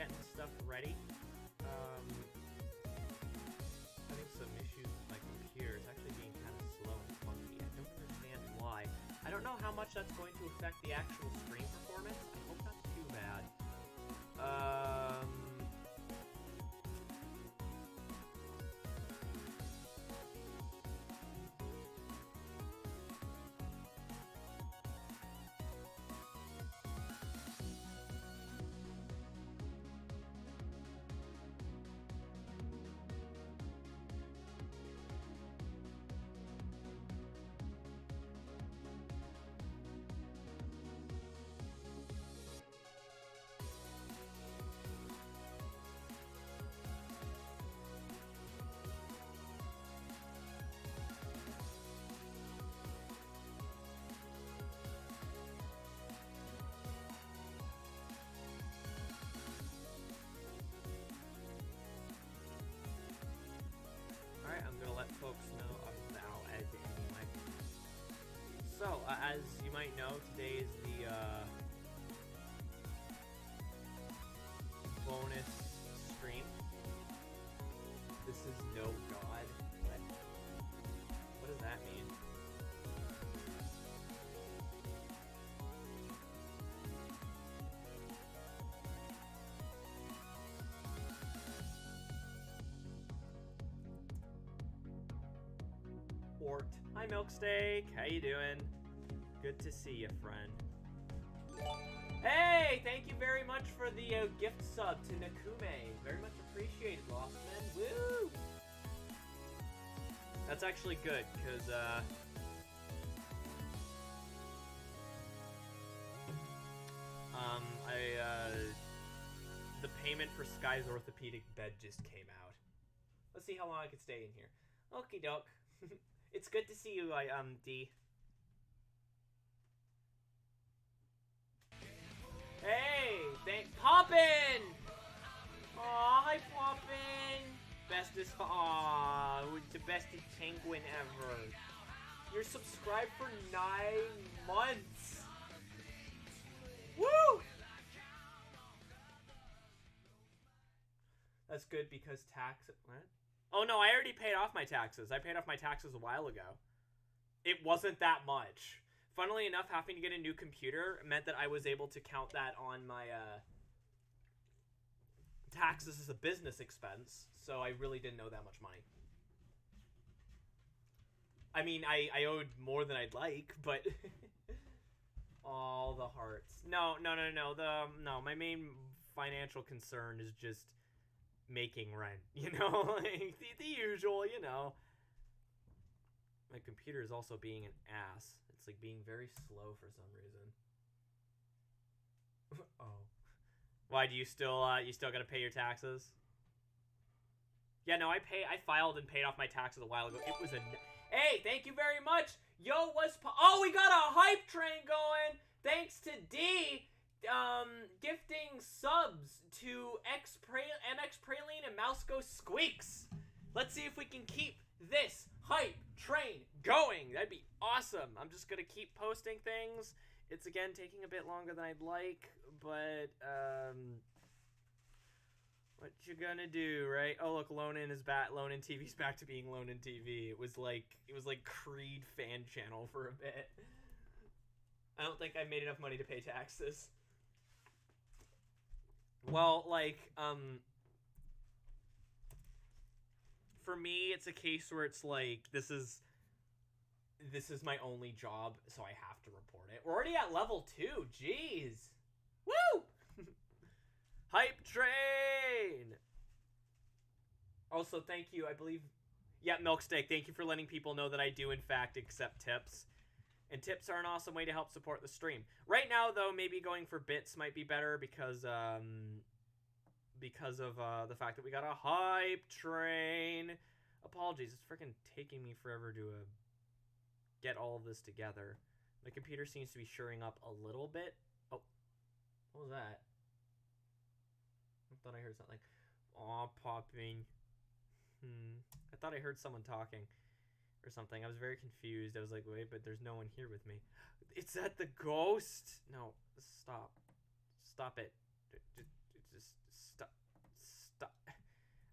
getting stuff ready. Having some issues with my computer. It's actually being kind of slow and funky. I don't understand why. I don't know how much that's going to affect the actual stream performance. I hope not too bad. Alright, I'm gonna let folks know about it anyway. So, as you might know, today is the bonus stream. This is no god. What does that mean? Ort. Hi, Milksteak. How you doing? Good to see you, friend. Hey, thank you very much for the gift sub to Nakume. Very much appreciated, Lossman. Woo! That's actually good, because, the payment for Sky's orthopedic bed just came out. Let's see how long I can stay in here. Okie doke. It's good to see you, D. Hey, Poppin! Aw, hi, Poppin! Bestest, aw, the bestest penguin ever. You're subscribed for 9 months. Woo! That's good because what? Oh no, I already paid off my taxes. I paid off my taxes a while ago. It wasn't that much. Funnily enough, having to get a new computer meant that I was able to count that on my taxes as a business expense, so I really didn't owe that much money. I mean, I owed more than I'd like, but all the hearts. No. No, my main financial concern is just making rent, you know, like the usual, you know. My computer is also being an ass. It's like being very slow for some reason. Oh, why do you still gotta pay your taxes? Yeah, no, I filed and paid off my taxes a while ago. It was a hey, thank you very much. Yo, oh, we got a hype train going. Thanks to D. Gifting subs to MX Praline and Mousego Squeaks. Let's see if we can keep this hype train going. That'd be awesome. I'm just gonna keep posting things. It's again taking a bit longer than I'd like, but what you gonna do, right? Oh look, Lonin is back. Lonin TV's back to being Lonin TV. It was like Creed fan channel for a bit. I don't think I made enough money to pay taxes. Well, like, for me, it's a case where it's like, this is my only job, so I have to report it. We're already at level 2, jeez! Woo! Hype train! Also, thank you, I believe, yeah, Milksteak, thank you for letting people know that I do, in fact, accept tips. And tips are an awesome way to help support the stream. Right now, though, maybe going for bits might be better because of the fact that we got a hype train. Apologies, it's freaking taking me forever to get all of this together. My computer seems to be shoring up a little bit. Oh, what was that? I thought I heard something. Aw, popping. I thought I heard someone talking. Or something. I was very confused. I was like, wait, but there's no one here with me. It's that the ghost? No, stop. Stop it. Just stop.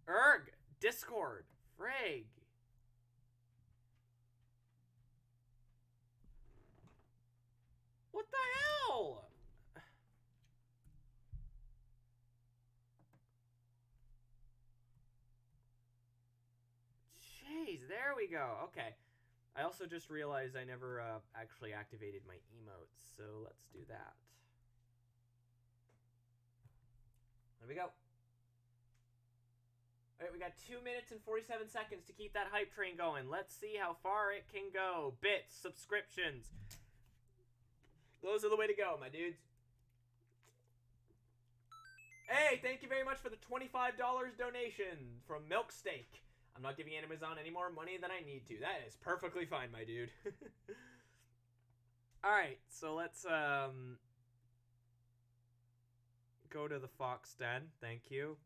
Erg! Discord! Frig! What the hell? Jeez, there we go. Okay. I also just realized I never actually activated my emotes, so let's do that. There we go. Alright, we got 2 minutes and 47 seconds to keep that hype train going. Let's see how far it can go. Bits, subscriptions. Those are the way to go, my dudes. Hey, thank you very much for the $25 donation from Milksteak. I'm not giving Amazon any more money than I need to. That is perfectly fine, my dude. Alright, so let's go to the Fox Den. Thank you.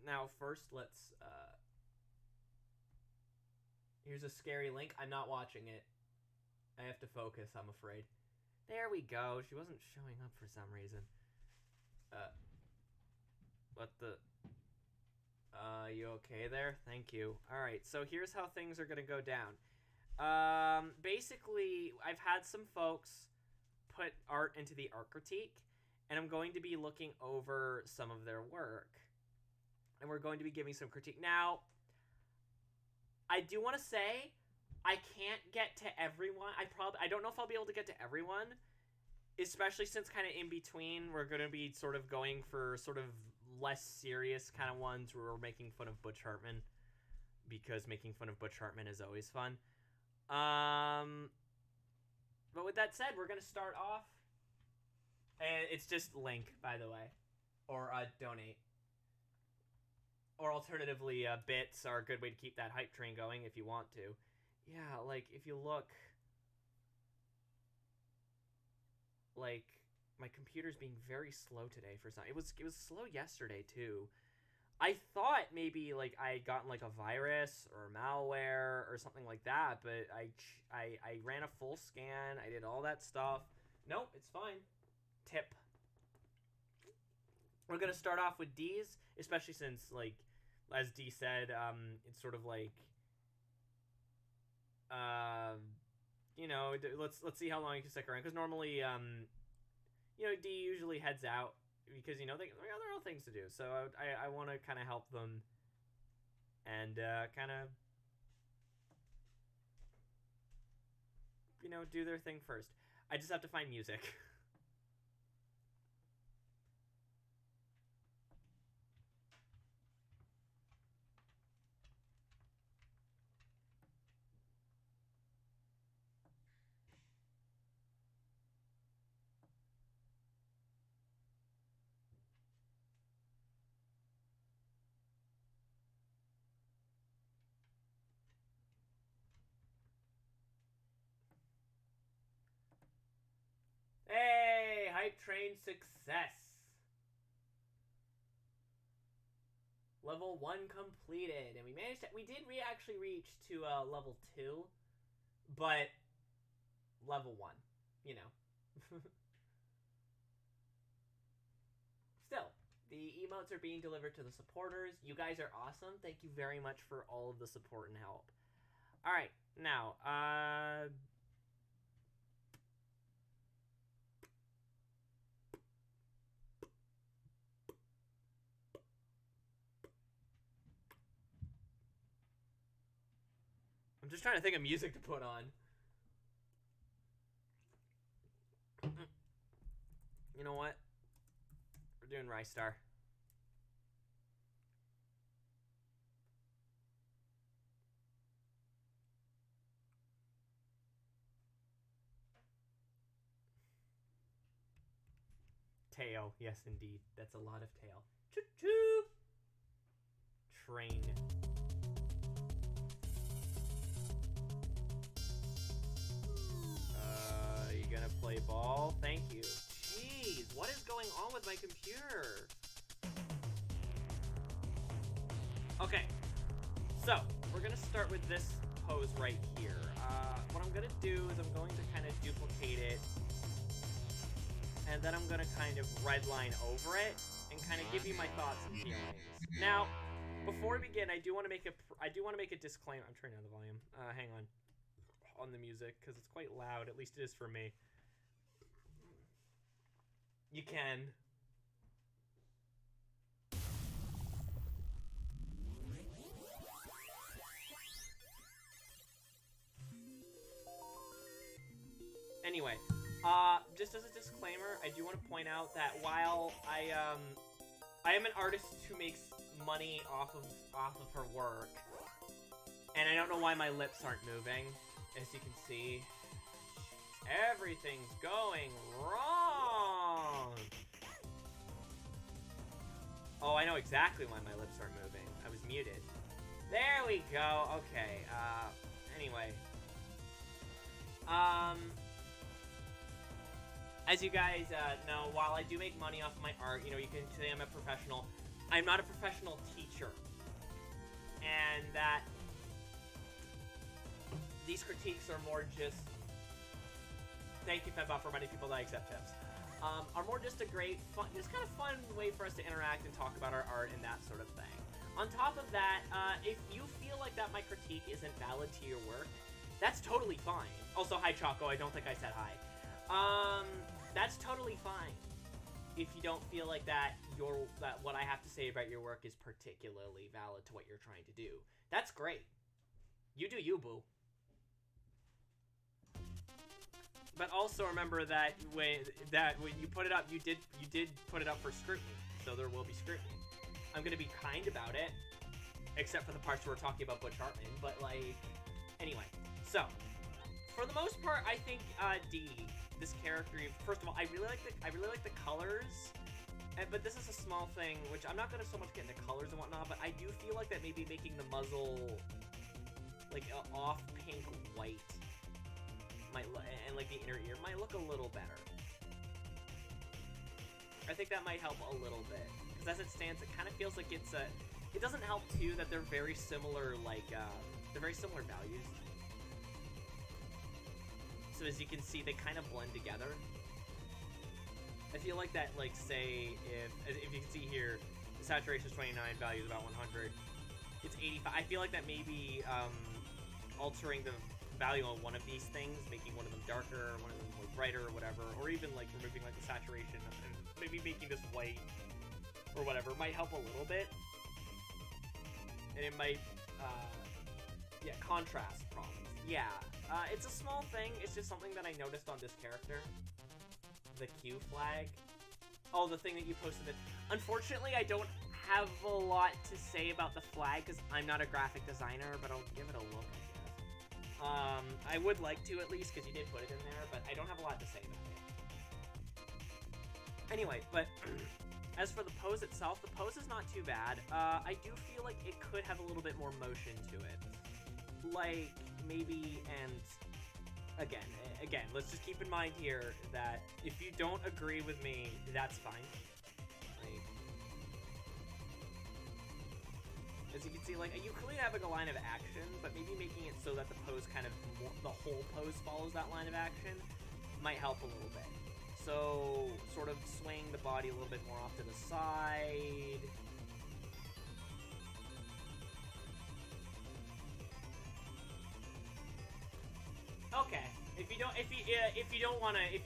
Now, first, let's here's a scary link. I'm not watching it. I have to focus, I'm afraid. There we go. She wasn't showing up for some reason. What the... you okay there? Thank you. Alright, so here's how things are gonna go down. Basically, I've had some folks put art into the art critique, and I'm going to be looking over some of their work. And we're going to be giving some critique. Now, I do want to say, I can't get to everyone. I don't know if I'll be able to get to everyone, especially since kind of in between, we're going to be sort of going for sort of less serious kind of ones where we're making fun of Butch Hartman, because making fun of Butch Hartman is always fun. But with that said, we're going to start off, and it's just link, by the way, or donate. Or alternatively, bits are a good way to keep that hype train going if you want to. Yeah, like, if you look... Like, my computer's being very slow today for some... It was slow yesterday, too. I thought maybe, like, I had gotten, like, a virus or malware or something like that, but I ran a full scan, I did all that stuff. Nope, it's fine. Tip. We're gonna start off with D's, especially since, like, as D said, it's sort of like, you know, let's see how long you can stick around, because normally, you know, D usually heads out, because, you know, there are things to do, so I want to kind of help them, and, kind of, you know, do their thing first. I just have to find music. Hey, hype train success. Level 1 completed, and we managed to, we did actually reach to level 2, but level 1, you know. Still, the emotes are being delivered to the supporters. You guys are awesome. Thank you very much for all of the support and help. All right, now, I'm just trying to think of music to put on. You know what? We're doing Rice Star. Tail, yes indeed. That's a lot of tail. Choo-choo! Train. You gonna play ball? Thank you. Jeez, what is going on with my computer? Okay, so we're gonna start with this pose right here. What I'm gonna do is I'm going to kind of duplicate it, and then I'm gonna kind of redline over it and kind of give you my thoughts and feelings. Now, before we begin, I do want to make a disclaimer. I'm turning down the volume. Hang on the music because it's quite loud. At least it is for me. You can. Anyway, just as a disclaimer, I do want to point out that while I am an artist who makes money off of her work, and I don't know why my lips aren't moving, as you can see. Everything's going wrong! Oh, I know exactly why my lips aren't moving. I was muted. There we go. Okay, anyway. As you guys know, while I do make money off my art, you know, you can say I'm a professional. I'm not a professional teacher. And that these critiques are more just... Thank you, Fembot, for reminding people that I accept tips. Are more just a great, fun, just kind of fun way for us to interact and talk about our art and that sort of thing. On top of that, if you feel like that my critique isn't valid to your work, that's totally fine. Also, hi, Choco. I don't think I said hi. That's totally fine. If you don't feel like that what I have to say about your work is particularly valid to what you're trying to do. That's great. You do you, boo. But also remember that when you put it up, you did put it up for scrutiny, so there will be scrutiny. I'm gonna be kind about it, except for the parts where we're talking about Butch Hartman. But like, anyway, so for the most part, I think D, this character. First of all, I really like the colors, but this is a small thing, which I'm not gonna so much get into colors and whatnot. But I do feel like that maybe making the muzzle like off pink white. And like the inner ear might look a little better. I think that might help a little bit, because as it stands, it kind of feels like it's a. It doesn't help too that they're very similar, like they're very similar values. So as you can see, they kind of blend together. I feel like that, like say if you can see here, the saturation is 29, value is about 100. It's 85. I feel like that maybe altering the value on one of these things, making one of them darker, one of them like brighter or whatever, or even like removing like the saturation and maybe making this white or whatever might help a little bit. And it might yeah, contrast problems. Yeah, it's a small thing. It's just something that I noticed on this character. The Q flag. Oh, the thing that you posted. Unfortunately, I don't have a lot to say about the flag because I'm not a graphic designer, but I'll give it a look. I would like to at least, because you did put it in there, but I don't have a lot to say about it. Anyway, but as for the pose itself, the pose is not too bad. I do feel like it could have a little bit more motion to it. Like, maybe, and again, let's just keep in mind here that if you don't agree with me, that's fine. As you can see, like, you clearly having a line of action, but maybe making it so that the pose kind of, the whole pose follows that line of action might help a little bit. So, sort of swaying the body a little bit more off to the side. Okay. If you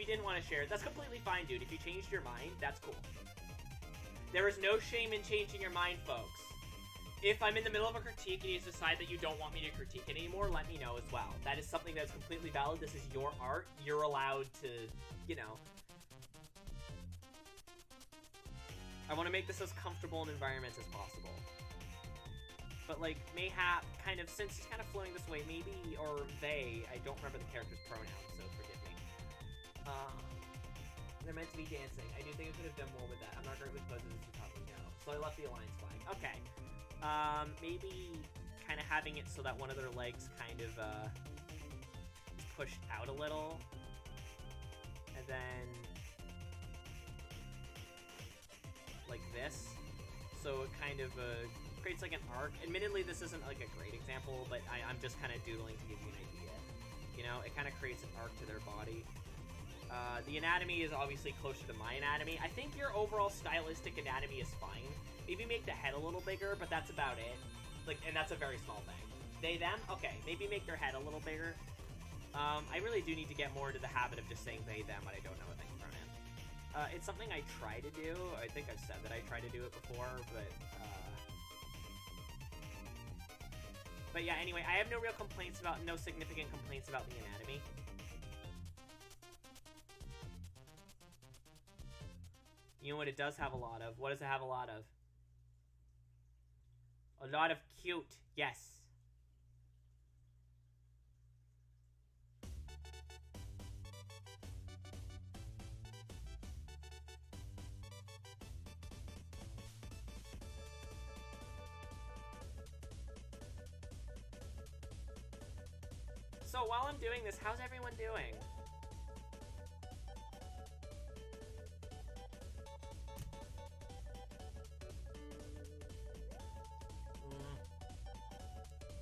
didn't want to share it, that's completely fine, dude. If you changed your mind, that's cool. There is no shame in changing your mind, folks. If I'm in the middle of a critique and you decide that you don't want me to critique it anymore, let me know as well. That is something that's completely valid. This is your art. You're allowed to, you know. I want to make this as comfortable an environment as possible. But, like, mayhap, kind of, since it's kind of flowing this way, maybe, or they, I don't remember the character's pronouns, so forgive me. They're meant to be dancing. I do think I could have done more with that. I'm not great with poses, as you probably know. So I left the alliance flag. Okay. Maybe kind of having it so that one of their legs kind of, is pushed out a little. And then, like this. So it kind of, creates like an arc. Admittedly, this isn't like a great example, but I'm just kind of doodling to give you an idea. You know, it kind of creates an arc to their body. The anatomy is obviously closer to my anatomy. I think your overall stylistic anatomy is fine. Maybe make the head a little bigger, but that's about it. Like, and that's a very small thing. They, them? Okay, maybe make their head a little bigger. I really do need to get more into the habit of just saying they, them when I don't know a thing pronoun. It's something I try to do. I think I've said that I try to do it before, but yeah, anyway, I have no significant complaints about the anatomy. You know what it does have a lot of? What does it have a lot of? A lot of cute, yes. So while I'm doing this, how's everyone doing?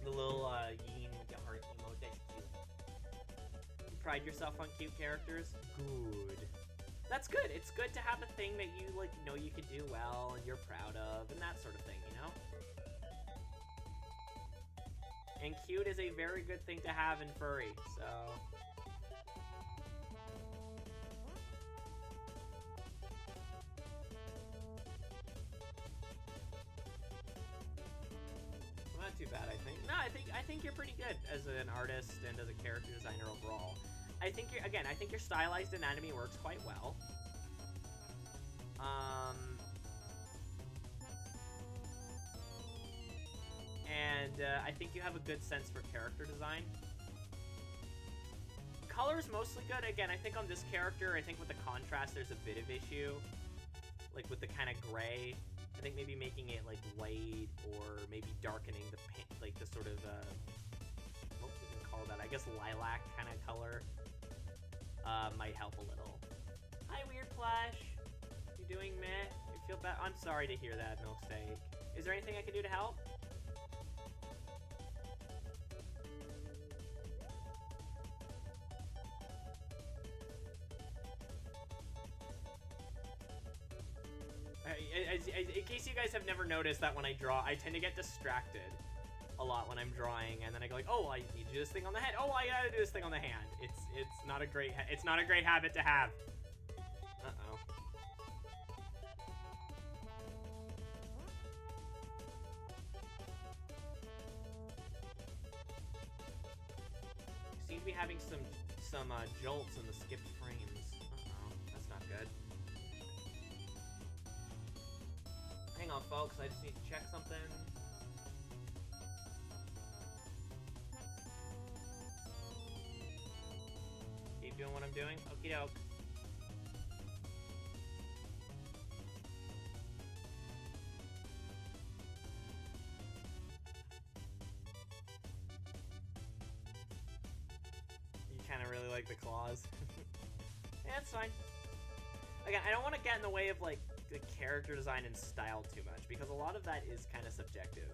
The little yin heart emote, that's cute. You pride yourself on cute characters? Good. That's good. It's good to have a thing that you like know you can do well and you're proud of and that sort of thing, you know? And cute is a very good thing to have in furry, so... Not too bad, I think. No, I think you're pretty good as an artist and as a character designer overall. I think I think your stylized anatomy works quite well. And I think you have a good sense for character design. Color's mostly good. Again, I think on this character, I think with the contrast, there's a bit of issue. Like with the kind of gray. I think maybe making it like white or maybe darkening the paint, like the sort of what would you call that? I guess lilac kind of color might help a little. Hi, Weird Flash. You doing meh? You feel bad? I'm sorry to hear that, Milksteak. Is there anything I can do to help? In case you guys have never noticed that when I draw, I tend to get distracted a lot when I'm drawing, and then I go like, oh, I need to do this thing on the head. Oh, I gotta do this thing on the hand. It's not a great habit to have. Uh-oh. Seem to be having some jolts in the skipped frames. Uh-oh, that's not good. Hang on, folks. I just need to check something. Keep doing what I'm doing. Okie doke. You kind of really like the claws. Yeah, it's fine. Again, I don't want to get in the way of, like, the character design and style too much, because a lot of that is kind of subjective.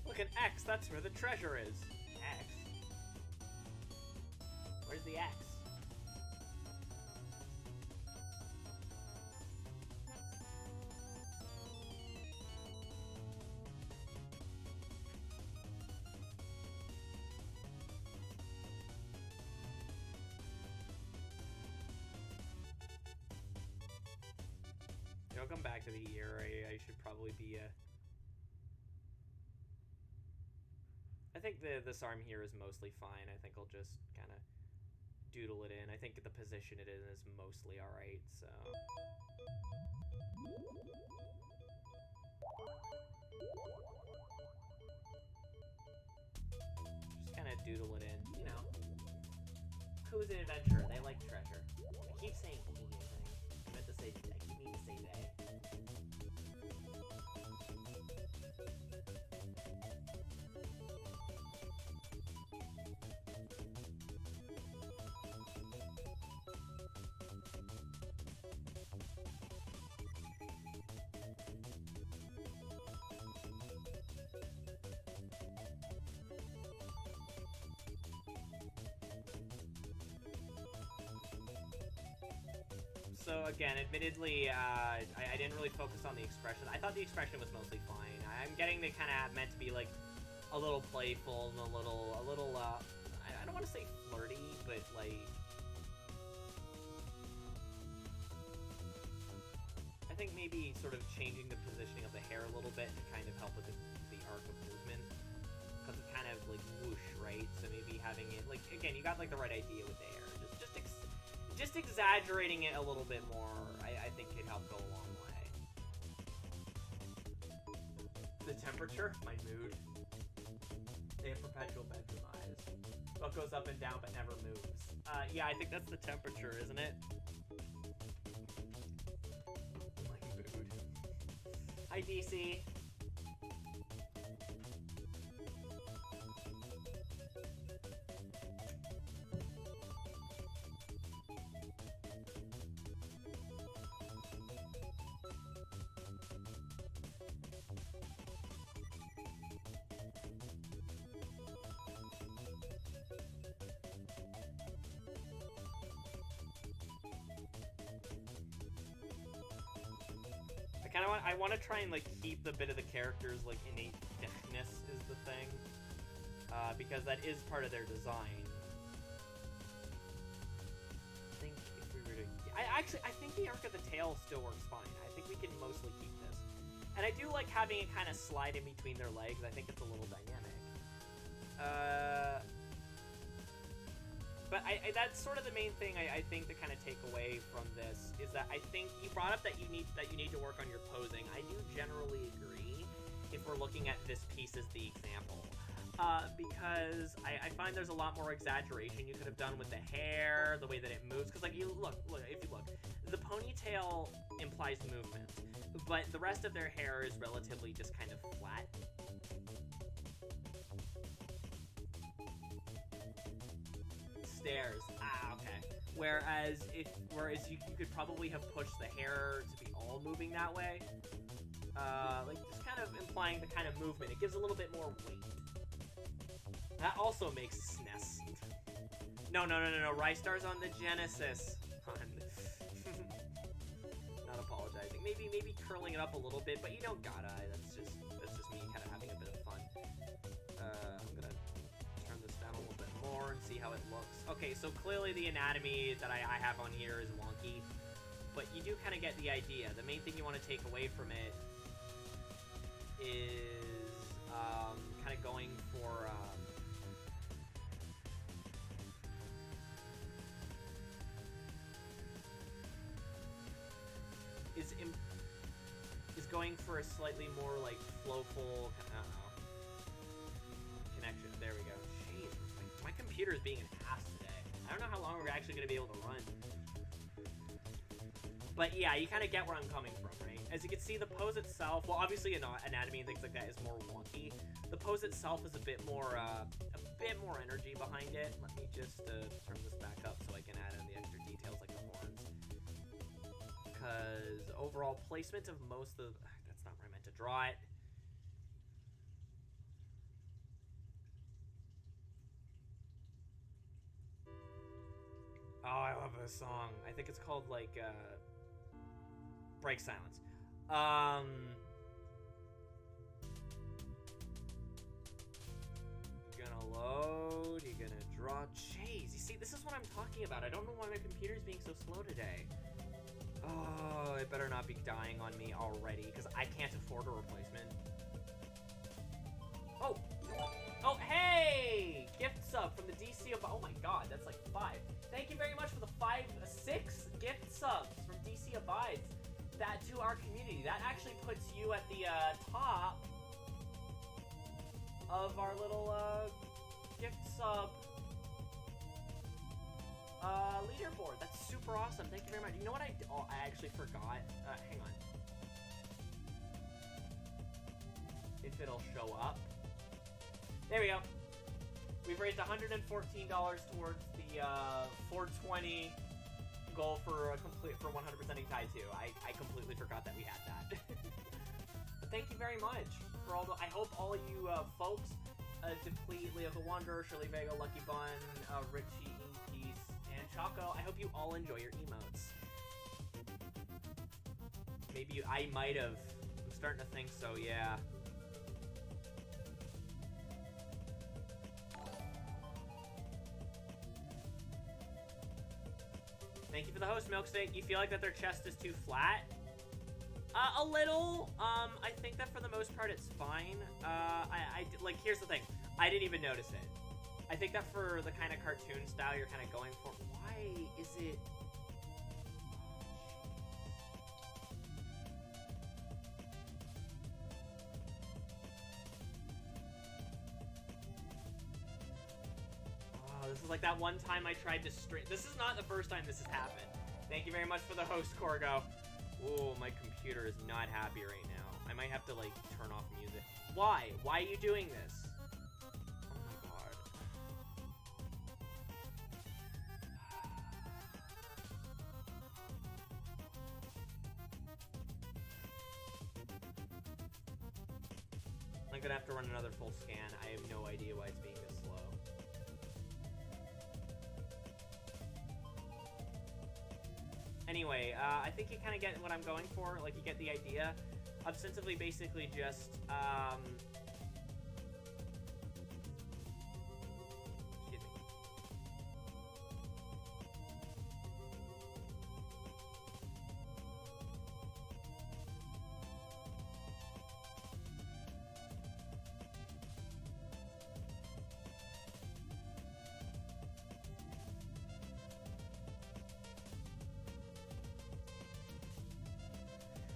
Look, an X, that's where the treasure is. X? Where's the X? I'll come back to the ear. I should probably be I think this arm here is mostly fine. I think I'll just kind of doodle it in. I think the position it is mostly alright, so... Just kind of doodle it in, you know. Who's an adventurer? They like treasure. I keep saying he, I think. I meant to say, I keep meaning to say they. So again, admittedly, I didn't really focus on the expression. I thought the expression was mostly fine. I'm getting the kind of meant to be like a little playful and a little, I don't want to say flirty, but like, I think maybe sort of changing the positioning of the hair a little bit to kind of help with the arc of movement, because it's kind of like whoosh, right? So maybe having it like, again, you got like the right idea with the hair. Just exaggerating it a little bit more, I think could help go a long way. The temperature, my mood. They have perpetual bedroom eyes. What goes up and down but never moves. Yeah, I think that's the temperature, isn't it? My mood. Hi, DC. I want to try and like keep the bit of the character's like innate thickness is the thing, because that is part of their design. I think if we were to, I think the arc of the tail still works fine. I think we can mostly keep this, and I do like having it kind of slide in between their legs. I think it's a little dynamic. But that's sort of the main thing I think to kind of take away from this is that I think you brought up that you need to work on your posing. I do generally agree if we're looking at this piece as the example, because I find there's a lot more exaggeration you could have done with the hair, the way that it moves. Because like if you look, the ponytail implies movement, but the rest of their hair is relatively just kind of flat. Stairs. Ah, okay. Whereas you could probably have pushed the hair to be all moving that way. Like just kind of implying the kind of movement. It gives a little bit more weight. That also makes SNES. No. Rystar's on the Genesis. Not apologizing. Maybe curling it up a little bit, but you don't gotta. That's just me kind of having a bit of fun. I'm gonna turn this down a little bit more and see how it looks. Okay, so clearly the anatomy that I have on here is wonky, but you do kind of get the idea. The main thing you want to take away from it is kind of going for is going for a slightly more like flowful connection. There we go. Jeez, my computer is being an ass today. I don't know how long we're actually going to be able to run. But yeah, you kind of get where I'm coming from, right? As you can see, the pose itself, well, obviously anatomy and things like that is more wonky. The pose itself is a bit more energy behind it. Let me just turn this back up so I can add in the extra details like the horns. Because overall placement of most of, that's not where I meant to draw it. Oh, I love this song. I think it's called like Break Silence. You're gonna load, you're gonna draw. Jeez, you see, this is what I'm talking about. I don't know why my computer's being so slow today. Oh, it better not be dying on me already, because I can't afford a replacement. Oh, hey! Gift sub from the DC. Oh my god, that's like 5. Thank you very much for the 6 gift subs from DC Abides. That to our community. That actually puts you at the top of our little gift sub leaderboard. That's super awesome. Thank you very much. You know what I actually forgot? Hang on. If it'll show up. There we go. We've raised $114 towards the 420 goal for 100%ing Tide 2. I completely forgot that we had that. But thank you very much for all the. I hope all you folks, Deplete, Leo the Wanderer, Shirley Vega, Lucky Bun, Richie, Peace, and Choco. I hope you all enjoy your emotes. Maybe I might have. I'm starting to think so. Yeah. Thank you for the host, Milksteak. You feel like that their chest is too flat? A little. I think that for the most part it's fine. Like, here's the thing. I didn't even notice it. I think that for the kind of cartoon style you're kind of going for, why is it... This is like that one time I tried to stream. This is not the first time this has happened. Thank you very much for the host, Corgo. Ooh, my computer is not happy right now. I might have to, like, turn off music. Why? Why are you doing this? Oh my god. I'm gonna have to run another full scan. I have no idea why it's being this slow. Anyway, I think you kind of get what I'm going for. Like, you get the idea. Ostensibly, basically just, excuse me.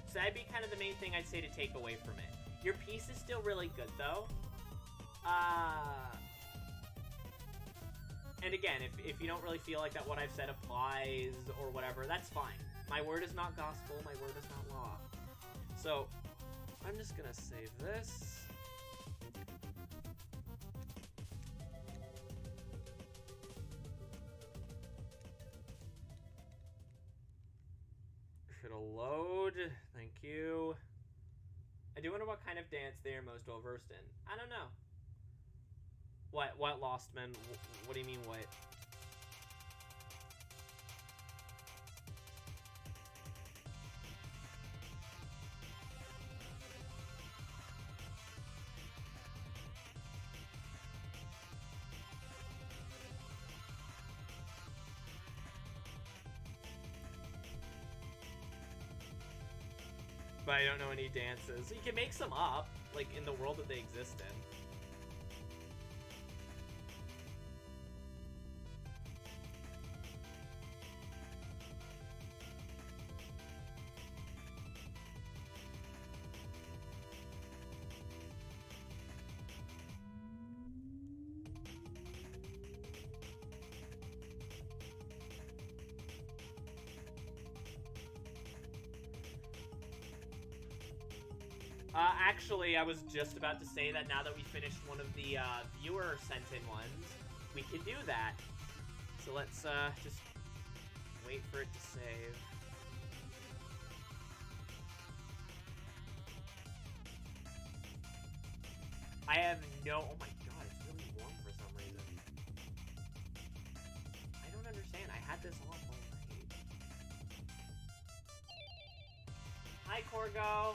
So that'd be kind of the main thing I'd say to take away from it. Your piece is still really good, though. And again, if you don't really feel like that what I've said applies or whatever, that's fine. My word is not gospel, my word is not law. So, I'm just gonna save this. It'll load. Thank you. I do wonder what kind of dance they are most well versed in. I don't know. What Lost Men? What do you mean what? But I don't know any dances. You can make some up, like, in the world that they exist in. Actually, I was just about to say that now that we finished one of the viewer sent-in ones, we can do that. So let's just wait for it to save. I have no... Oh my god, it's really warm for some reason. I don't understand. I had this off all night. Hi, Corgo.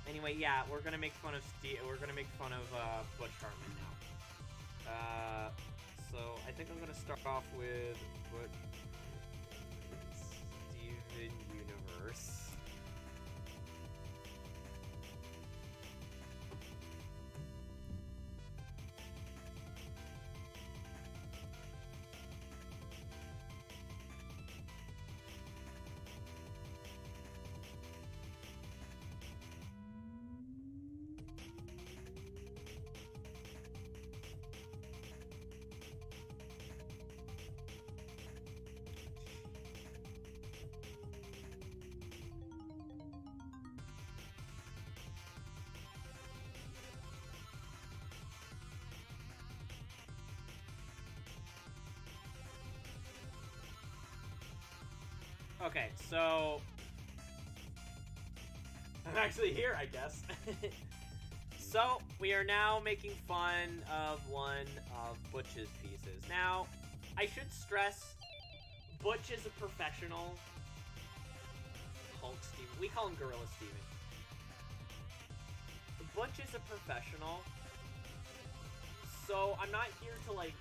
Anyway, yeah, we're gonna make fun of Butch Hartman now. So I think I'm gonna start off with Steven Universe. Okay, so I'm actually here, I guess. So we are now making fun of one of Butch's pieces. Now, I should stress, Butch is a professional. Hulk Steven. We call him Gorilla Steven. Butch is a professional. So I'm not here to, like,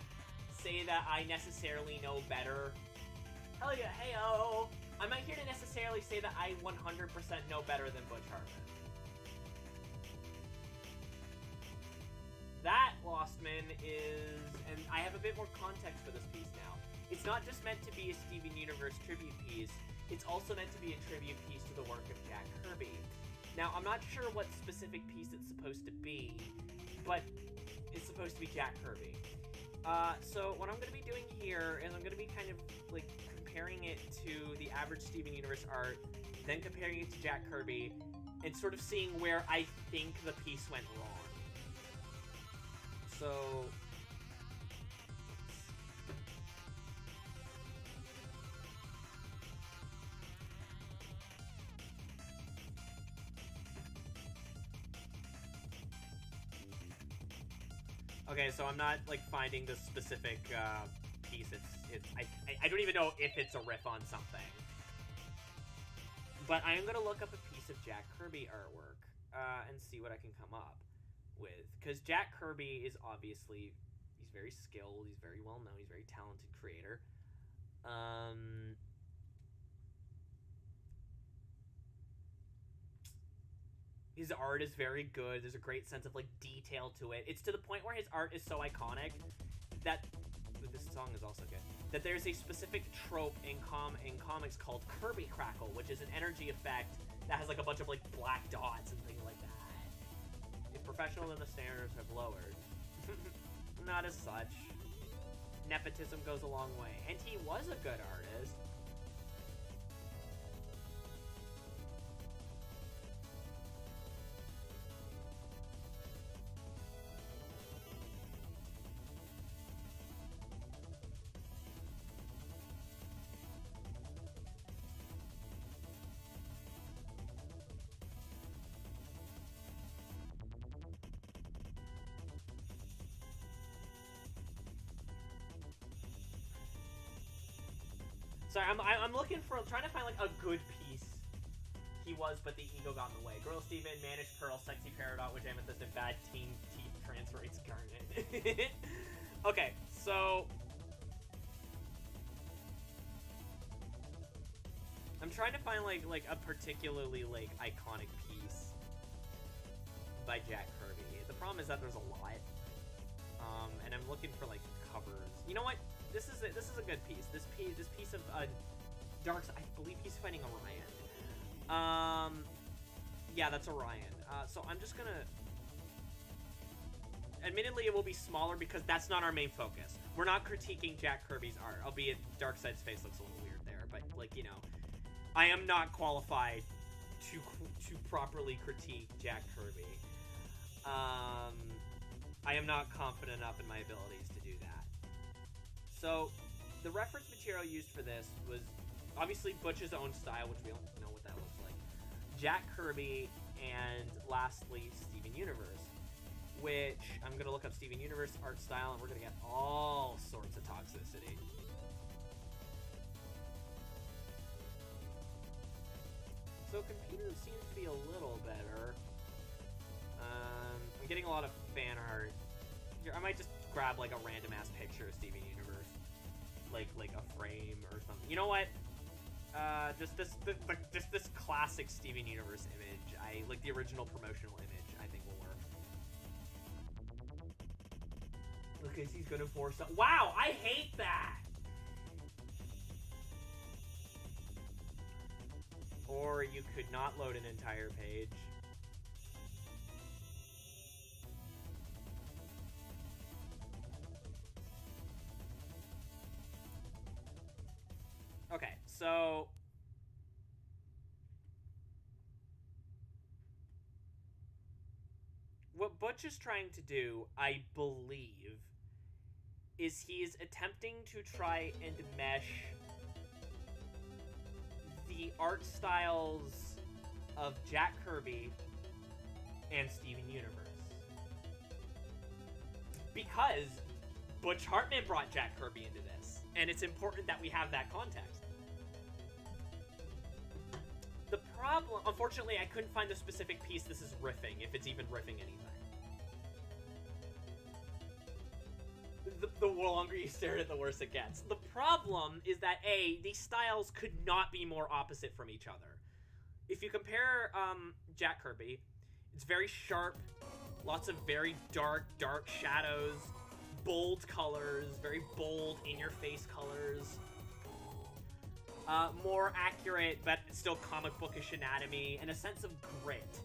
say that I necessarily know better. Hell yeah, hey-oh. I'm not here to necessarily say that I 100% know better than Butch Hartman. That, Lostman, is... And I have a bit more context for this piece now. It's not just meant to be a Steven Universe tribute piece. It's also meant to be a tribute piece to the work of Jack Kirby. Now, I'm not sure what specific piece it's supposed to be, but it's supposed to be Jack Kirby. So what I'm going to be doing here is I'm going to be kind of, like, comparing it to the average Steven Universe art, then comparing it to Jack Kirby, and sort of seeing where I think the piece went wrong. So... Okay, so I'm not, like, finding the specific, piece. I don't even know if it's a riff on something. But I am gonna look up a piece of Jack Kirby artwork, and see what I can come up with. Because Jack Kirby is obviously, he's very skilled, he's very well known, he's a very talented creator. His art is very good. There's a great sense of, like, detail to it. It's to the point where his art is so iconic that... This song is also good. That there's a specific trope in comics called Kirby Crackle, which is an energy effect that has, like, a bunch of, like, black dots and things like that. It's professional than the standards have lowered. Not as such. Nepotism goes a long way. And he was a good artist. Sorry, I'm looking for, trying to find, like, a good piece. He was, but the ego got in the way. Gorilla Steven, Manish Pearl, Sexy Peridot, which Amethyst, and Bad Teen Teeth Transfer Rates Garnet. Okay, so... I'm trying to find, like a particularly, like, iconic piece by Jack Kirby. The problem is that there's a lot. And I'm looking for, like, covers. You know what? This is a good piece. This piece of Darks. I believe he's fighting Orion. Yeah, that's Orion. So I'm just gonna. Admittedly, it will be smaller because that's not our main focus. We're not critiquing Jack Kirby's art, albeit Darkseid's face looks a little weird there. But, like, you know, I am not qualified to properly critique Jack Kirby. I am not confident enough in my abilities to do that. So, the reference material used for this was obviously Butch's own style, which we don't know what that looks like, Jack Kirby, and lastly, Steven Universe, which I'm going to look up Steven Universe art style, and we're going to get all sorts of toxicity. So, computer seems to be a little better. I'm getting a lot of fan art. Here, I might just grab, like, a random-ass picture of Steven Universe. Like a frame or something. You know what? Just this classic Steven Universe image. Like the original promotional image, I think will work. Okay, so he's gonna force up. Wow, I hate that! Or you could not load an entire page. Okay, so... What Butch is trying to do, I believe, is he is attempting to try and mesh the art styles of Jack Kirby and Steven Universe. Because Butch Hartman brought Jack Kirby into this, and it's important that we have that context. The problem, unfortunately, I couldn't find the specific piece this is riffing, if it's even riffing anything. The longer you stare at it, the worse it gets. The problem is that, A, these styles could not be more opposite from each other. If you compare Jack Kirby, it's very sharp, lots of very dark shadows, bold colors, very bold in-your-face colors. More accurate, but still comic bookish anatomy, and a sense of grit.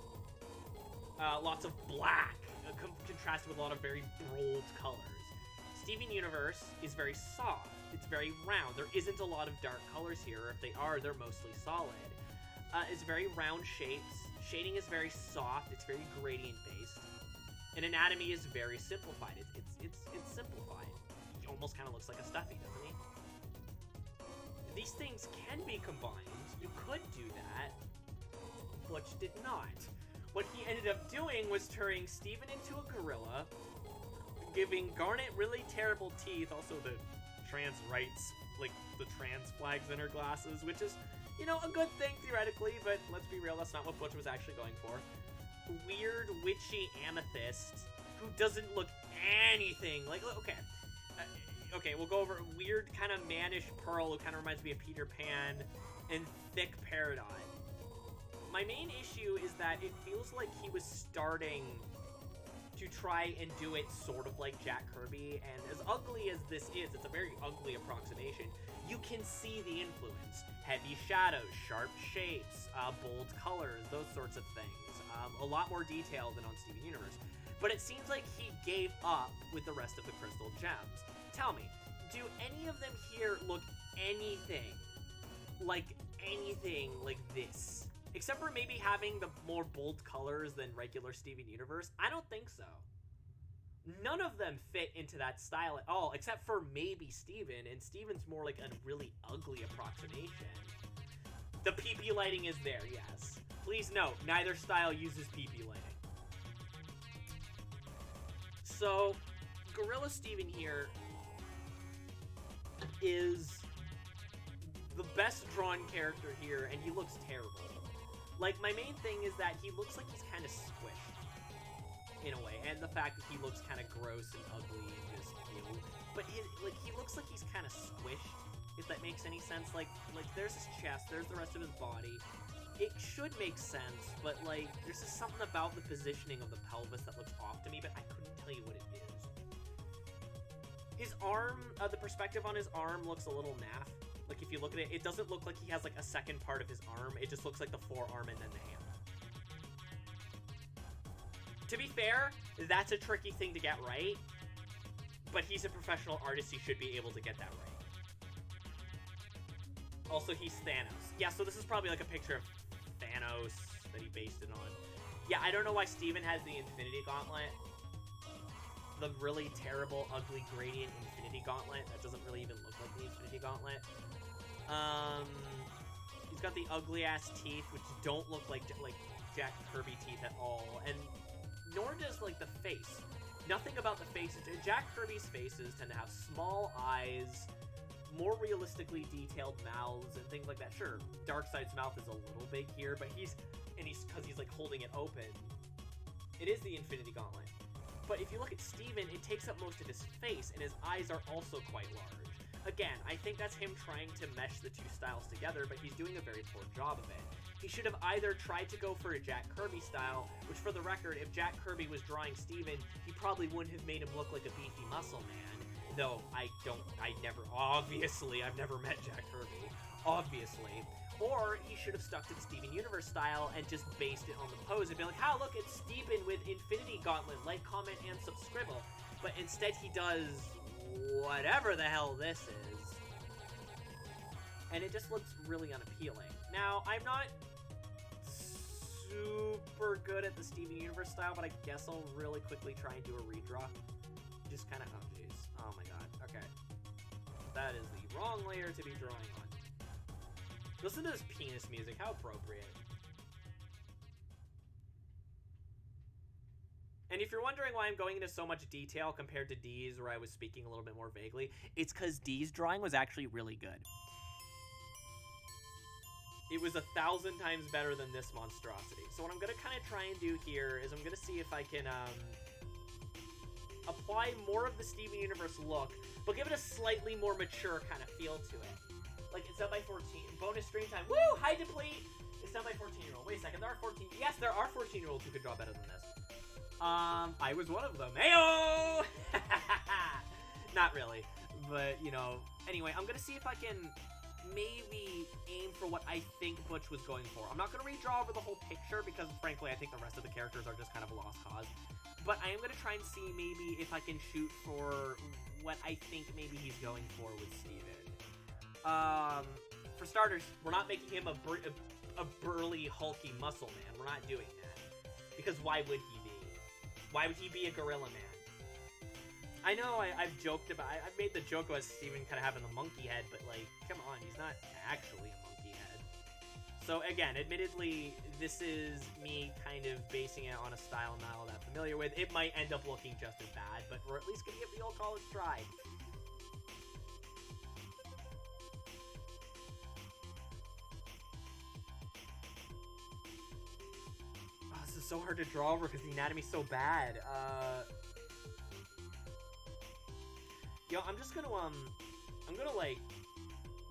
Lots of black, contrasted with a lot of very bold colors. Steven Universe is very soft. It's very round. There isn't a lot of dark colors here. If they are, they're mostly solid. It's very round shapes. Shading is very soft. It's very gradient-based. And anatomy is very simplified. It's simplified. He almost kind of looks like a stuffy, doesn't he? These things can be combined. You could do that. Butch did not. What he ended up doing was turning Steven into a gorilla, giving Garnet really terrible teeth, also the trans rights, like the trans flags in her glasses, which is, you know, a good thing theoretically, but let's be real, that's not what Butch was actually going for. Weird, witchy amethyst, who doesn't look anything like, okay. Okay, we'll go over weird kind of mannish Pearl, who kind of reminds me of Peter Pan, and thick Peridot. My main issue is that it feels like he was starting to try and do it sort of like Jack Kirby, and as ugly as this is, it's a very ugly approximation, you can see the influence. Heavy shadows, sharp shapes, bold colors, those sorts of things. A lot more detail than on Steven Universe. But it seems like he gave up with the rest of the Crystal Gems. Tell me, do any of them here look anything like this? Except for maybe having the more bold colors than regular Steven Universe? I don't think so. None of them fit into that style at all, except for maybe Steven, and Steven's more like a really ugly approximation. The PP lighting is there, yes. Please note, neither style uses PP lighting. So, Gorilla Steven here is the best drawn character here, and he looks terrible. Like, my main thing is that he looks like he's kind of squished, in a way, and the fact that he looks kind of gross and ugly and just, you know, but he looks like he's kind of squished, if that makes any sense. Like there's his chest, there's the rest of his body. It should make sense, but, like, there's just something about the positioning of the pelvis that looks off to me, but I couldn't tell you what it is. His arm, the perspective on his arm looks a little naff. Like, if you look at it, it doesn't look like he has, like, a second part of his arm. It just looks like the forearm and then the hand. To be fair, that's a tricky thing to get right, but he's a professional artist. He should be able to get that right. Also, he's Thanos. Yeah, so this is probably, like, a picture of Thanos that he based it on. Yeah, I don't know why Steven has the Infinity Gauntlet. The really terrible, ugly gradient Infinity Gauntlet. That doesn't really even look like the Infinity Gauntlet. He's got the ugly-ass teeth, which don't look like Jack Kirby teeth at all. And nor does, like, the face. Nothing about the faces. Jack Kirby's faces tend to have small eyes, more realistically detailed mouths, and things like that. Sure, Darkseid's mouth is a little big here, but because he's like holding it open. It is the Infinity Gauntlet. But if you look at Steven, it takes up most of his face, and his eyes are also quite large. Again, I think that's him trying to mesh the two styles together, but he's doing a very poor job of it. He should have either tried to go for a Jack Kirby style, which, for the record, if Jack Kirby was drawing Steven, he probably wouldn't have made him look like a beefy muscle man. Though, I've never met Jack Kirby, obviously. Or he should have stuck to the Steven Universe style and just based it on the pose and be like, "Oh, look, it's Steven with Infinity Gauntlet, like, comment, and subscribe." But instead he does whatever the hell this is. And it just looks really unappealing. Now, I'm not super good at the Steven Universe style, but I guess I'll really quickly try and do a redraw. Just kind of, oh jeez, oh my god, okay. That is the wrong layer to be drawing on. Listen to this penis music. How appropriate. And if you're wondering why I'm going into so much detail compared to D's, where I was speaking a little bit more vaguely, it's because D's drawing was actually really good. It was 1,000 times better than this monstrosity. So what I'm going to kind of try and do here is I'm going to see if I can apply more of the Steven Universe look, but give it a slightly more mature kind of feel to it. Like, it's done by 14. Bonus stream time. Woo! High deplete! It's done by 14-year-old. Wait a second, there are 14... Yes, there are 14-year-olds who could draw better than this. I was one of them. Heyo! Not really. But, you know, anyway, I'm going to see if I can maybe aim for what I think Butch was going for. I'm not going to redraw over the whole picture because, frankly, I think the rest of the characters are just kind of a lost cause. But I am going to try and see maybe if I can shoot for what I think maybe he's going for with Steven. For starters, we're not making him a burly, hulky muscle man. We're not doing that. Because why would he be? Why would he be a gorilla man? I know I've joked about... I've made the joke about Steven kind of having the monkey head, but, like, come on, he's not actually a monkey head. So, again, admittedly, this is me kind of basing it on a style I'm not all that familiar with. It might end up looking just as bad, but we're at least going to give the old college try. Oh, this is so hard to draw over because the anatomy's so bad. Yo, I'm just gonna, I'm gonna, like,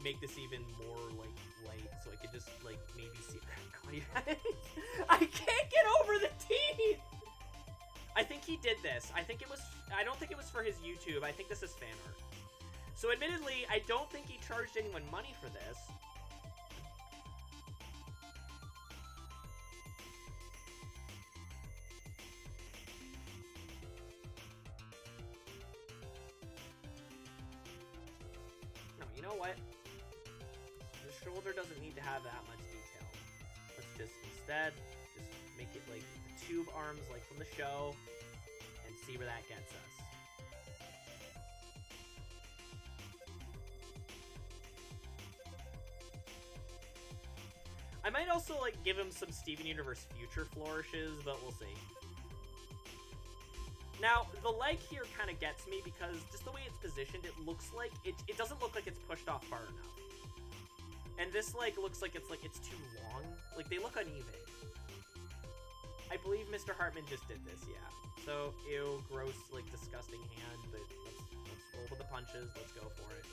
make this even more, like, light, so I could just, like, maybe see... I can't get over the teeth! I think he did this. I don't think it was for his YouTube. I think this is fan art. So, admittedly, I don't think he charged anyone money for this. You know what? The shoulder doesn't need to have that much detail. Let's just instead just make it like the tube arms like from the show and see where that gets us. I might also like give him some Steven Universe future flourishes, but we'll see. Now, the leg here kind of gets me because just the way it's positioned, it looks like it doesn't look like it's pushed off far enough. And this leg looks like it's too long. Like, they look uneven. I believe Mr. Hartman just did this, yeah. So, ew, gross, like, disgusting hand, but let's roll with the punches. Let's go for it.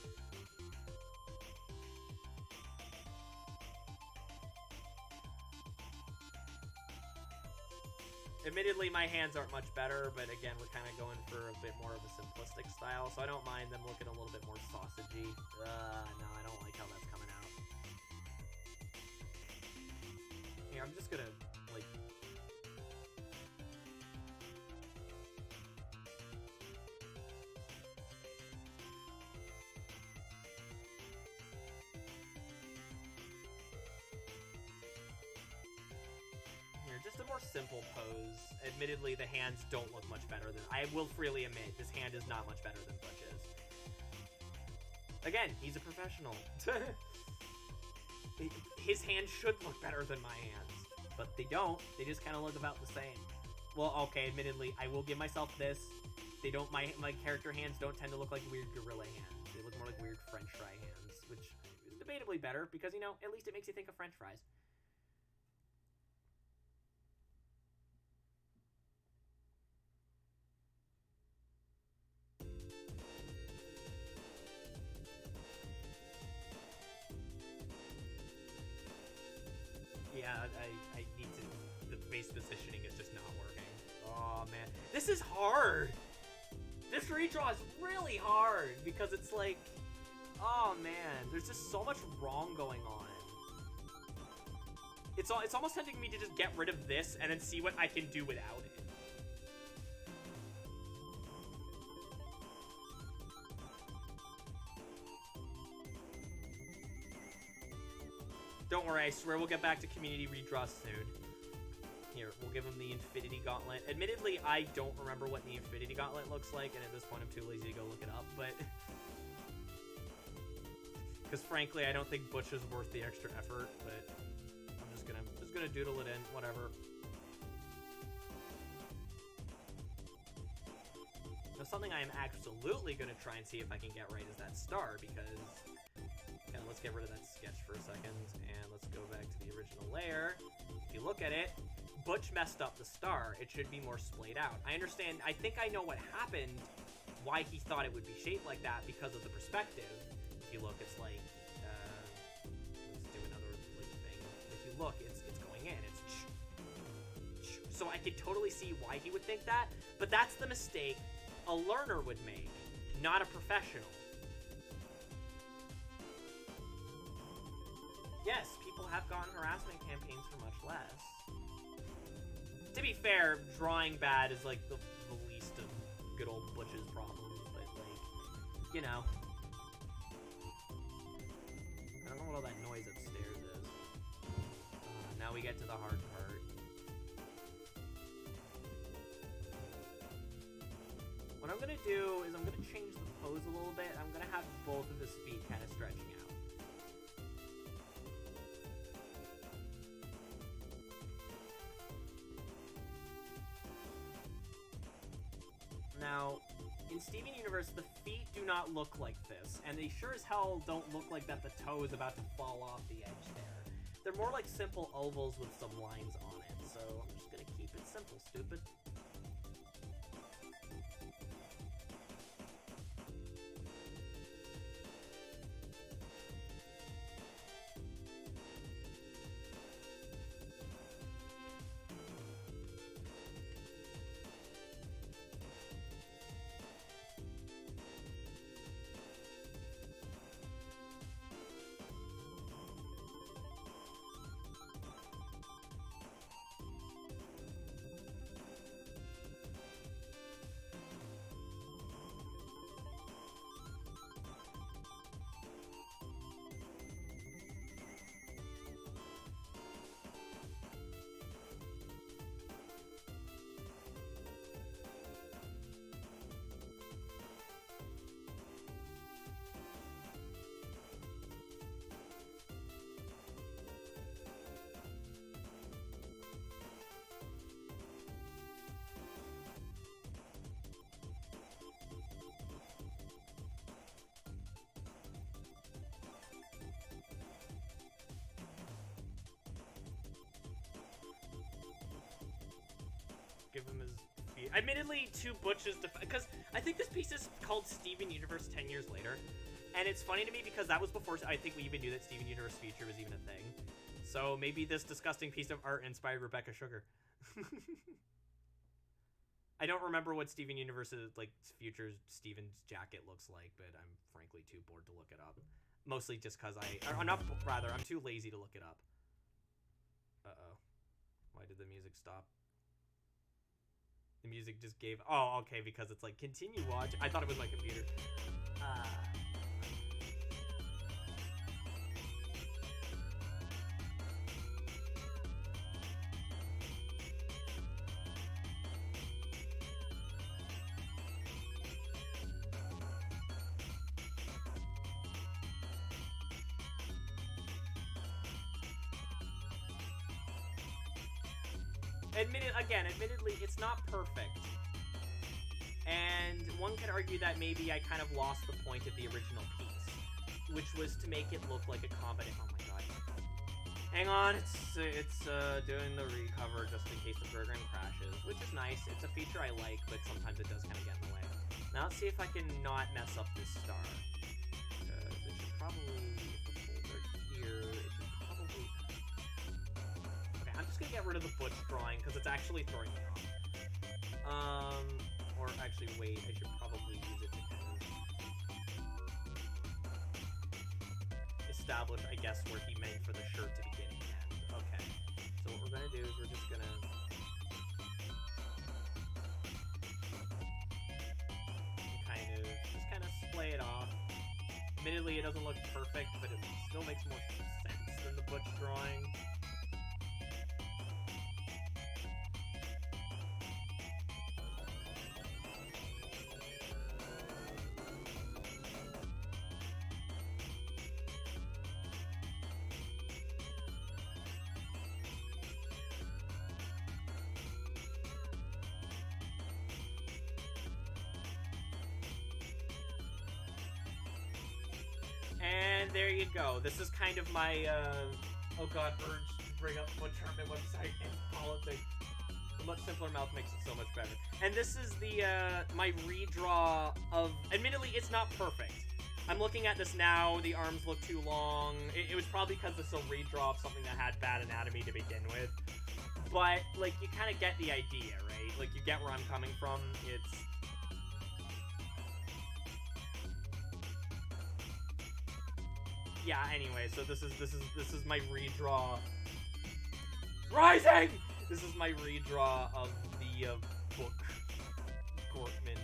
Admittedly, my hands aren't much better, but again, we're kind of going for a bit more of a simplistic style, so I don't mind them looking a little bit more sausagey. No, I don't like how that's coming out. Here, I'm just gonna, like... Just a more simple pose. Admittedly, the hands don't look much better than... I will freely admit, this hand is not much better than Butch's. Again, he's a professional. His hands should look better than my hands. But they don't. They just kind of look about the same. Well, okay, admittedly, I will give myself this. They don't... My character hands don't tend to look like weird gorilla hands. They look more like weird French fry hands, which is debatably better because, you know, at least it makes you think of French fries. Yeah, I need to... The face positioning is just not working. Oh, man. This is hard! This redraw is really hard, because it's like... Oh, man. There's just so much wrong going on. It's almost tempting me to just get rid of this and then see what I can do without it. Don't worry, I swear we'll get back to community redraw soon. Here, we'll give him the Infinity Gauntlet. Admittedly, I don't remember what the Infinity Gauntlet looks like, and at this point I'm too lazy to go look it up, but... Because frankly, I don't think Butch is worth the extra effort, but I'm just gonna doodle it in, whatever. Now, something I am absolutely gonna try and see if I can get right is that star, because let's get rid of that sketch for a second, and let's go back to the original layer. If you look at it, Butch messed up the star. It should be more splayed out. I understand, I think I know what happened, why he thought it would be shaped like that, because of the perspective. If you look, it's like, let's do another like thing. If you look, it's going in, it's so I could totally see why he would think that, but that's the mistake a learner would make, not a professional. Yes, people have gotten harassment campaigns for much less. To be fair, drawing bad is like the least of good old Butch's problems, but like, you know. I don't know what all that noise upstairs is. Now we get to the hard part. What I'm gonna do is I'm gonna change the pose a little bit. I'm gonna have both of his feet kind of stretching out. Now, in Steven Universe, the feet do not look like this, and they sure as hell don't look like that the toe is about to fall off the edge there. They're more like simple ovals with some lines on it, so I'm just gonna keep it simple, stupid. Give him his feet. Admittedly, to Butch's because I think this piece is called Steven Universe 10 years later, and it's funny to me because that was before I think we even knew that Steven Universe Future was even a thing. So maybe this disgusting piece of art inspired Rebecca Sugar. I don't remember what Steven Universe's like Future's Steven's jacket looks like, but I'm frankly too bored to look it up. Mostly just because I'm too lazy to look it up. Uh-oh. Why did the music stop? The music just gave... Oh, okay, because it's like, continue watch. I thought it was my computer. Admittedly, it's not perfect. And one could argue that maybe I kind of lost the point of the original piece, which was to make it look like a combination. Oh my god. Hang on, it's doing the recover just in case the program crashes, which is nice. It's a feature I like, but sometimes it does kind of get in the way. Now let's see if I can not mess up this star. It should probably, the folder here, it should probably... Okay, I'm just gonna get rid of the Butch drawing, because it's actually throwing me off. Or actually, wait, I should probably use it to kind of establish, I guess, where he meant for the shirt to begin and end. Okay, so what we're gonna do is we're just gonna... kind of splay it off. Admittedly, it doesn't look perfect, but it still makes more sense than the Butch drawing. there you go. This is kind of my, oh god, urge to bring up Butch Hartman website and politics. A much simpler mouth makes it so much better. And this is the, my redraw of, admittedly, it's not perfect. I'm looking at this now, the arms look too long. It was probably because this is a redraw of something that had bad anatomy to begin with. But, like, you kind of get the idea, right? Like, you get where I'm coming from. It's... Yeah, anyway, so this is my redraw. Rising! This is my redraw of the book Gortman.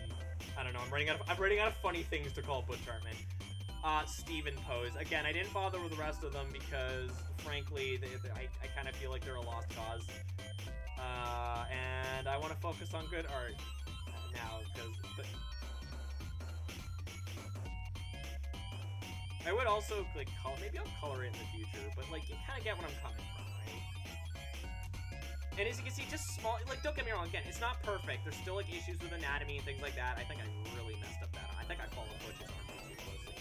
I don't know. I'm running out of funny things to call Butch Hartman. Steven pose. Again, I didn't bother with the rest of them because, frankly, I kind of feel like they're a lost cause. And I want to focus on good art now because. I would also like maybe I'll color it in the future, but like you kind of get what I'm coming from, right? And as you can see, just small, like, don't get me wrong, again, it's not perfect. There's still, like, issues with anatomy and things like that. I think I really messed up that. I think I followed Butch's arm too closely.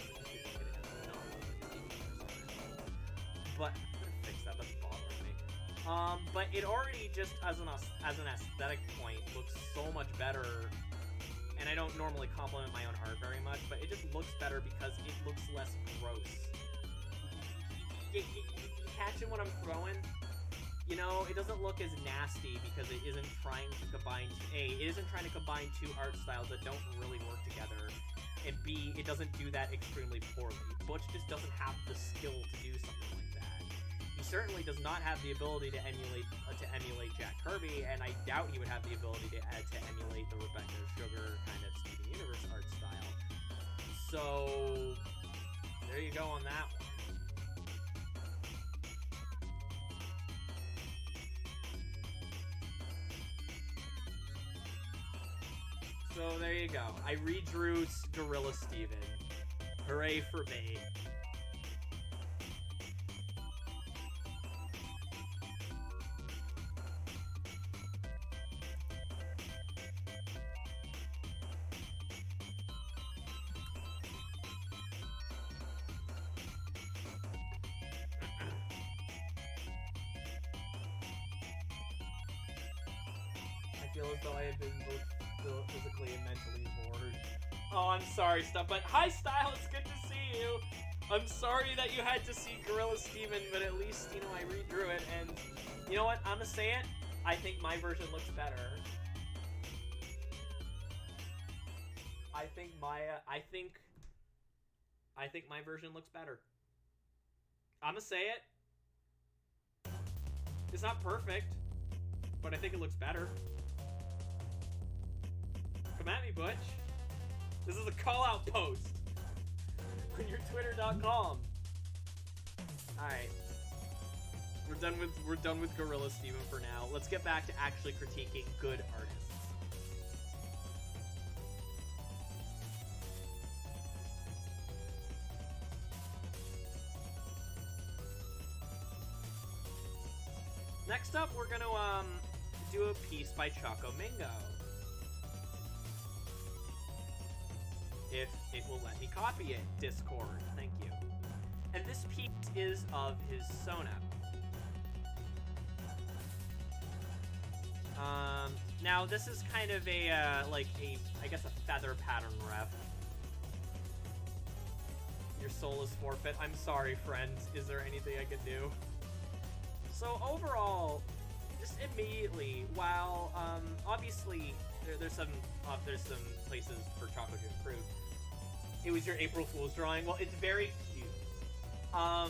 But, I'm gonna fix that, that's bothering me. But it already just, as an aesthetic point, looks so much better. And I don't normally compliment my own art very much, but it just looks better because it looks less gross. You catching what I'm throwing? You know, it doesn't look as nasty because it isn't trying to combine, it isn't trying to combine two art styles that don't really work together, and B, it doesn't do that extremely poorly. Butch just doesn't have the skill to do something like that. He certainly does not have the ability to emulate Jack Kirby, and I doubt he would have the ability to emulate the Rebecca Sugar kind of Steven Universe art style. So, there you go on that one. So there you go. I redrew Gorilla Steven. Hooray for me. I feel as though I have been both physically and mentally bored. Oh, I'm sorry, stuff. But hi, Style. It's good to see you. I'm sorry that you had to see Gorilla Steven, but at least, you know, I redrew it. And you know what? I'm gonna say it. I think my version looks better. I think my version looks better. I'm gonna say it. It's not perfect, but I think it looks better. Come at me, Butch. This is a call-out post on your Twitter.com. Alright. We're done with Gorilla Steven for now. Let's get back to actually critiquing good artists. Next up, we're gonna do a piece by Choco Mingo. If it will let me copy it, Discord. Thank you. And this piece is of his Sona. Now this is kind of a, I guess a feather pattern ref. Your soul is forfeit. I'm sorry, friends. Is there anything I can do? So overall, just immediately, while, obviously, there's some places for Choco to improve. It was your April Fool's drawing. Well, it's very cute. I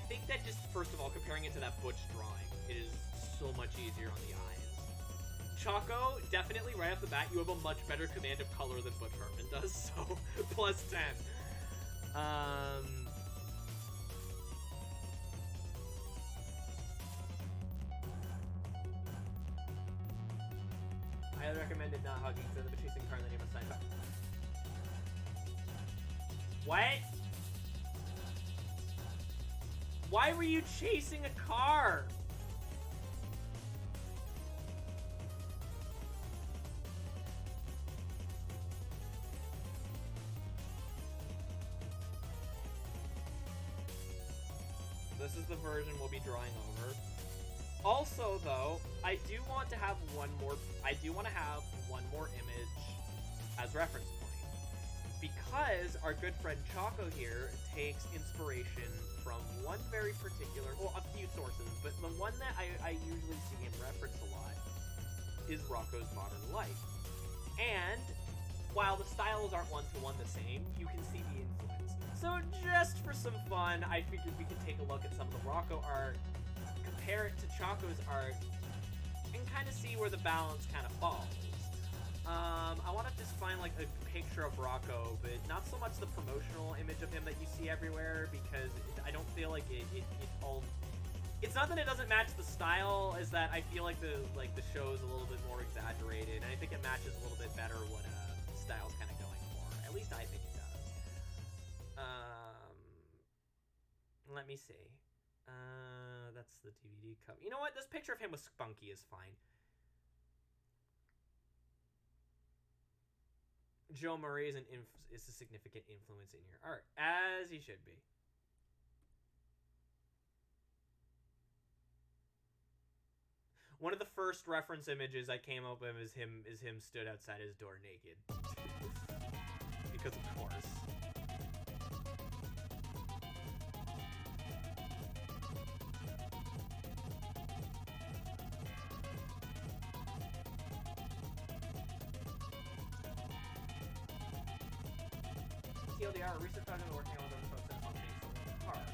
think that just, first of all, comparing it to that Butch drawing, it is so much easier on the eyes. Choco, definitely right off the bat, you have a much better command of color than Butch Hartman does, so plus 10. I highly recommended not hugging, so the chasing car and then you must sign back. What? Why were you chasing a car? this is the version we'll be drawing over. Also, though, I do want to have one more image as reference point, because our good friend Choco here takes inspiration from one very particular, well, a few sources, but the one that I usually see him reference a lot is Rocco's Modern Life. And while the styles aren't one-to-one the same, you can see the influence. So just for some fun, I figured we could take a look at some of the Rocco art, compare it to Choco's art, and kind of see where the balance kind of falls. I want to just find like a picture of Rocco, but not so much the promotional image of him that you see everywhere, because I don't feel like it all... It's not that it doesn't match the style, is that I feel like the show is a little bit more exaggerated, and I think it matches a little bit better what the style's kind of going for. At least I think it does. Let me see. That's the DVD cover. You know what? This picture of him with Spunky is fine. Joe Murray is a significant influence in your art, as he should be. One of the first reference images I came up with is him stood outside his door naked. Because of course. TLDR, research project working on those folks that functioning so hard.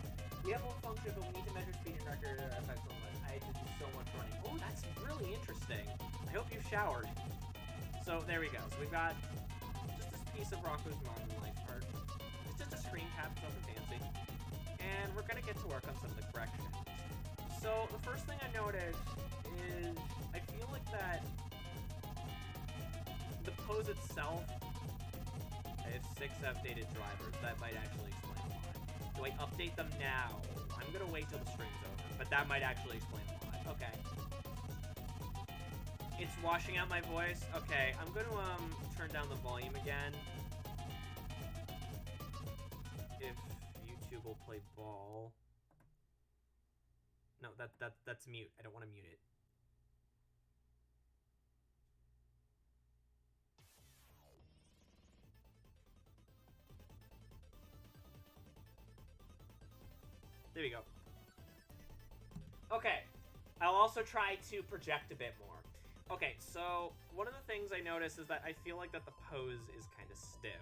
We have one function, but we need to measure speed and record effects on life. I had to do so much running. Oh, that's really interesting. I hope you showered. So there we go. So we've got just this piece of Rocco's Modern Life art. It's just a screen cap, nothing fancy. And we're gonna get to work on some of the corrections. So the first thing I noticed is I feel like that the pose itself, I have 6 outdated drivers. That might actually explain a lot. Do I update them now? I'm gonna wait till the stream's over, but that might actually explain a lot. Okay. It's washing out my voice. Okay, I'm gonna turn down the volume again. If YouTube will play ball. No, that's mute. I don't want to mute it. There we go. Okay, I'll also try to project a bit more. Okay, so one of the things I notice is that I feel like that the pose is kind of stiff.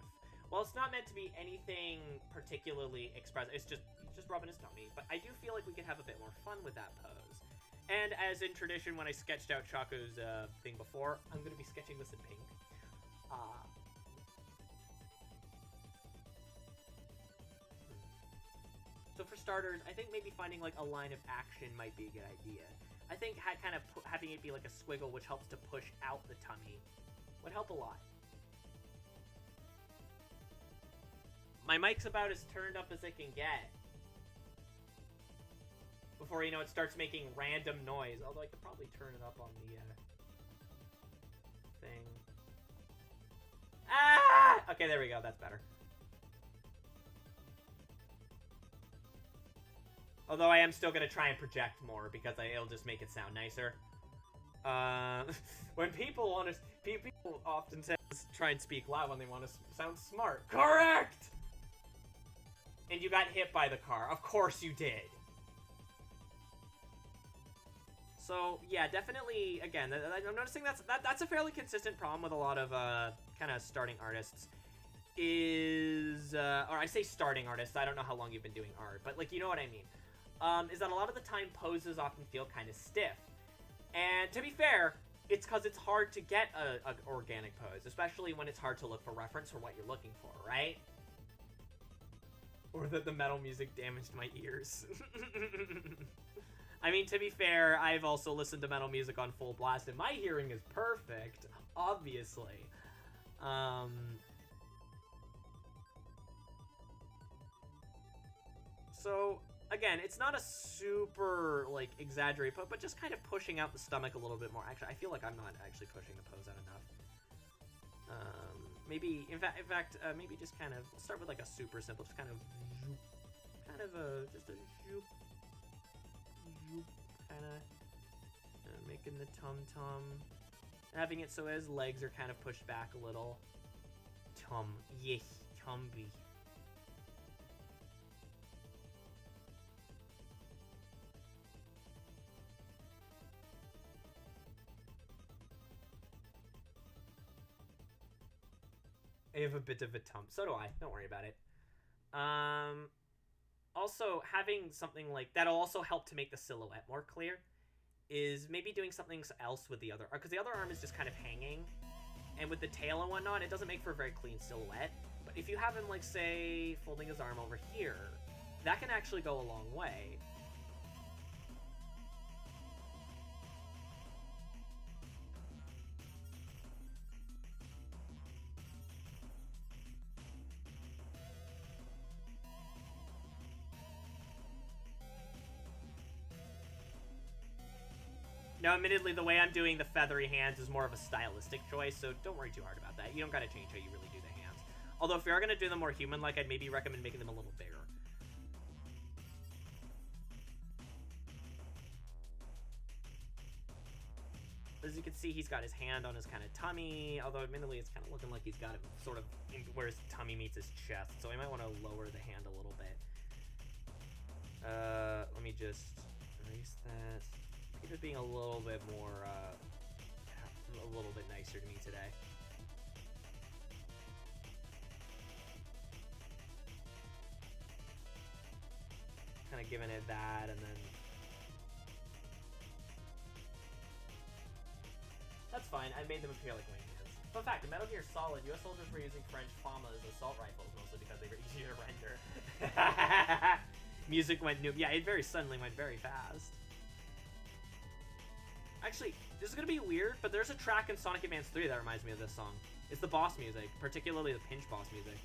Well, it's not meant to be anything particularly expressive. It's just rubbing his tummy. But I do feel like we could have a bit more fun with that pose. And as in tradition, when I sketched out Choco's thing before, I'm going to be sketching this in pink. So for starters, I think maybe finding like a line of action might be a good idea. I think kind of having it be like a squiggle, which helps to push out the tummy, would help a lot. My mic's about as turned up as it can get. Before, you know, it starts making random noise. Although I could probably turn it up on the thing. Ah! Okay, there we go. That's better. Although I am still going to try and project more because it'll just make it sound nicer. When people want to... People often try and speak loud when they want to sound smart. Correct! And you got hit by the car. Of course you did. So, yeah, definitely, again, I'm noticing that's a fairly consistent problem with a lot of kind of starting artists. Or I say starting artists, I don't know how long you've been doing art, but, like, you know what I mean. Is that a lot of the time poses often feel kind of stiff. And to be fair, it's because it's hard to get an organic pose, especially when it's hard to look for reference for what you're looking for, right? Or that the metal music damaged my ears. I mean, to be fair, I've also listened to metal music on full blast, and my hearing is perfect, obviously. So... Again, it's not a super, like, exaggerated pose, but just kind of pushing out the stomach a little bit more. Actually, I feel like I'm not actually pushing the pose out enough. Maybe, in fact, maybe just kind of, let's start with, like, a super simple, just kind of, just a zoop. kind of making the tum-tum. Having it so his legs are kind of pushed back a little. Yes, Tumby. I have a bit of a tump. So do I. Don't worry about it. Also, having something like that'll also help to make the silhouette more clear. Is maybe doing something else with the other arm, because the other arm is just kind of hanging, and with the tail and whatnot, it doesn't make for a very clean silhouette. But if you have him, like, say, folding his arm over here, that can actually go a long way. Now, admittedly, the way I'm doing the feathery hands is more of a stylistic choice, so don't worry too hard about that. You don't gotta change how you really do the hands. Although, if you are gonna do them more human-like, I'd maybe recommend making them a little bigger. As you can see, he's got his hand on his kind of tummy, although admittedly it's kind of looking like he's got it sort of where his tummy meets his chest, so I might want to lower the hand a little bit. Let me just erase that. Keep it being a little bit more, a little bit nicer to me today. Kind of giving it that, and then... That's fine, I made them appear like wing hands. Fun fact, in Metal Gear Solid, US soldiers were using French FAMAs as assault rifles, mostly because they were easier to render. Music went new. Yeah, it very suddenly went very fast. Actually, this is gonna be weird, but there's a track in Sonic Advance 3 that reminds me of this song. It's the boss music, particularly the pinch boss music.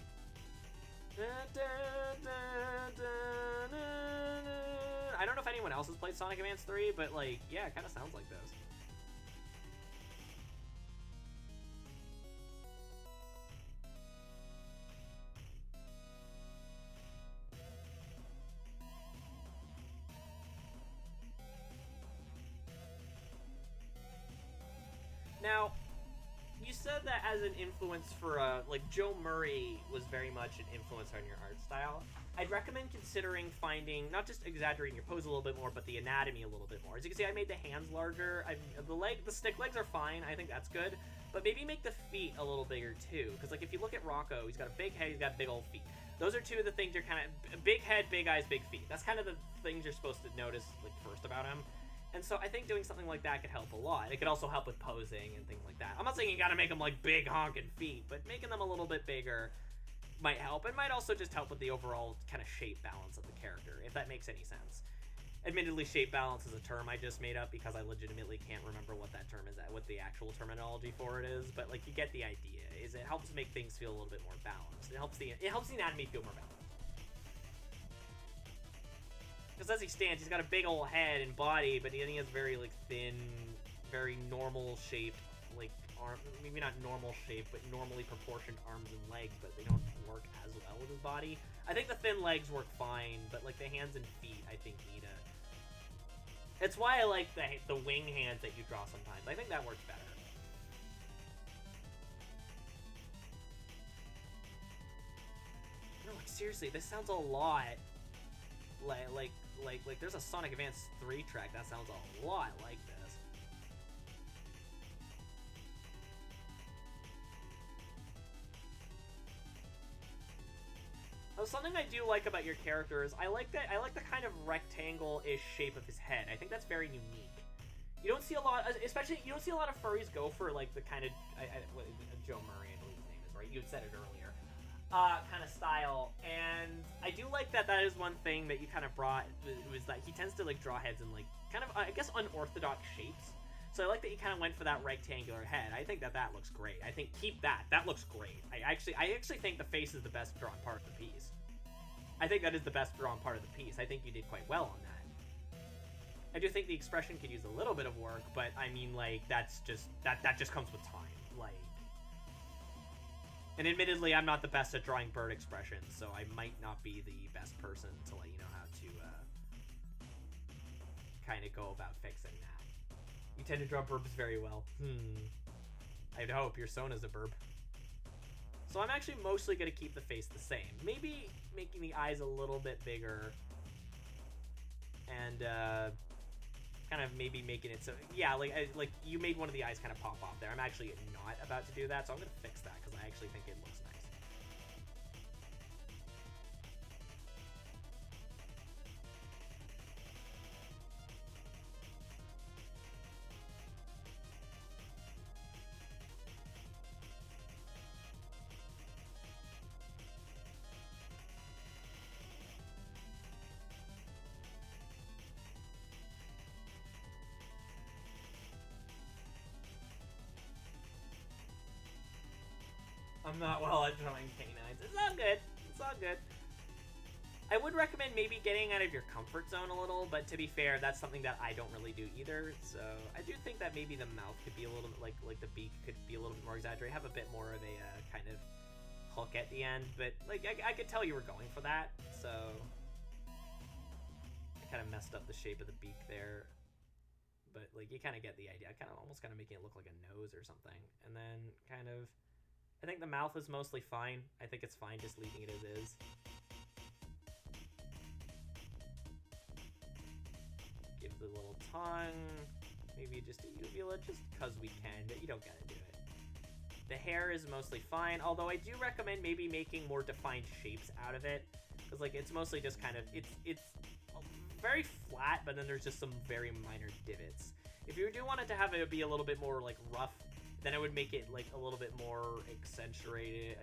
I don't know if anyone else has played Sonic Advance 3, but like, yeah, it kind of sounds like this. Now, you said that as an influence for, like, Joe Murray was very much an influence on your art style. I'd recommend considering finding, not just exaggerating your pose a little bit more, but the anatomy a little bit more. As you can see, I made the hands larger. The stick legs are fine. I think that's good. But maybe make the feet a little bigger, too. Because, like, if you look at Rocco, he's got a big head, he's got big old feet. Those are two of the things you're kind of... Big head, big eyes, big feet. That's kind of the things you're supposed to notice, like, first about him. And so I think doing something like that could help a lot. It could also help with posing and things like that. I'm not saying you gotta make them like big honking feet, but making them a little bit bigger might help. It might also just help with the overall kind of shape balance of the character, if that makes any sense. Admittedly, shape balance is a term I just made up because I legitimately can't remember what that term is, what the actual terminology for it is, but like you get the idea. Is it helps make things feel a little bit more balanced. It helps the anatomy feel more balanced. Because as he stands, he's got a big old head and body, but he has very, like, thin, very normal-shaped, like, arm... Maybe not normal-shaped, but normally proportioned arms and legs, but they don't work as well with his body. I think the thin legs work fine, but, like, the hands and feet, I think, need a... It's why I like the wing hands that you draw sometimes. I think that works better. No, like, seriously, this sounds a lot... Like, there's a Sonic Advance 3 track that sounds a lot like this. Now, something I do like about your character is I like the kind of rectangle-ish shape of his head. I think that's very unique. You don't see a lot, especially you don't see a lot of furries go for like the kind of Joe Murray, I believe his name is, right? You had said it earlier. Kind of style, and I do like that is one thing that you kind of brought, was that he tends to like draw heads in like kind of I guess unorthodox shapes. So I like that you kind of went for that rectangular head. I think that looks great. I think keep that looks great. I actually think the face is the best drawn part of the piece. I think that is the best drawn part of the piece. I think you did quite well on that. I do think the expression could use a little bit of work, but I mean, like, that's just that just comes with time. Like, and admittedly, I'm not the best at drawing bird expressions, so I might not be the best person to let you know how to kind of go about fixing that. You tend to draw burbs very well. I'd hope your Sona's a burb. So I'm actually mostly going to keep the face the same. Maybe making the eyes a little bit bigger. And kind of maybe making it so... Yeah, like you made one of the eyes kind of pop off there. I'm actually not about to do that, so I'm going to fix that because I actually think it looks nice. I'm not well at drawing canines. It's all good. It's all good. I would recommend maybe getting out of your comfort zone a little, but to be fair, that's something that I don't really do either. So I do think that maybe the mouth could be a little bit like the beak could be a little bit more exaggerated, have a bit more of a kind of hook at the end. But like I could tell you were going for that, so I kind of messed up the shape of the beak there. But like you kind of get the idea. I almost kind of making it look like a nose or something, and then kind of. I think the mouth is mostly fine. I think it's fine just leaving it as is. Give the little tongue. Maybe just a uvula just because we can, but you don't gotta do it. The hair is mostly fine, although I do recommend maybe making more defined shapes out of it. Because like it's mostly just kind of, it's very flat, but then there's just some very minor divots. If you do want it to have it be a little bit more like rough, then I would make it like a little bit more accentuated,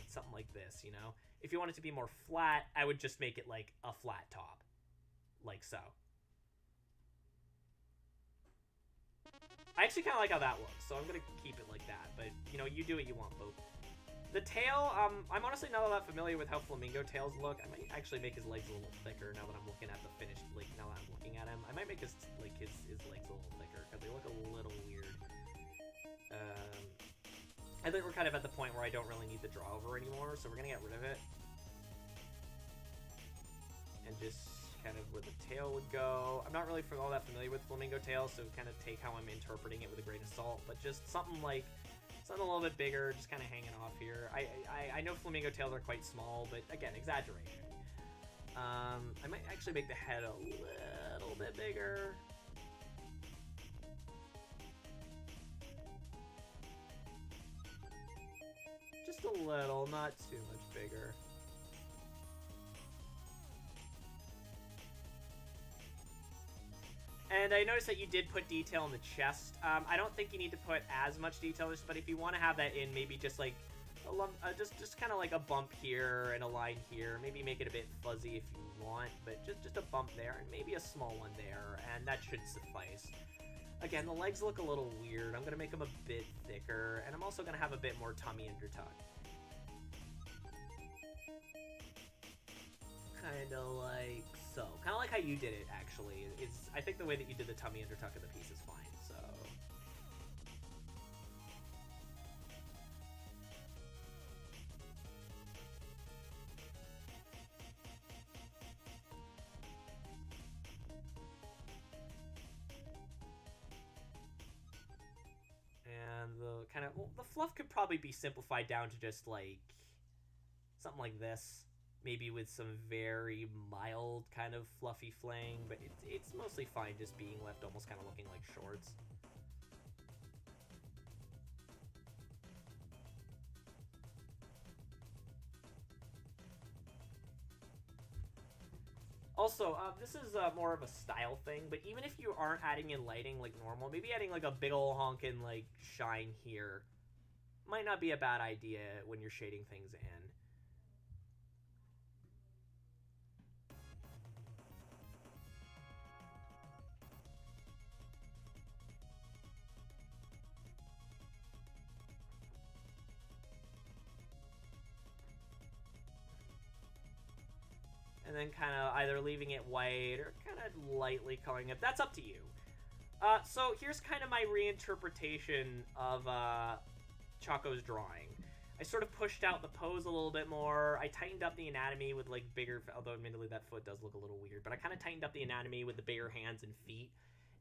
something like this, you know? If you want it to be more flat, I would just make it like a flat top, like so. I actually kind of like how that looks, so I'm going to keep it like that, but, you know, you do what you want, Boop. The tail, I'm honestly not all that familiar with how flamingo tails look. I might actually make his legs a little thicker now that I'm looking at the finished, like, now that I'm looking at him. I might make his legs a little thicker, because they look a little weird. I think we're kind of at the point where I don't really need the draw over anymore, so we're gonna get rid of it. And just kind of where the tail would go. I'm not really all that familiar with flamingo tails, so kind of take how I'm interpreting it with a grain of salt, but just something a little bit bigger, just kind of hanging off here. I know flamingo tails are quite small, but again, exaggeration. I might actually make the head a little bit bigger. Just a little, not too much bigger. And I noticed that you did put detail in the chest. I don't think you need to put as much detail, but if you want to have that in, maybe just like a lump, just kind of like a bump here and a line here. Maybe make it a bit fuzzy if you want, but just a bump there and maybe a small one there, and that should suffice. Again, the legs look a little weird. I'm gonna make them a bit thicker, and I'm also gonna have a bit more tummy undertuck. Kind of like so. Kind of like how you did it, actually. I think the way that you did the tummy undertuck of the piece is fine, so. And the kind of, well, the fluff could probably be simplified down to just like something like this. Maybe with some very mild kind of fluffy flang, but it's mostly fine just being left almost kind of looking like shorts. Also, this is more of a style thing, but even if you aren't adding in lighting like normal, maybe adding like a big ol' honkin' like shine here might not be a bad idea when you're shading things in. And then kind of either leaving it white or kind of lightly coloring it. That's up to you. So here's kind of my reinterpretation of Choco's drawing. I sort of pushed out the pose a little bit more. I tightened up the anatomy with like bigger, although admittedly that foot does look a little weird, but I kind of tightened up the anatomy with the bigger hands and feet.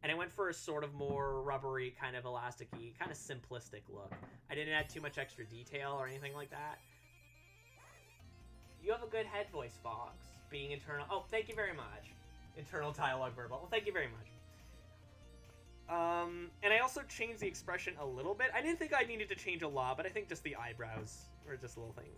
And I went for a sort of more rubbery, kind of elasticy, kind of simplistic look. I didn't add too much extra detail or anything like that. You have a good head voice, Fox. Being internal. Oh, thank you very much. Internal dialogue verbal. Well, thank you very much. And I also changed the expression a little bit. I didn't think I needed to change a lot, but I think just the eyebrows were just a little thing.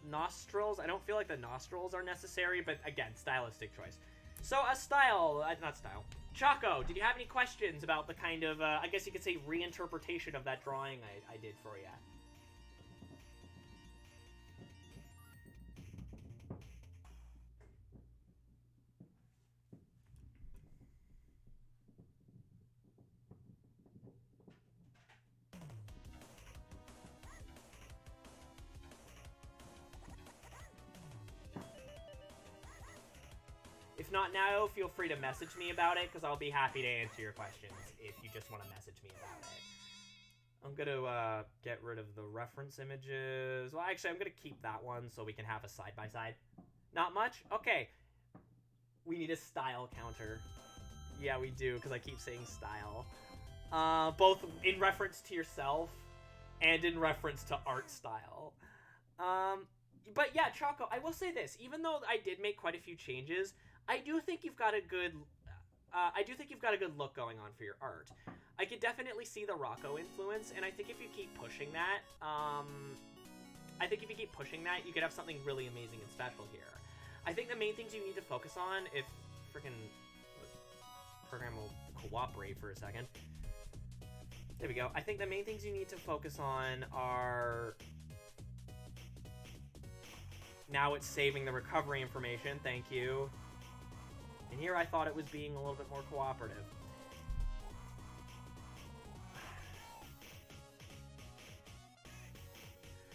Nostrils. I don't feel like the nostrils are necessary, but again, stylistic choice. So, not style. Choco, did you have any questions about the kind of, I guess you could say, reinterpretation of that drawing I did for you? If not now, feel free to message me about it, because I'll be happy to answer your questions if you just want to message me about it. I'm going to get rid of the reference images. Well, actually, I'm going to keep that one so we can have a side-by-side. Not much? Okay. We need a style counter. Yeah, we do, because I keep saying style. Both in reference to yourself and in reference to art style. But yeah, Choco, I will say this. Even though I did make quite a few changes, I do think you've got a good look going on for your art. I could definitely see the Rocco influence, and I think if you keep pushing that, you could have something really amazing and special here. I think the main things you need to focus on, if freaking program will cooperate for a second. There we go. I think the main things you need to focus on are... Now it's saving the recovery information. Thank you. And here I thought it was being a little bit more cooperative.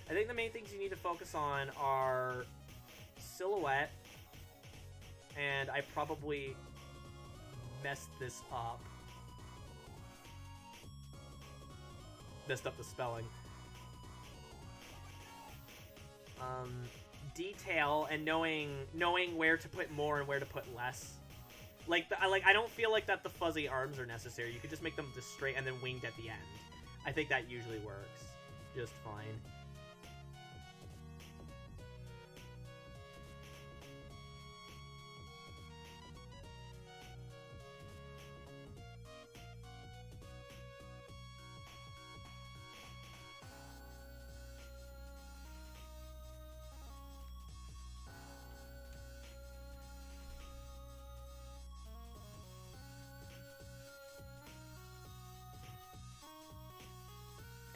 I think the main things you need to focus on are silhouette, and I probably messed this up. Messed up the spelling. Detail and knowing where to put more and where to put less. I don't feel like that the fuzzy arms are necessary. You could just make them just straight and then winged at the end. I think that usually works just fine.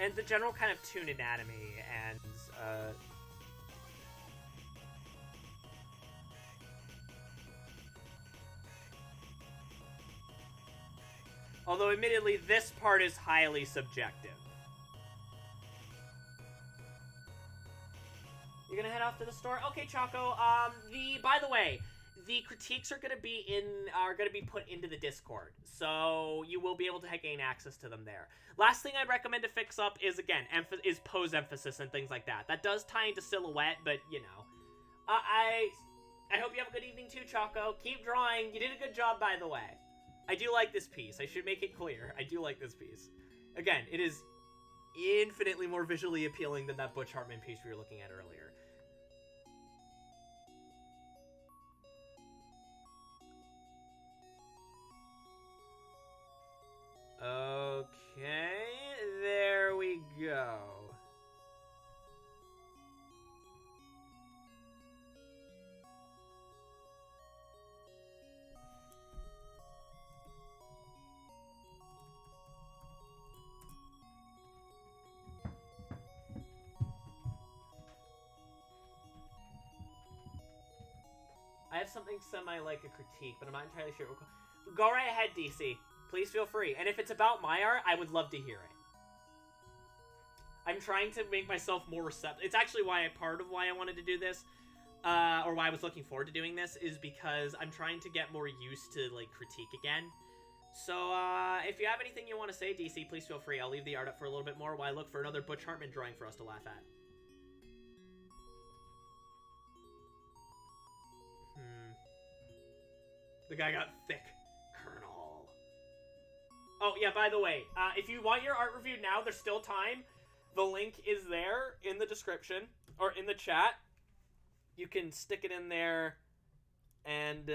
And the general kind of toon anatomy and, although admittedly, this part is highly subjective. You're gonna head off to the store? Okay, Choco, by the way, the critiques are gonna be put into the Discord, so you will be able to gain access to them there. Last thing I'd recommend to fix up is, again, is pose emphasis and things like that. That does tie into silhouette, but, you know. I hope you have a good evening too, Choco. Keep drawing. You did a good job, by the way. I do like this piece. I should make it clear. I do like this piece. Again, it is infinitely more visually appealing than that Butch Hartman piece we were looking at earlier. Okay, there we go. I have something semi-like a critique, but I'm not entirely sure. Go right ahead, DC. Please feel free. And if it's about my art, I would love to hear it. I'm trying to make myself more receptive. It's actually part of why I wanted to do this, or why I was looking forward to doing this, is because I'm trying to get more used to, like, critique again. So, if you have anything you want to say, DC, please feel free. I'll leave the art up for a little bit more while I look for another Butch Hartman drawing for us to laugh at. The guy got thick. Colonel. Oh, yeah, by the way, if you want your art reviewed now, there's still time. The link is there in the description, or in the chat. You can stick it in there, and,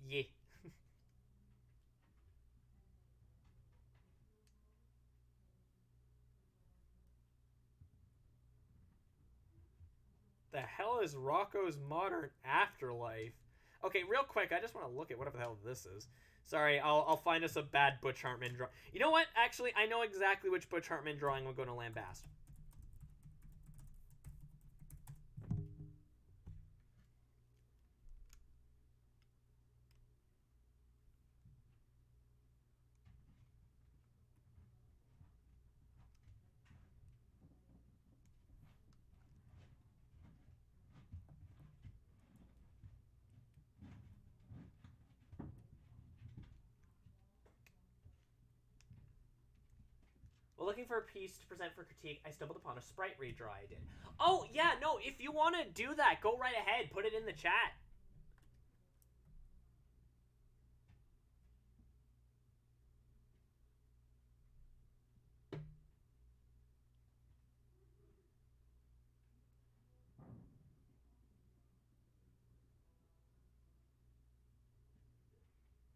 yeah. The hell is Rocco's Modern Afterlife? Okay, real quick, I just want to look at whatever the hell this is. Sorry, I'll find us a bad Butch Hartman drawing. You know what? Actually, I know exactly which Butch Hartman drawing will go to Lambast. While looking for a piece to present for critique, I stumbled upon a sprite redraw I did. Oh, yeah, no, if you want to do that, go right ahead. Put it in the chat.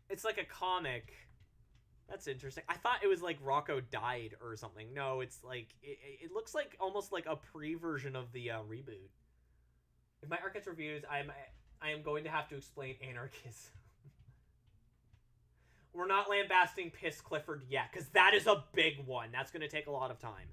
It's like a comic. That's interesting. I thought it was like Rocco died or something. No, it's like it looks like almost like a pre-version of the reboot. If my art gets reviews, I am going to have to explain anarchism. We're not lambasting Piss Clifford yet, because that is a big one. That's going to take a lot of time.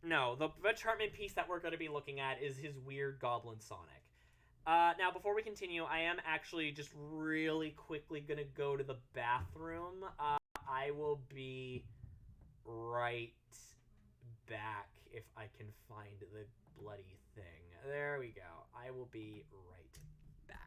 No, the Butch Hartman piece that we're going to be looking at is his weird Goblin Sonic. Now, before we continue, I am actually just really quickly going to go to the bathroom. I will be right back if I can find the bloody thing. There we go. I will be right back.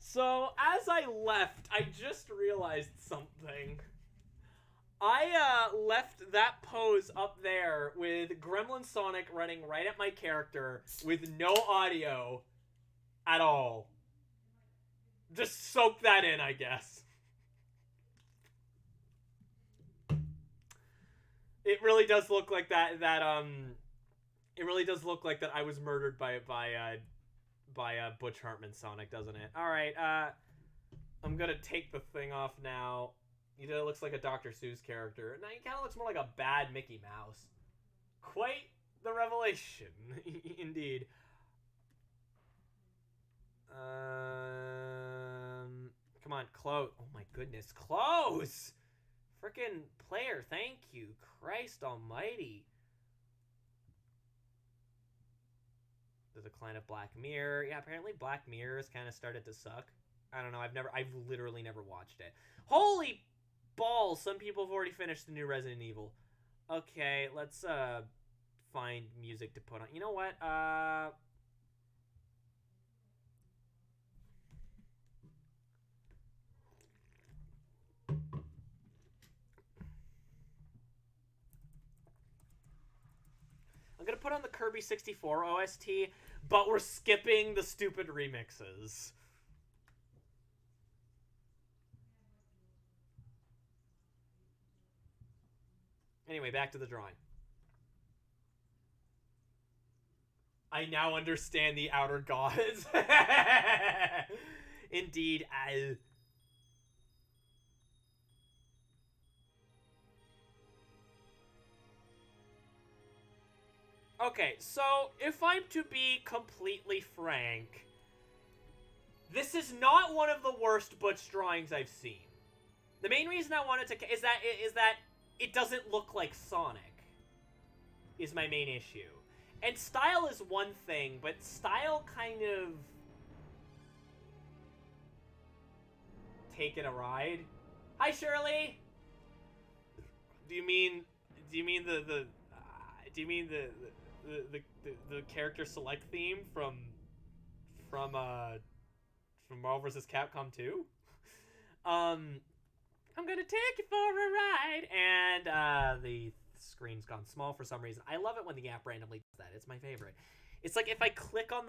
So, as I left, I just realized something. I left that pose up there with Gremlin Sonic running right at my character with no audio at all. Just soak that in, I guess. It really does look like that it really does look like that I was murdered by Butch Hartman Sonic, doesn't it? All right, I'm gonna take the thing off now. He looks like a Dr. Seuss character. Now he kind of looks more like a bad Mickey Mouse. Quite the revelation, indeed. Come on, close. Oh my goodness, close! Frickin' player, thank you. Christ almighty. The decline of Black Mirror. Yeah, apparently Black Mirror has kind of started to suck. I don't know, I've literally never watched it. Holy balls, some people have already finished the new Resident Evil. Okay, let's find music to put on. You know what? I'm gonna put on the Kirby 64 OST, but we're skipping the stupid remixes. Anyway, back to the drawing. I now understand the outer gods. Indeed. Okay, so if I'm to be completely frank, this is not one of the worst Butch drawings I've seen. The main reason I wanted to is that it doesn't look like Sonic. Is my main issue. And style is one thing, but style kind of taking a ride. Hi, Shirley. Do you mean the character select theme from Marvel vs. Capcom 2? I'm gonna take you for a ride, and the screen's gone small for some reason. I love it when the app randomly does that. It's my favorite. It's like if I click on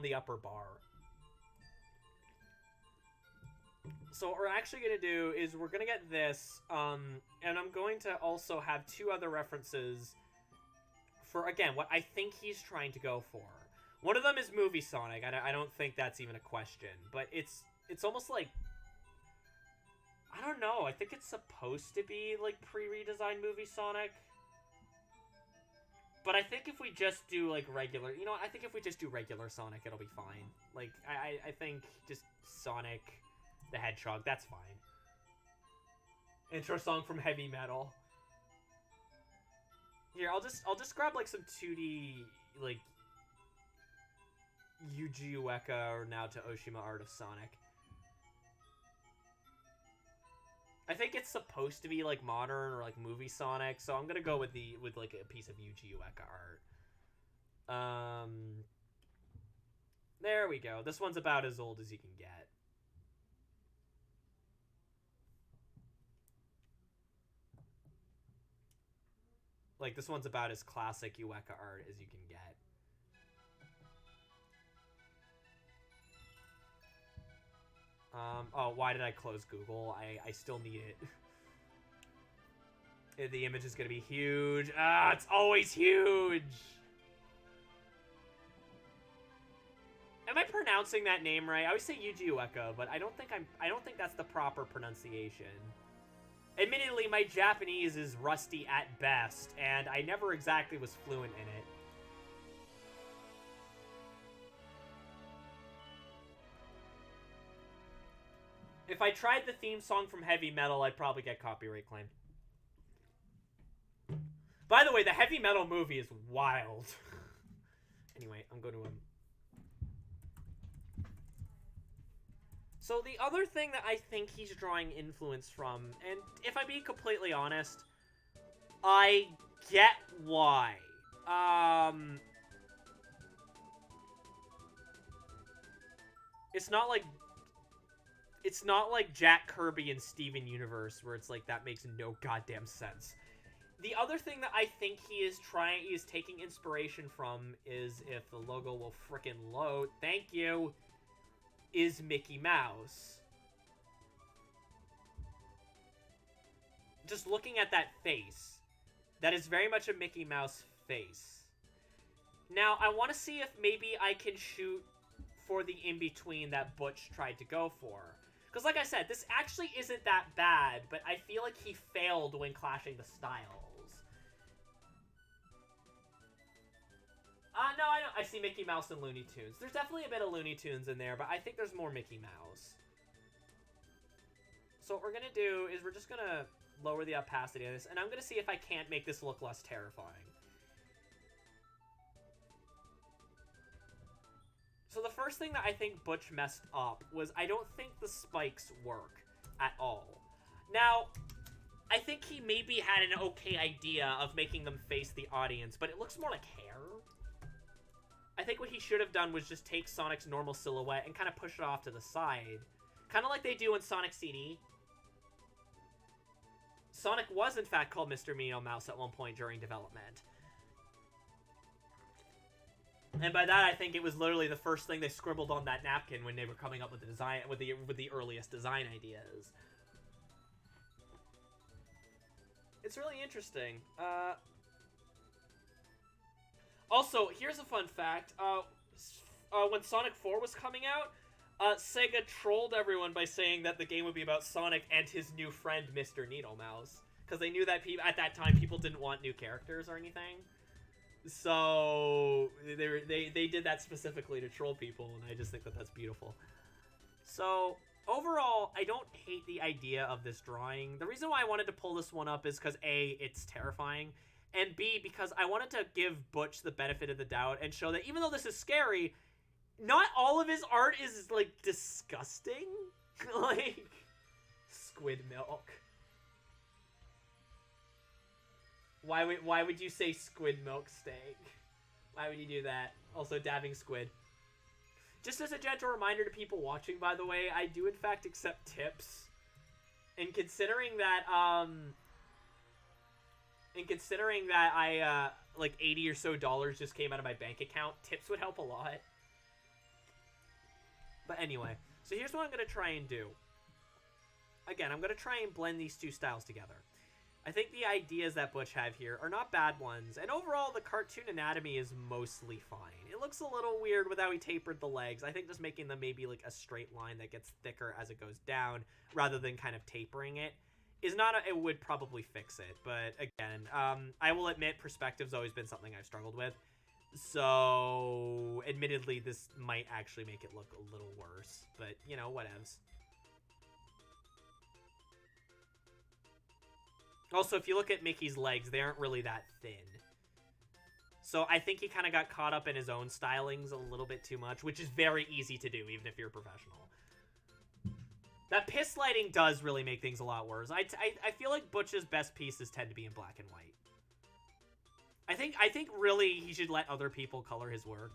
the upper bar. So what we're actually gonna do is we're gonna get this, and I'm going to also have two other references for, again, what I think he's trying to go for. One of them is Movie Sonic. I don't think that's even a question, but it's almost like, I don't know. I think it's supposed to be like pre-redesigned Movie Sonic. But I think if we just do like regular, you know, I think if we just do regular Sonic, it'll be fine. Like I think just Sonic the Hedgehog, that's fine. Intro song from Heavy Metal. Here, I'll just grab like some 2D like Yuji Ueka or Naoto Oshima art of Sonic. I think it's supposed to be like modern or like movie Sonic, so I'm gonna go with like a piece of Yuji Ueka art. There we go. This one's about as old as you can get. Like, this one's about as classic Ueka art as you can get. Oh, why did I close Google? I still need it. The image is gonna be huge. Ah, it's always huge! Am I pronouncing that name right? I always say Yuji Ueka, but I don't think that's the proper pronunciation. Admittedly, my Japanese is rusty at best, and I never exactly was fluent in it. If I tried the theme song from Heavy Metal, I'd probably get copyright claimed. By the way, the Heavy Metal movie is wild. Anyway, I'm going to So the other thing that I think he's drawing influence from, and if I'm being completely honest, I get why. It's not like It's not like Jack Kirby and Steven Universe, where it's like, that makes no goddamn sense. The other thing that I think he is taking inspiration from is, if the logo will frickin' load, thank you, is Mickey Mouse. Just looking at that face, that is very much a Mickey Mouse face. Now, I want to see if maybe I can shoot for the in-between that Butch tried to go for. Because like I said, this actually isn't that bad, but I feel like he failed when clashing the styles. No, I don't. I see Mickey Mouse and Looney Tunes. There's definitely a bit of Looney Tunes in there, but I think there's more Mickey Mouse. So what we're going to do is we're just going to lower the opacity of this, and I'm going to see if I can't make this look less terrifying. So the first thing that I think Butch messed up was I don't think the spikes work at all. Now, I think he maybe had an okay idea of making them face the audience, but it looks more like hair. I think what he should have done was just take Sonic's normal silhouette and kind of push it off to the side. Kind of like they do in Sonic CD. Sonic was, in fact, called Mr. Minnie Mouse at one point during development. And by that, I think it was literally the first thing they scribbled on that napkin when they were coming up with the design, with the earliest design ideas. It's really interesting. Also, here's a fun fact. When Sonic 4 was coming out, Sega trolled everyone by saying that the game would be about Sonic and his new friend, Mr. Needle Mouse. Because they knew that at that time, people didn't want new characters or anything. So they did that specifically to troll people, and I just think that that's beautiful. So overall, I don't hate the idea of this drawing. The reason why I wanted to pull this one up is because A, it's terrifying, and B, because I wanted to give Butch the benefit of the doubt and show that even though this is scary, not all of his art is like disgusting. Like squid milk. Why would you say squid milk steak? Why would you do that? Also, dabbing squid. Just as a gentle reminder to people watching, by the way, I do in fact accept tips. And considering that, I, like $80 or so just came out of my bank account, tips would help a lot. But anyway, so here's what I'm going to try and do. Again, I'm going to try and blend these two styles together. I think the ideas that Butch have here are not bad ones, and overall the cartoon anatomy is mostly fine. It looks a little weird with how he tapered the legs. I think just making them maybe like a straight line that gets thicker as it goes down, rather than kind of tapering it, is not it would probably fix it. But again, I will admit perspective's always been something I've struggled with. So, admittedly, this might actually make it look a little worse, but, you know, whatevs. Also, if you look at Mickey's legs, they aren't really that thin. So I think he kind of got caught up in his own stylings a little bit too much, which is very easy to do, even if you're a professional. That piss lighting does really make things a lot worse. I feel like Butch's best pieces tend to be in black and white. I think really he should let other people color his work.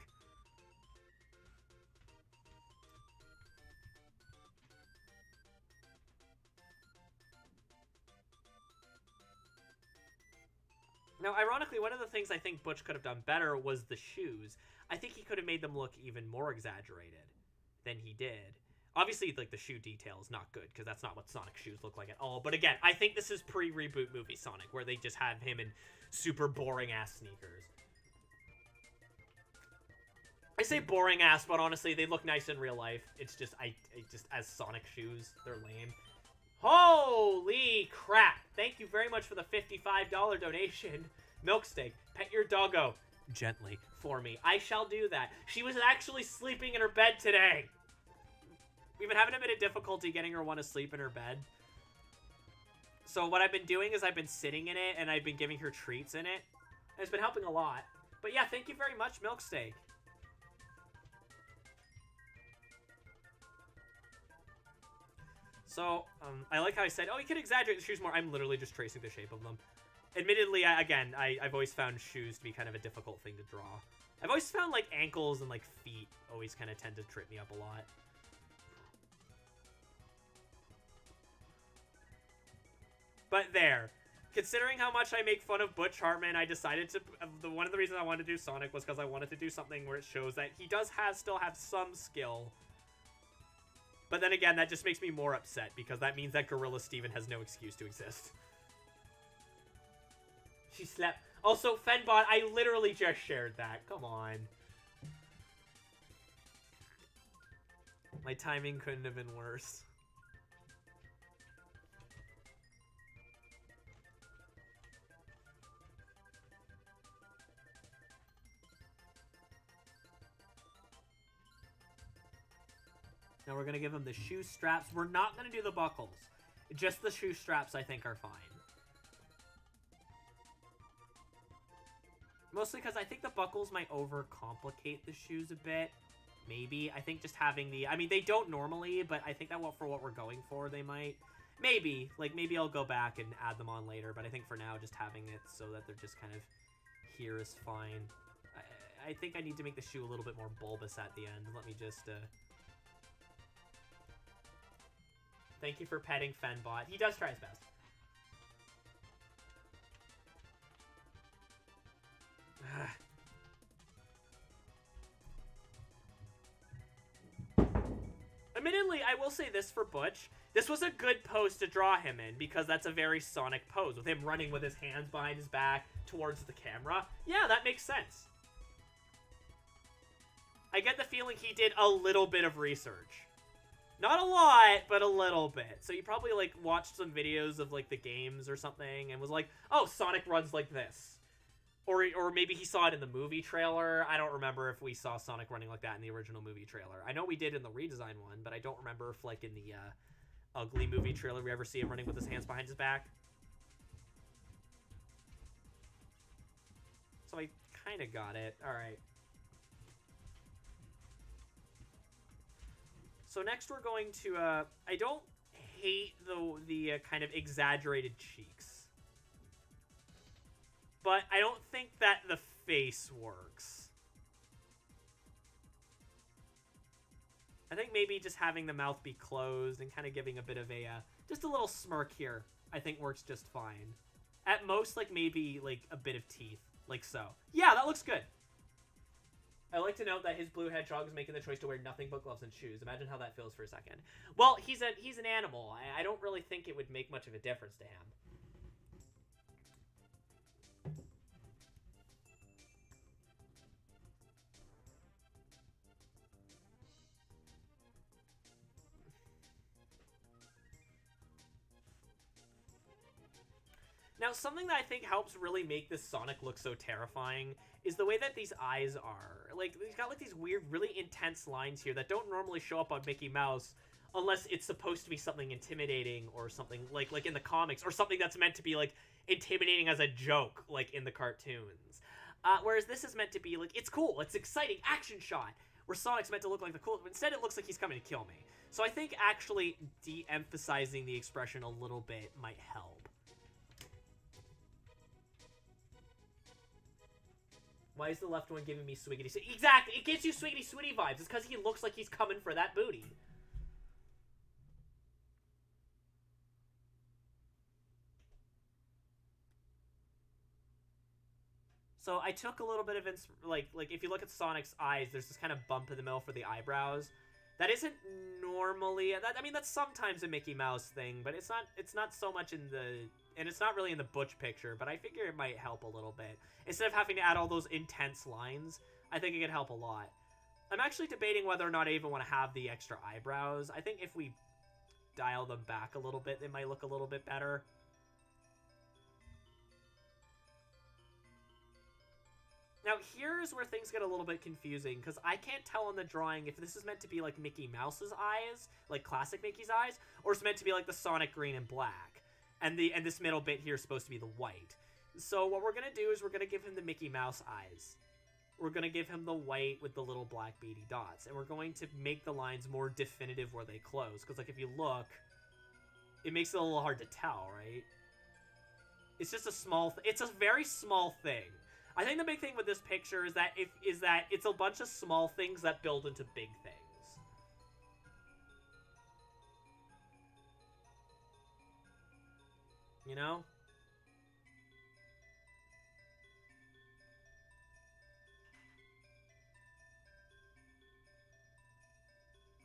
Now, ironically, one of the things I think Butch could have done better was the shoes. I think he could have made them look even more exaggerated than he did. Obviously, like, the shoe detail is not good, because that's not what Sonic shoes look like at all. But again, I think this is pre-reboot movie Sonic, where they just have him in super boring-ass sneakers. I say boring-ass, but honestly, they look nice in real life. It's just, just as Sonic shoes, they're lame. Holy crap! Thank you very much for the $55 donation. Milksteak, pet your doggo gently for me. I shall do that. She was actually sleeping in her bed today. We've been having a bit of difficulty getting her to sleep in her bed. So what I've been doing is I've been sitting in it and I've been giving her treats in it. And it's been helping a lot. But yeah, thank you very much, Milksteak. So, I like how I said, oh, you can exaggerate the shoes more. I'm literally just tracing the shape of them. Admittedly, I've always found shoes to be kind of a difficult thing to draw. I've always found, like, ankles and, like, feet always kind of tend to trip me up a lot. But there. Considering how much I make fun of Butch Hartman, I decided to... one of the reasons I wanted to do Sonic was because I wanted to do something where it shows that he does still have some skill. But then again, that just makes me more upset, because that means that Gorilla Steven has no excuse to exist. She slept... Also, Fenbot, I literally just shared that. Come on. My timing couldn't have been worse. Now we're going to give him the shoe straps. We're not going to do the buckles. Just the shoe straps, I think, are fine. Mostly because I think the buckles might overcomplicate the shoes a bit. Maybe. I think just having the... I mean, they don't normally, but I think that for what we're going for, they might. Maybe. Like, maybe I'll go back and add them on later, but I think for now, just having it so that they're just kind of here is fine. I think I need to make the shoe a little bit more bulbous at the end. Let me just... Thank you for petting Fenbot. He does try his best. Admittedly, I will say this for Butch. This was a good pose to draw him in, because that's a very Sonic pose, with him running with his hands behind his back towards the camera. Yeah, that makes sense. I get the feeling he did a little bit of research. Not a lot, but a little bit. So he probably, like, watched some videos of, like, the games or something and was like, oh, Sonic runs like this. Or maybe he saw it in the movie trailer. I don't remember if we saw Sonic running like that in the original movie trailer. I know we did in the redesign one, but I don't remember if, like, in the ugly movie trailer we ever see him running with his hands behind his back. So I kind of got it. All right. So next we're going to, I don't hate the kind of exaggerated cheeks. But I don't think that the face works. I think maybe just having the mouth be closed and kind of giving a bit of a, just a little smirk here, I think works just fine. At most, like, maybe, like, a bit of teeth, like so. Yeah, that looks good. I like to note that his blue hedgehog is making the choice to wear nothing but gloves and shoes. Imagine how that feels for a second. Well, he's an animal. I don't really think it would make much of a difference to him. Now, something that I think helps really make this Sonic look so terrifying is the way that these eyes are. Like, he's got, like, these weird, really intense lines here that don't normally show up on Mickey Mouse unless it's supposed to be something intimidating or something, like in the comics, or something that's meant to be, like, intimidating as a joke, like in the cartoons. Whereas this is meant to be, like, it's cool, it's exciting, action shot, where Sonic's meant to look like the cool, but instead it looks like he's coming to kill me. So I think actually de-emphasizing the expression a little bit might help. Why is the left one giving me Swiggity? Exactly! It gives you Swiggity Switty vibes. It's because he looks like he's coming for that booty. So I took a little bit of, like if you look at Sonic's eyes, there's this kind of bump in the middle for the eyebrows. That isn't normally, I mean, that's sometimes a Mickey Mouse thing, but it's not so much in the, and it's not really in the Butch picture, but I figure it might help a little bit. Instead of having to add all those intense lines, I think it could help a lot. I'm actually debating whether or not I even want to have the extra eyebrows. I think if we dial them back a little bit, they might look a little bit better. Now, here's where things get a little bit confusing, because I can't tell on the drawing if this is meant to be like Mickey Mouse's eyes, like classic Mickey's eyes, or it's meant to be like the Sonic green and black. And this middle bit here is supposed to be the white. So what we're going to do is we're going to give him the Mickey Mouse eyes. We're going to give him the white with the little black beady dots. And we're going to make the lines more definitive where they close. Because, like, if you look, it makes it a little hard to tell, right? It's just a small... it's a very small thing. I think the big thing with this picture is that it's a bunch of small things that build into big things. You know?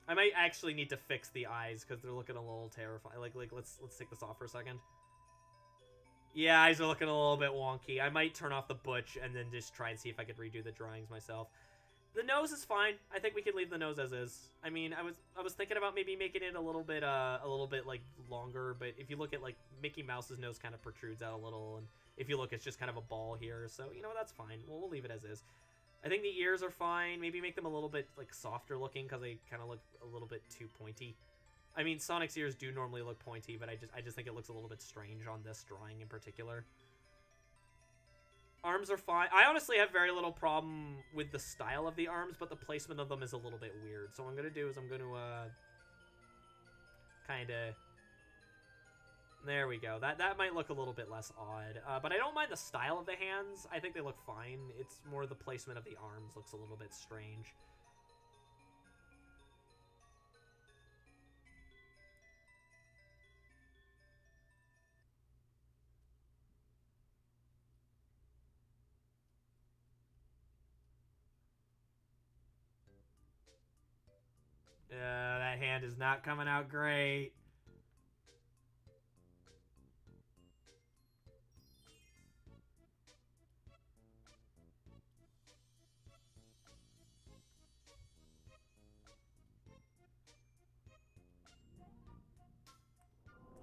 I might actually need to fix the eyes because they're looking a little terrifying. Like let's take this off for a second. Yeah, eyes are looking a little bit wonky. I might turn off the Butch and then just try and see if I could redo the drawings myself. The nose is fine. I think we could leave the nose as is. I mean, I was thinking about maybe making it a little bit like longer, but if you look at like Mickey Mouse's nose kind of protrudes out a little, and if you look, it's just kind of a ball here. So you know that's fine. We'll leave it as is. I think the ears are fine. Maybe make them a little bit like softer looking because they kind of look a little bit too pointy. I mean, Sonic's ears do normally look pointy, but I just think it looks a little bit strange on this drawing in particular. Arms are fine. I honestly have very little problem with the style of the arms, but the placement of them is a little bit weird. So what I'm going to do is I'm going to kind of... There we go. That might look a little bit less odd. But I don't mind the style of the hands. I think they look fine. It's more the placement of the arms looks a little bit strange. That hand is not coming out great.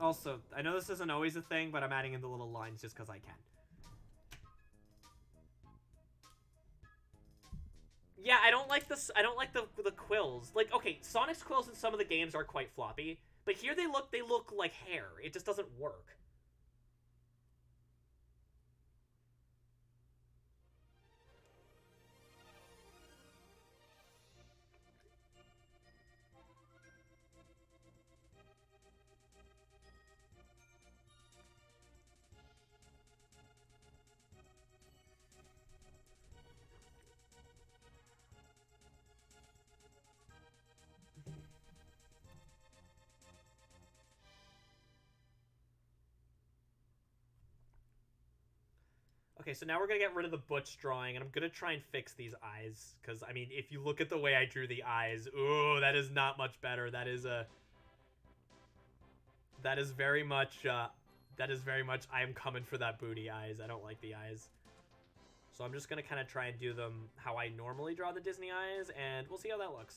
Also, I know this isn't always a thing, but I'm adding in the little lines just because I can. Yeah, I don't like this. I don't like the quills. Like, okay, Sonic's quills in some of the games are quite floppy, but here they look like hair. It just doesn't work. Okay, so now we're gonna get rid of the Butch drawing, and I'm gonna try and fix these eyes, because, I mean, if you look at the way I drew the eyes, ooh, that is not much better. That is very much, I am coming for that booty eyes. I don't like the eyes. So I'm just gonna kind of try and do them how I normally draw the Disney eyes, and we'll see how that looks.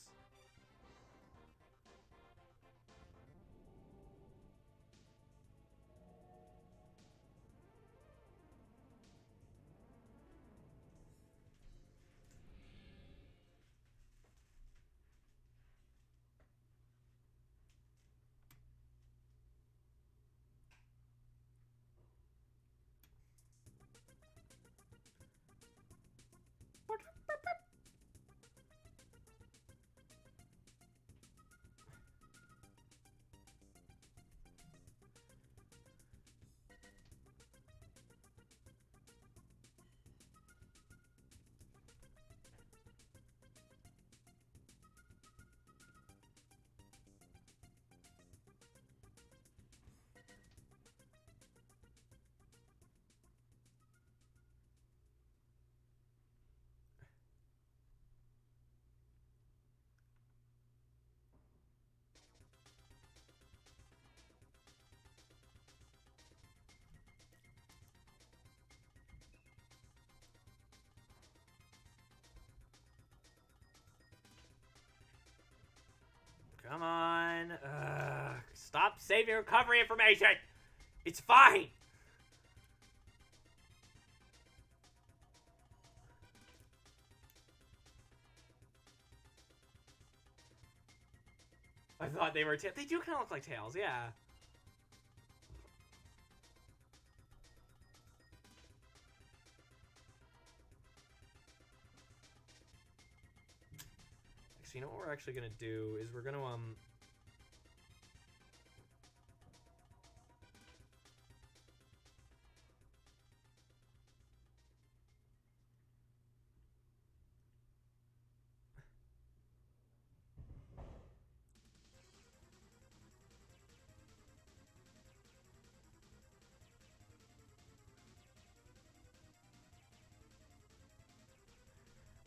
Come on. Stop saving recovery information. It's fine. I thought they were tails. They do kind of look like tails, yeah. Actually, you know what we're actually gonna do is we're gonna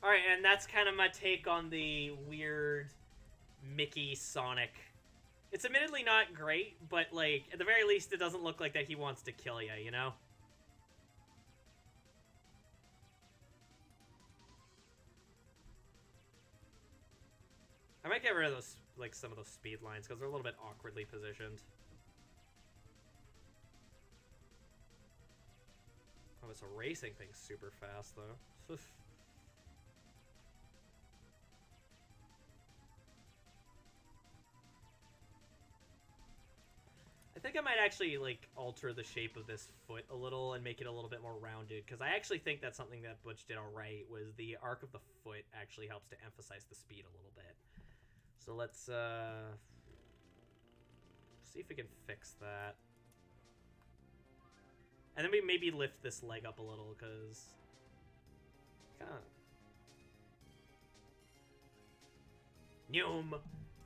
Alright, and that's kind of my take on the weird Mickey Sonic. It's admittedly not great, but, like, at the very least, it doesn't look like that he wants to kill you, you know? I might get rid of those, like, some of those speed lines, because they're a little bit awkwardly positioned. Oh, this racing thing's super fast, though. I think I might actually, like, alter the shape of this foot a little and make it a little bit more rounded, because I actually think that's something that Butch did alright, was the arc of the foot actually helps to emphasize the speed a little bit. So let's, see if we can fix that. And then we maybe lift this leg up a little, because... Noom!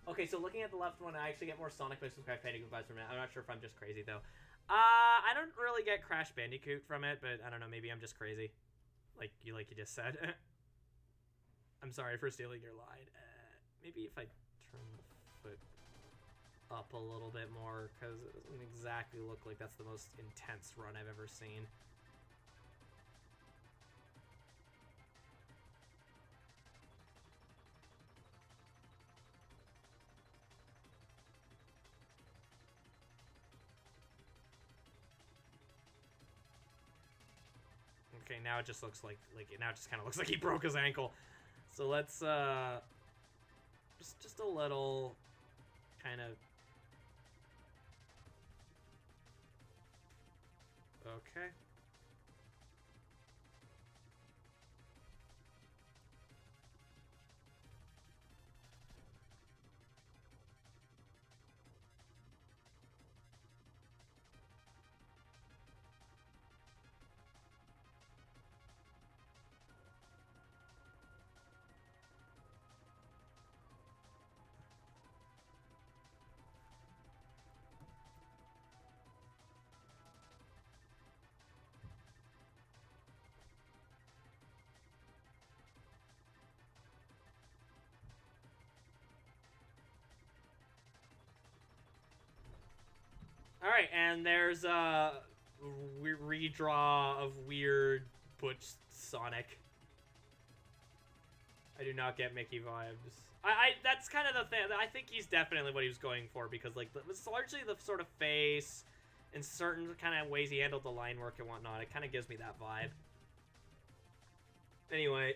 Okay, so looking at the left one, I actually get more Sonic Motion Crash Bandicoot vibes from it. I'm not sure if I'm just crazy, though. I don't really get Crash Bandicoot from it, but I don't know, maybe I'm just crazy. Like you just said. I'm sorry for stealing your line. Maybe if I turn the foot up a little bit more, because it doesn't exactly look like that's the most intense run I've ever seen. Okay, now it just looks like now it just kind of looks like he broke his ankle. So let's just a little kind of. Okay. Alright, and there's a redraw of weird Butch Sonic. I do not get Mickey vibes. That's kind of the thing. I think he's definitely what he was going for, because, like, it's largely the sort of face and certain kind of ways he handled the line work and whatnot. It kind of gives me that vibe. Anyway.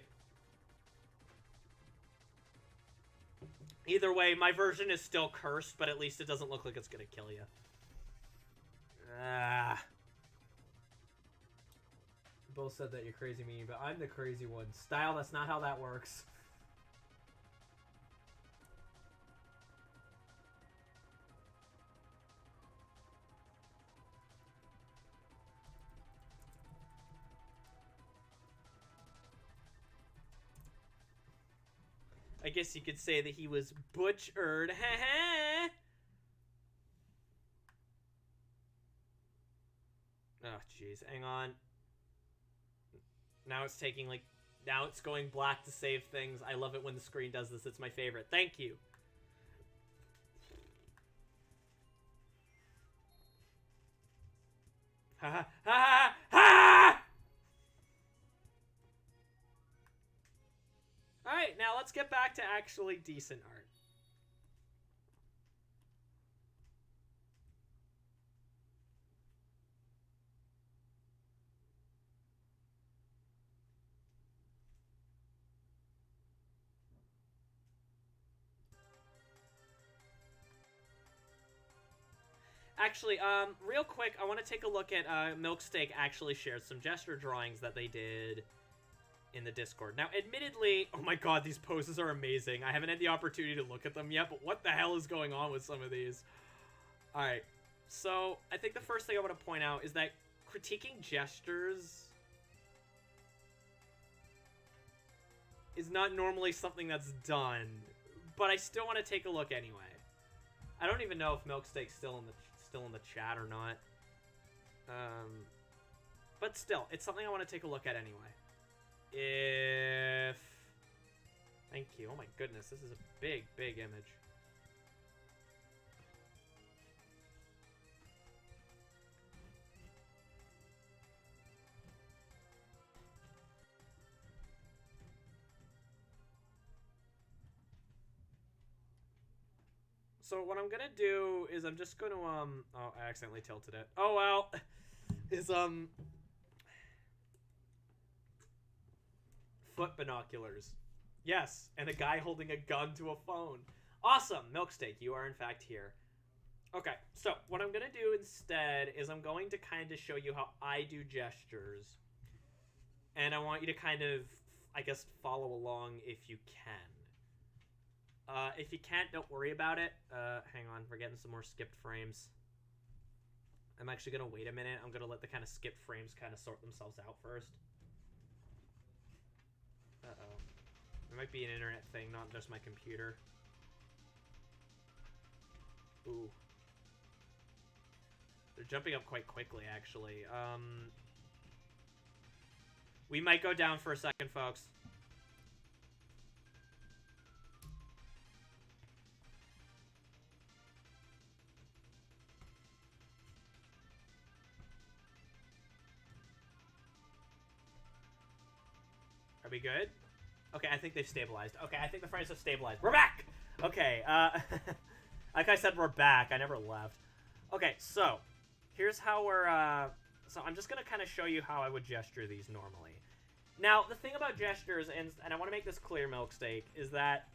Either way, my version is still cursed, but at least it doesn't look like it's gonna kill you. Both said that you're crazy mean, but I'm the crazy one. Style, that's not how that works. I guess you could say that he was butchered. Oh, jeez. Hang on. Now it's taking, like... Now it's going black to save things. I love it when the screen does this. It's my favorite. Thank you. Ha ha ha ha! Alright, now let's get back to actually decent art. Actually, real quick, I want to take a look at, Milksteak actually shared some gesture drawings that they did in the Discord. Now, admittedly, oh my god, these poses are amazing. I haven't had the opportunity to look at them yet, but what the hell is going on with some of these? Alright, so, I think the first thing I want to point out is that critiquing gestures is not normally something that's done, but I still want to take a look anyway. I don't even know if Milksteak's still in the chat or not. But still, it's something I want to take a look at anyway. If Thank you. Oh my goodness, this is a big, big image. So what I'm gonna do is I'm just gonna oh, I accidentally tilted it. Oh well. Is foot binoculars. Yes, and a guy holding a gun to a phone. Awesome, Milksteak, you are in fact here. Okay, so what I'm gonna do instead is I'm going to kind of show you how I do gestures. And I want you to kind of, I guess, follow along if you can. If you can't, don't worry about it. Hang on, we're getting some more skipped frames. I'm actually going to wait a minute. I'm going to let the kind of skipped frames kind of sort themselves out first. Uh-oh. It might be an internet thing, not just my computer. Ooh. They're jumping up quite quickly, actually. We might go down for a second, folks. Are we good? Okay, I think they've stabilized. Okay, I think the frames have stabilized. We're back! Okay, like I said, we're back. I never left. Okay, so, here's how we're, so I'm just gonna kind of show you how I would gesture these normally. Now, the thing about gestures, and I want to make this clear, Milksteak, is that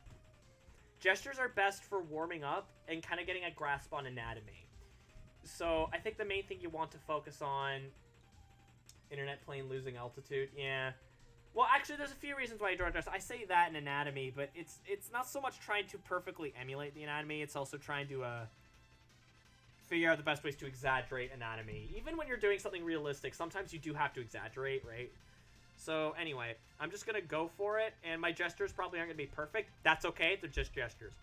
gestures are best for warming up and kind of getting a grasp on anatomy. So, I think the main thing you want to focus on... Internet plane losing altitude, yeah... Well, actually, there's a few reasons why you draw gestures. I say that in anatomy, but it's not so much trying to perfectly emulate the anatomy. It's also trying to figure out the best ways to exaggerate anatomy. Even when you're doing something realistic, sometimes you do have to exaggerate, right? So anyway, I'm just going to go for it, and my gestures probably aren't going to be perfect. That's okay. They're just gestures.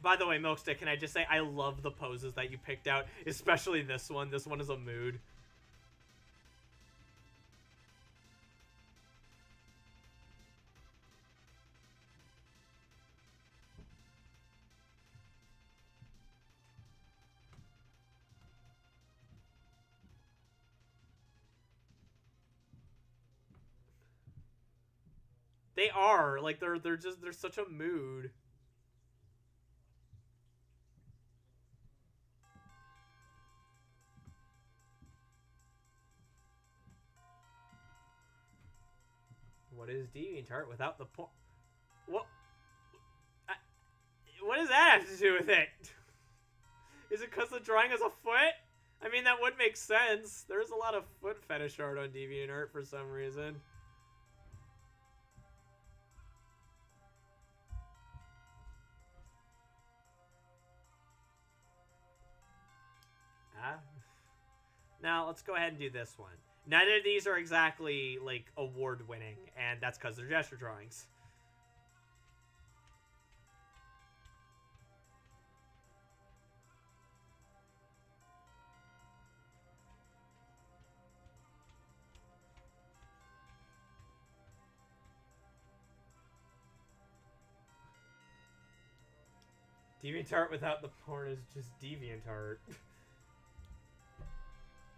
By the way, Milkstick, can I just say I love the poses that you picked out, especially this one. This one is a mood. They are like they're such a mood. What is DeviantArt without the point? What? What does that have to do with it? Is it because the drawing has a foot? I mean, that would make sense. There's a lot of foot fetish art on DeviantArt for some reason. Now, let's go ahead and do this one. Neither of these are exactly, like, award-winning, and that's because they're gesture drawings. DeviantArt without the porn is just DeviantArt.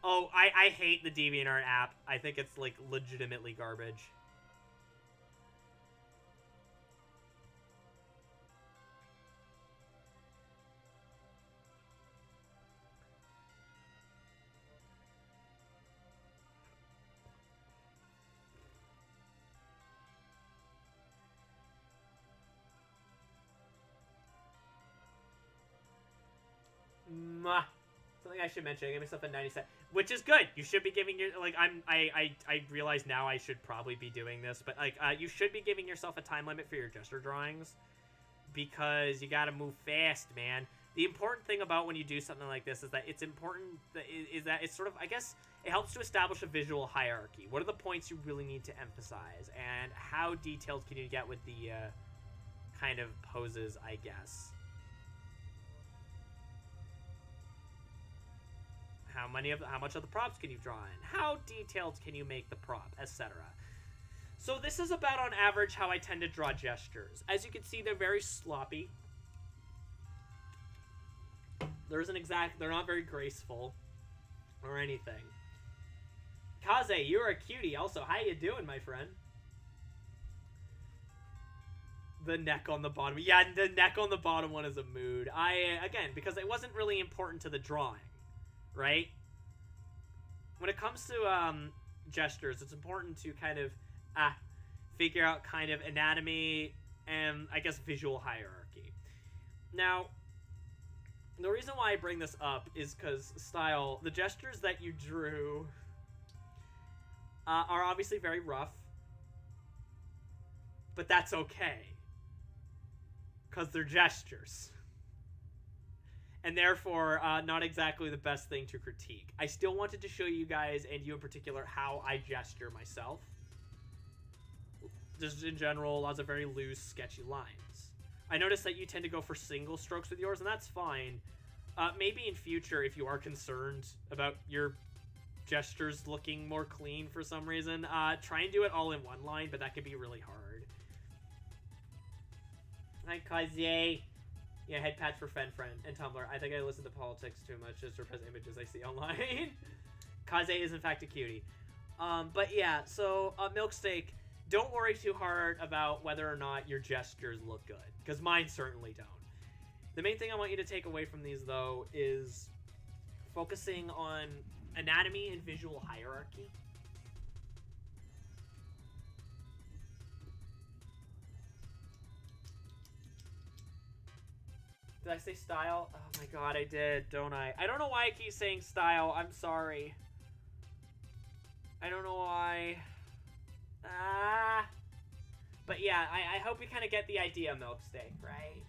Oh, I hate the DeviantArt app. I think it's, like, legitimately garbage. Mwah. Something I should mention. I gave myself a 97, which is good. You should be giving your like. I realize now I should probably be doing this, but like you should be giving yourself a time limit for your gesture drawings, because you got to move fast, man. The important thing about when you do something like this is that it's important that is that it's sort of, I guess, it helps to establish a visual hierarchy. What are the points you really need to emphasize, and how detailed can you get with the kind of poses, I guess. How much of the props can you draw in? How detailed can you make the prop, etc. So this is about, on average, how I tend to draw gestures. As you can see, they're very sloppy. They're not very graceful or anything. Kaze, you're a cutie. Also, how you doing, my friend? The neck on the bottom. Yeah, the neck on the bottom one is a mood. Again, because it wasn't really important to the drawing, right? When it comes to gestures, it's important to kind of figure out kind of anatomy and, I guess, visual hierarchy. Now, the reason why I bring this up is because style, the gestures that you drew are obviously very rough, but that's okay, because they're gestures, and therefore not exactly the best thing to critique. I still wanted to show you guys, and you in particular, how I gesture myself. Just in general, lots of very loose, sketchy lines. I noticed that you tend to go for single strokes with yours, and that's fine. Maybe in future, if you are concerned about your gestures looking more clean for some reason, try and do it all in one line, but that can be really hard. Hi, Kaze. Yeah, head patch for FenFriend and Tumblr. I think I listen to politics too much just to repress images I see online. Kaze is, in fact, a cutie. But yeah, so, Milksteak, don't worry too hard about whether or not your gestures look good, because mine certainly don't. The main thing I want you to take away from these, though, is focusing on anatomy and visual hierarchy. Did I say style? Oh my god, I did, don't I? I don't know why I keep saying style. I'm sorry. I don't know why. But yeah, I hope you kind of get the idea, Milksteak, right?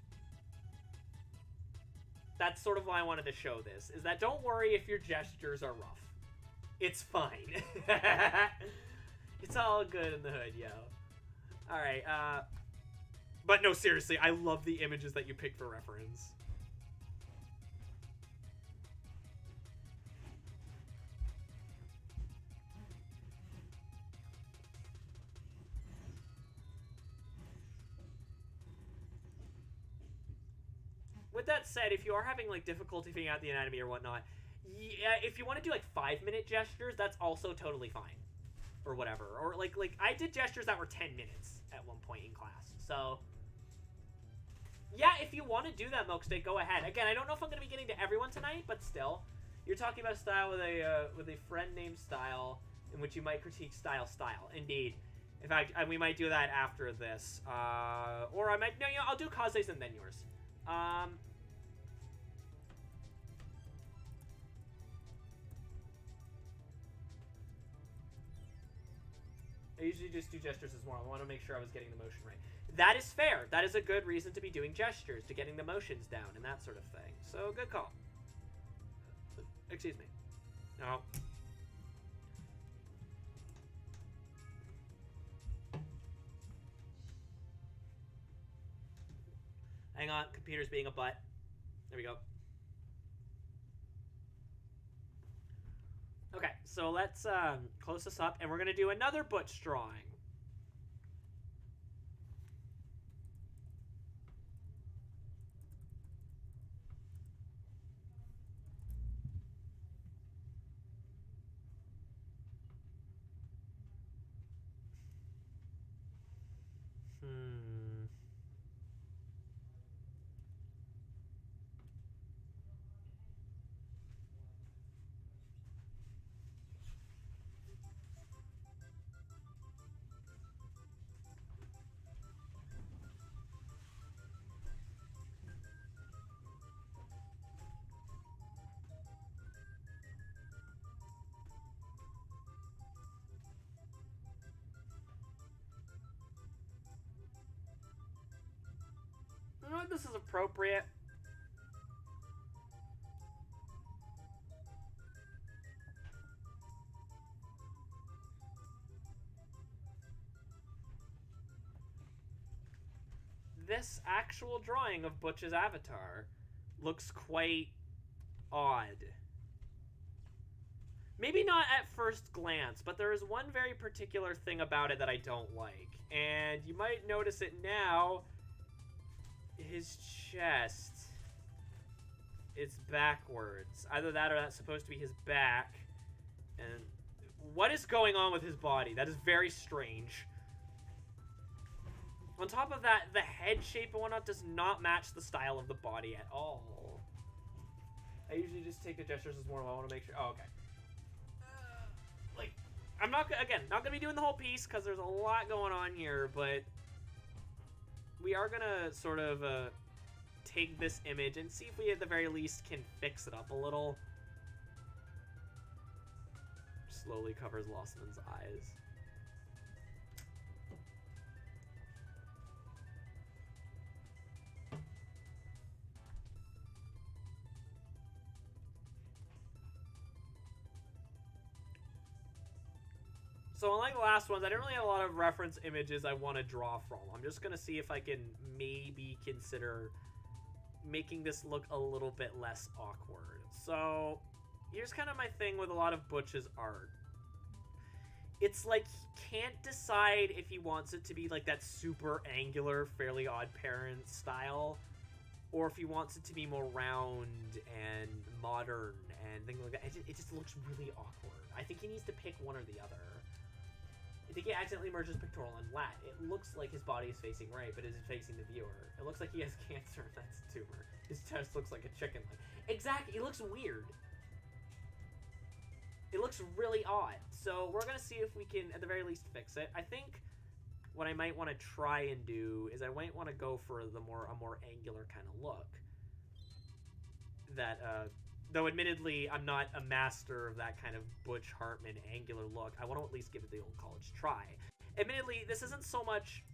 That's sort of why I wanted to show this, is that don't worry if your gestures are rough. It's fine. It's all good in the hood, yo. Alright, but no, seriously, I love the images that you picked for reference. With that said, if you are having like difficulty figuring out the anatomy or whatnot, yeah, if you want to do like 5-minute gestures, that's also totally fine, or whatever. Or like I did gestures that were 10 minutes at one point in class. So yeah, if you want to do that, Milksteak, go ahead. Again, I don't know if I'm going to be getting to everyone tonight, but still, you're talking about style with a friend named Style, in which you might critique style. Indeed. In fact, we might do that after this, or I might I'll do Kaze's and then yours. I usually just do gestures as well. I want to make sure I was getting the motion right. That is fair. That is a good reason to be doing gestures, to getting the motions down and that sort of thing. So, good call. Excuse me. No. Hang on, computer's being a butt. There we go. Okay, so let's close this up, and we're going to do another Butch drawing. this is appropriate. This actual drawing of Butch's avatar looks quite odd. Maybe not at first glance, but there is one very particular thing about it that I don't like. And you might notice it now. His chest. It's backwards. Either that or that's supposed to be his back. And what is going on with his body? That is very strange. On top of that, the head shape and whatnot does not match the style of the body at all. I usually just take the gestures as more. I want to make sure. Oh, okay. Like, I'm not, again, not going to be doing the whole piece because there's a lot going on here, but we are going to sort of take this image and see if we at the very least can fix it up a little. Slowly covers Lossman's eyes. So unlike the last ones, I didn't really have a lot of reference images I want to draw from. I'm just going to see if I can maybe consider making this look a little bit less awkward. So here's kind of my thing with a lot of Butch's art. It's like he can't decide if he wants it to be like that super angular, Fairly Odd Parents style, or if he wants it to be more round and modern and things like that. It just looks really awkward. I think he needs to pick one or the other. I think he accidentally merges pectoral and lat. It looks like his body is facing right, but is facing the viewer. It looks like he has cancer, and that's a tumor. His chest looks like a chicken leg. Exactly, it looks weird. It looks really odd. So we're gonna see if we can, at the very least, fix it. I think what I might want to try and do is I might want to go for a more angular kind of look. That, though admittedly, I'm not a master of that kind of Butch Hartman angular look. I want to at least give it the old college try. Admittedly, this isn't so much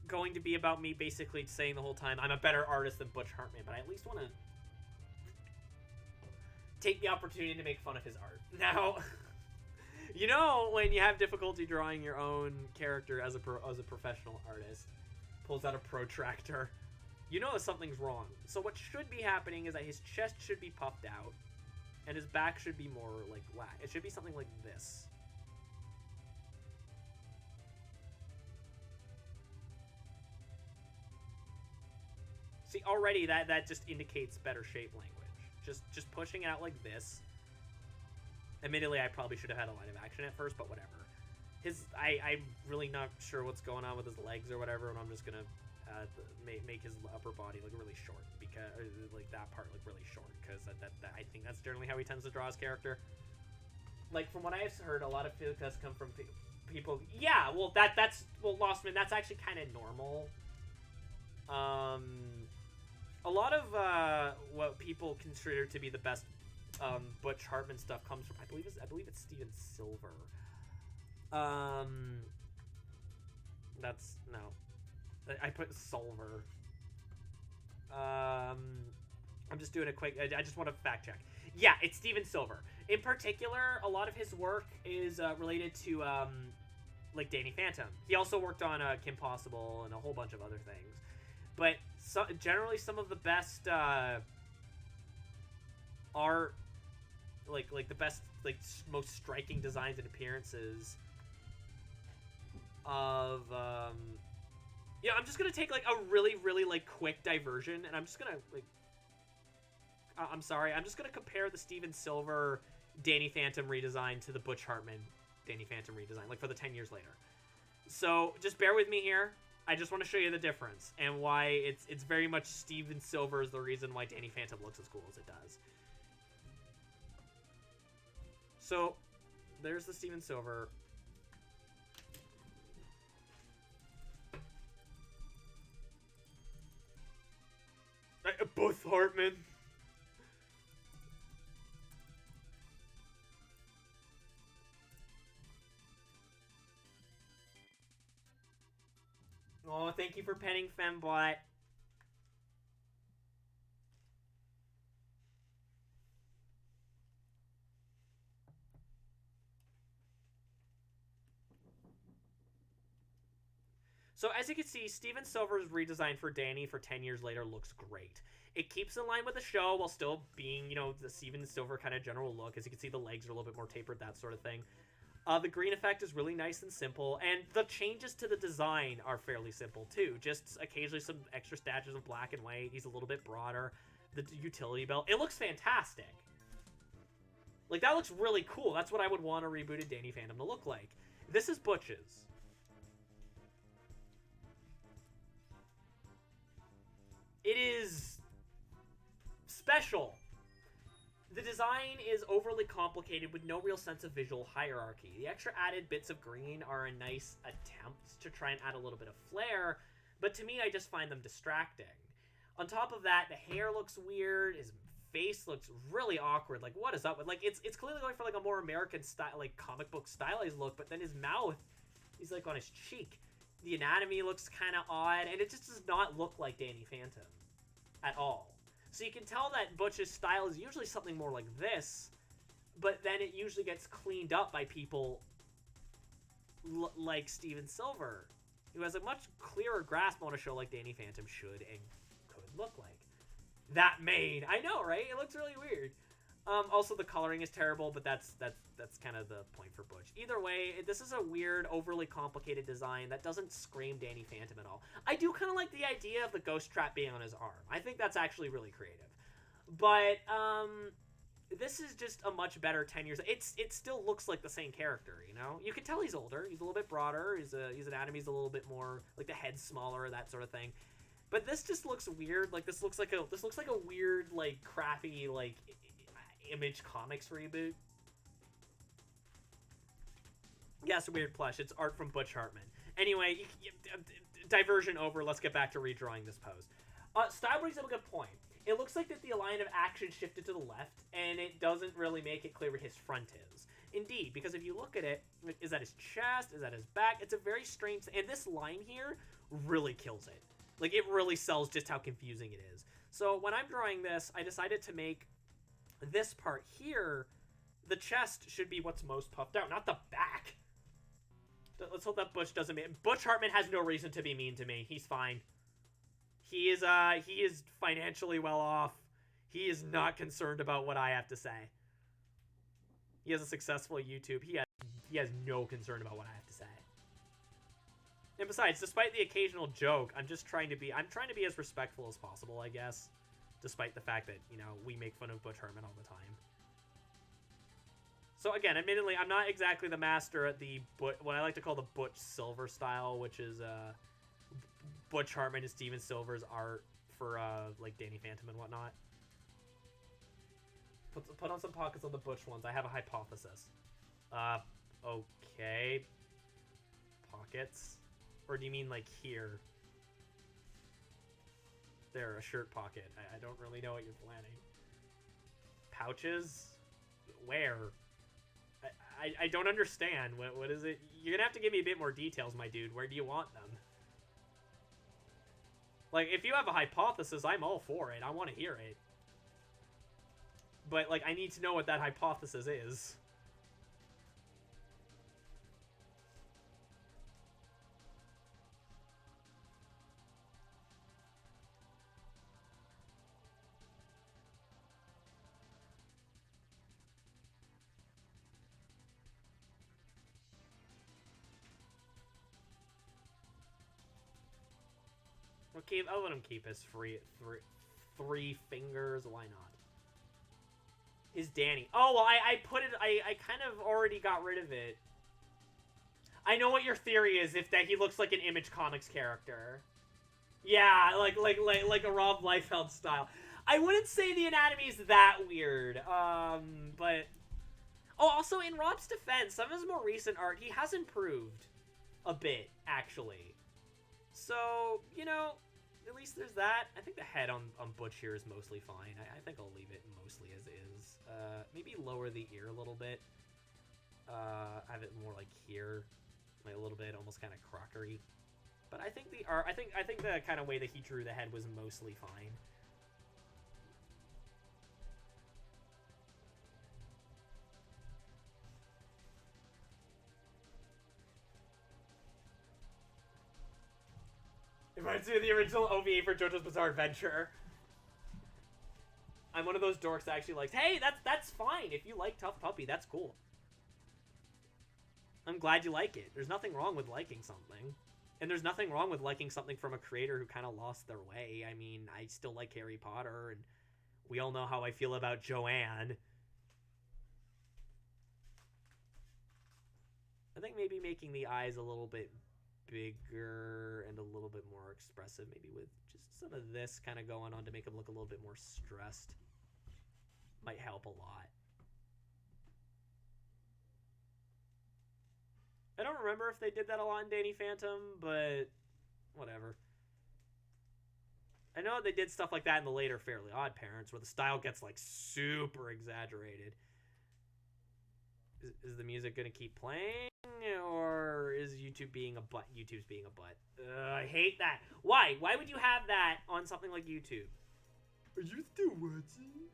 going to be about me basically saying the whole time I'm a better artist than Butch Hartman, but I at least want to take the opportunity to make fun of his art. Now, you know when you have difficulty drawing your own character as a professional artist, pulls out a protractor, you know that something's wrong. So what should be happening is that his chest should be puffed out, and his back should be more like flat. It should be something like this. See, already that just indicates better shape language. Just pushing it out like this. Admittedly, I probably should have had a line of action at first, but whatever. I'm really not sure what's going on with his legs or whatever, and I'm just gonna make his upper body look really short, because like that part look really short, because that I think that's generally how he tends to draw his character. Like from what I've heard, a lot of it does come from people. Yeah, well that's Lossman. That's actually kind of normal. A lot of what people consider to be the best Butch Hartman stuff comes from I believe it's Steven Silver. That's no. I put Solver. I'm just doing a quick. I just want to fact check. Yeah, it's Steven Silver. In particular, a lot of his work is related to like Danny Phantom. He also worked on Kim Possible and a whole bunch of other things. But generally, some of the best art, like the best, most striking designs and appearances of. Yeah, I'm just gonna take like a really quick diversion, and I'm just gonna I'm sorry, I'm just gonna compare the Steven Silver Danny Phantom redesign to the Butch Hartman Danny Phantom redesign, like for the 10 years later. So just bear with me here. I just want to show you the difference and why it's very much Steven Silver is the reason why Danny Phantom looks as cool as it does. So there's the Steven Silver. Both Hartman. Oh, thank you for penning Fembot. So as you can see, Steven Silver's redesign for Danny for 10 years later looks great. It keeps in line with the show while still being, you know, the Steven Silver kind of general look. As you can see, the legs are a little bit more tapered, that sort of thing. The green effect is really nice and simple, and the changes to the design are fairly simple too. Just occasionally some extra stashes of black and white. He's a little bit broader. The utility belt. It looks fantastic. Like, that looks really cool. That's what I would want a rebooted Danny Phantom to look like. This is Butch's. It is special. The design is overly complicated with no real sense of visual hierarchy. The extra added bits of green are a nice attempt to try and add a little bit of flair, but to me, I just find them distracting. On top of that, the hair looks weird, his face looks really awkward. Like, what is up with, like, it's clearly going for, like, a more American style, like, comic book stylized look, but then his mouth, he's, like, on his cheek. The anatomy looks kind of odd, and it just does not look like Danny Phantom at all. So you can tell that Butch's style is usually something more like this, but then it usually gets cleaned up by people like Steven Silver, who has a much clearer grasp on a show like Danny Phantom should and could look like. That mane, I know, right? It looks really weird. Also, the coloring is terrible, but that's kind of the point for Butch. Either way, this is a weird, overly complicated design that doesn't scream Danny Phantom at all. I do kind of like the idea of the ghost trap being on his arm. I think that's actually really creative. But this is just a much better 10 years. It still looks like the same character, you know? You can tell he's older. He's a little bit broader. His anatomy's a little bit more, like, the head's smaller, that sort of thing. But this just looks weird. Like, this looks like a weird, like, crappy, like, Image Comics reboot. Yes, weird plush. It's art from Butch Hartman. Anyway, diversion over. Let's get back to redrawing this pose. Style brings up a good point. It looks like that the line of action shifted to the left, and it doesn't really make it clear where his front is. Indeed, because if you look at it, is that his chest? Is that his back? It's a very strange... And this line here really kills it. Like, it really sells just how confusing it is. So when I'm drawing this, I decided to make this part here, the chest should be what's most puffed out, not the back. Let's hope that Butch doesn't mean... Butch Hartman has no reason to be mean to me. He's fine. He is financially well off. He is not concerned about what I have to say. He has a successful YouTube. He has no concern about what I have to say. And besides, despite the occasional joke, I'm trying to be as respectful as possible, I guess. Despite the fact that, you know, we make fun of Butch Hartman all the time. So again, admittedly, I'm not exactly the master at what I like to call the Butch Silver style, which is Butch Hartman and Steven Silver's art for like Danny Phantom and whatnot. Put on some pockets on the Butch ones. I have a hypothesis. Okay. Pockets? Or do you mean like here? There, a shirt pocket. I don't really know what you're planning. Pouches? Where? I don't understand. What is it? You're gonna have to give me a bit more details, my dude. Where do you want them? Like, if you have a hypothesis, I'm all for it. I want to hear it. But, like, I need to know what that hypothesis is. I'll let him keep his three fingers. Why not? His Danny. Oh, well, I put it... I kind of already got rid of it. I know what your theory is, if that he looks like an Image Comics character. Yeah, like a Rob Liefeld style. I wouldn't say the anatomy is that weird. But... Oh, also, in Rob's defense, some of his more recent art, he has improved a bit, actually. So, you know... At least there's that. I think the head on Butch here is mostly fine. I think I'll leave it mostly as is. Maybe lower the ear a little bit. Have it more like here. Like a little bit, almost kind of crockery. But I think the art, I think the kind of way that he drew the head was mostly fine. It reminds me of the original OVA for JoJo's Bizarre Adventure. I'm one of those dorks that actually likes, hey, that's fine. If you like Tough Puppy, that's cool. I'm glad you like it. There's nothing wrong with liking something. And there's nothing wrong with liking something from a creator who kind of lost their way. I mean, I still like Harry Potter, and we all know how I feel about Joanne. I think maybe making the eyes a little bit bigger and a little bit more expressive, maybe with just some of this kind of going on to make him look a little bit more stressed, might help a lot. I don't remember if they did that a lot in Danny Phantom, but whatever. I know they did stuff like that in the later Fairly Odd Parents, where the style gets like super exaggerated. Is the music gonna keep playing, or is YouTube being a butt? YouTube's being a butt. I hate that. Why? Why would you have that on something like YouTube? Are you still watching?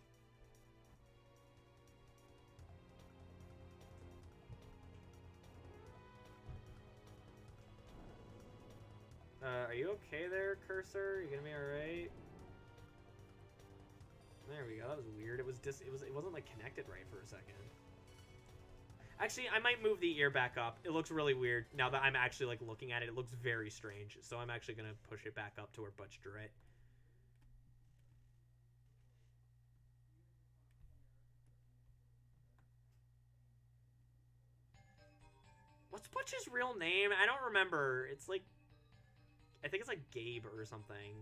Are you okay there, cursor? You gonna be alright? There we go. That was weird. It wasn't like connected right for a second. Actually, I might move the ear back up. It looks really weird now that I'm actually like looking at it. It looks very strange. So I'm actually gonna push it back up to where Butch drew it. What's Butch's real name? I don't remember. It's like, I think it's like Gabe or something.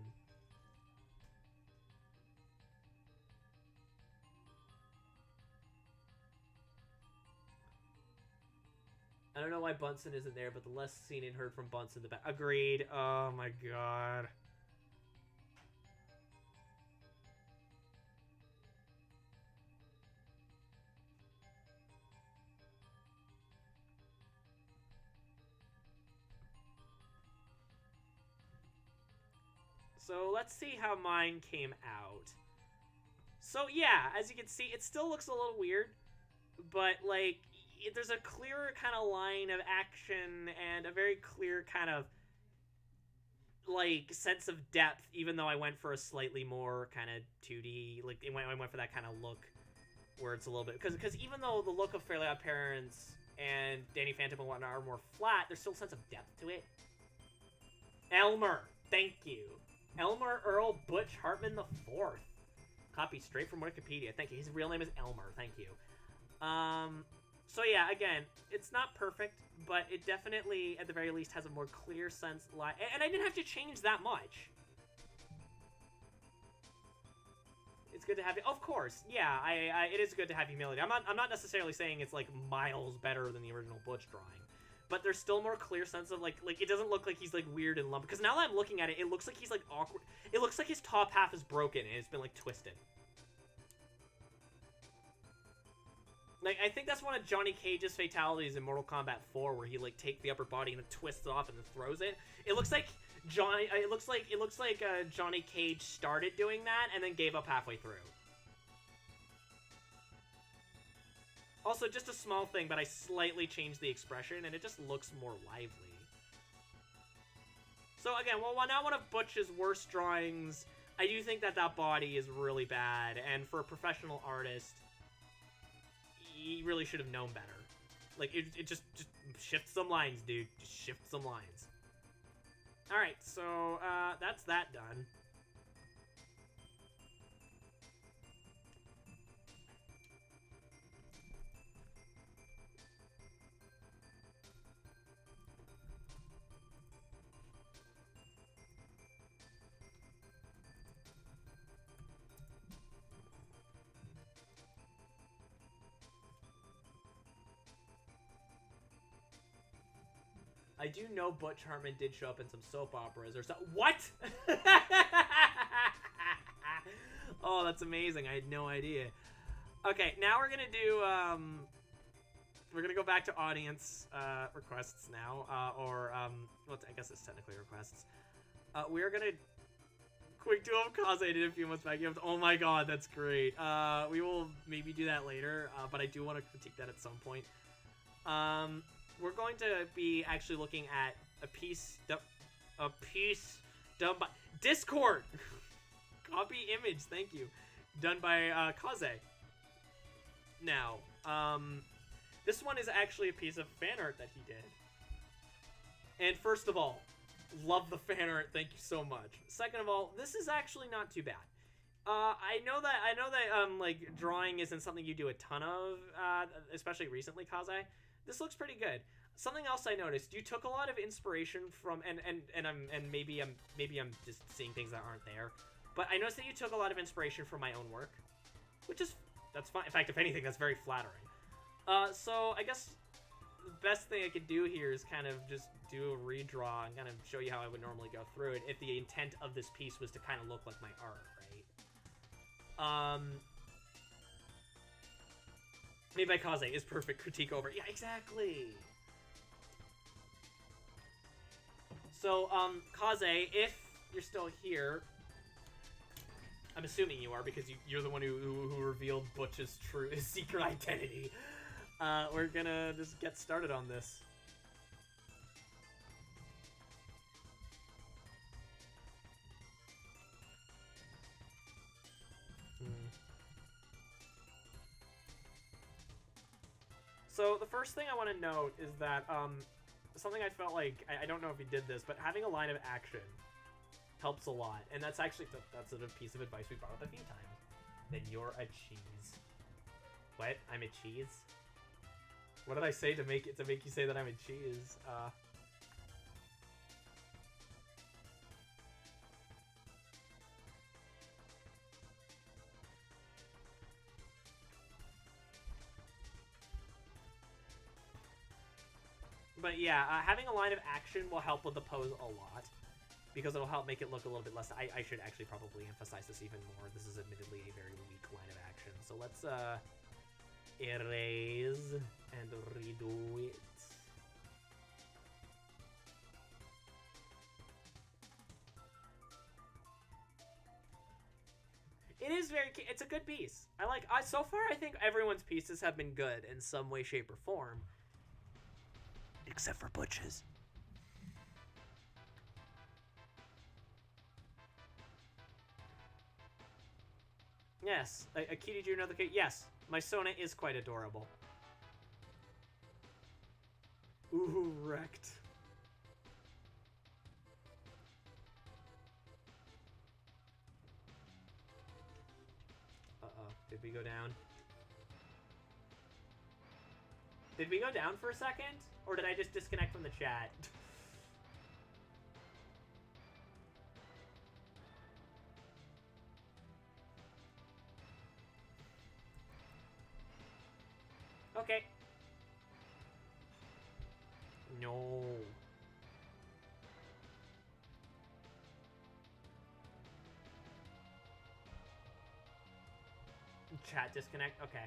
I don't know why Bunsen isn't there, but the less seen and heard from Bunsen, the better. Agreed. Oh my god. So let's see how mine came out. So yeah, as you can see, it still looks a little weird, but like, there's a clearer kind of line of action and a very clear kind of like sense of depth, even though I went for a slightly more kind of 2D, like I went for that kind of look where it's a little bit, because even though the look of Fairly Odd Parents and Danny Phantom and whatnot are more flat, there's still a sense of depth to it. Elmer, thank you. Elmer Earl Butch Hartman IV. Copy straight from Wikipedia. Thank you. His real name is Elmer. Thank you. So yeah, again, it's not perfect, but it definitely, at the very least, has a more clear sense. And I didn't have to change that much. It's good to have, of course, yeah. It is good to have humility. I'm not necessarily saying it's like miles better than the original Butch drawing, but there's still more clear sense of like it doesn't look like he's like weird and lumpy. Because now that I'm looking at it, it looks like he's like awkward. It looks like his top half is broken and it's been like twisted. Like, I think that's one of Johnny Cage's fatalities in Mortal Kombat 4, where he like takes the upper body and then twists it off and then throws it. It looks like Johnny Cage started doing that and then gave up halfway through. Also, just a small thing, but I slightly changed the expression and it just looks more lively. So again, well, now one of Butch's worst drawings, I do think that body is really bad, and for a professional artist, he really should have known better. Like, it just shift some lines, dude. Just shift some lines. Alright, so, that's that done. I do know Butch Hartman did show up in some soap operas or so. What? Oh, that's amazing. I had no idea. Okay, now we're gonna do we're gonna go back to audience requests now, well, I guess it's technically requests. We're gonna quick duo of Kaze did a few months back. Oh my god, that's great. We will maybe do that later, but I do want to critique that at some point. We're going to be actually looking at a piece done by Discord. Copy image, thank you. Done by Kaze. Now, this one is actually a piece of fan art that he did. And first of all, love the fan art. Thank you so much. Second of all, this is actually not too bad. I know that like drawing isn't something you do a ton of, especially recently, Kaze. This looks pretty good. Something else I noticed, you took a lot of inspiration from, and maybe I'm just seeing things that aren't there, but I noticed that you took a lot of inspiration from my own work, that's fine. In fact, if anything, that's very flattering. So I guess the best thing I could do here is kind of just do a redraw and kind of show you how I would normally go through it if the intent of this piece was to kind of look like my art, right? Made by Kaze is perfect. Critique over. Yeah, exactly. So, Kaze, if you're still here, I'm assuming you are because you're the one who revealed Butch's his secret identity. We're gonna just get started on this. So the first thing I want to note is that something I felt like, I don't know if he did this, but having a line of action helps a lot. And that's actually, that's a piece of advice we brought up a few times. Then you're a cheese. What? I'm a cheese? What did I say to make you say that I'm a cheese? But yeah, having a line of action will help with the pose a lot, because it'll help make it look a little bit less. I should actually probably emphasize this even more. This is admittedly a very weak line of action. So let's erase and redo it. It is it's a good piece. So far I think everyone's pieces have been good in some way, shape, or form. Except for Butch's. Yes, Akiti drew another cake. Yes, my Sona is quite adorable. Ooh, wrecked. Uh-oh, did we go down? Did we go down for a second? Or did I just disconnect from the chat? Okay. No. Chat disconnect? Okay.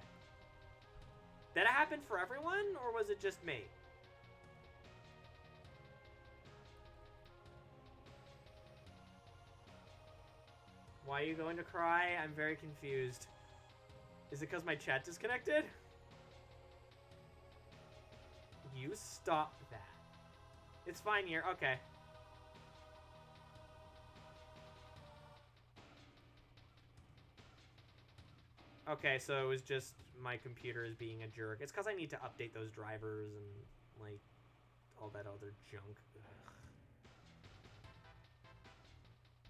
Did it happen for everyone, or was it just me? Why are you going to cry? I'm very confused. Is it because my chat disconnected? You stop that. It's fine here. Okay. Okay, so it was just my computer is being a jerk. It's because I need to update those drivers and, like, all that other junk. Ugh.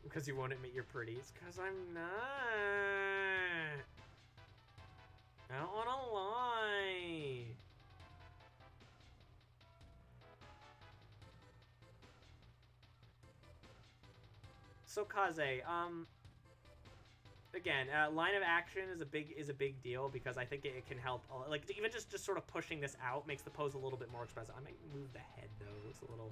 Because you won't admit you're pretty. It's because I'm not. I don't want to lie. So Kaze, again, line of action is a big deal because I think it can help. Like even just sort of pushing this out makes the pose a little bit more expressive. I might move the head though; it's a little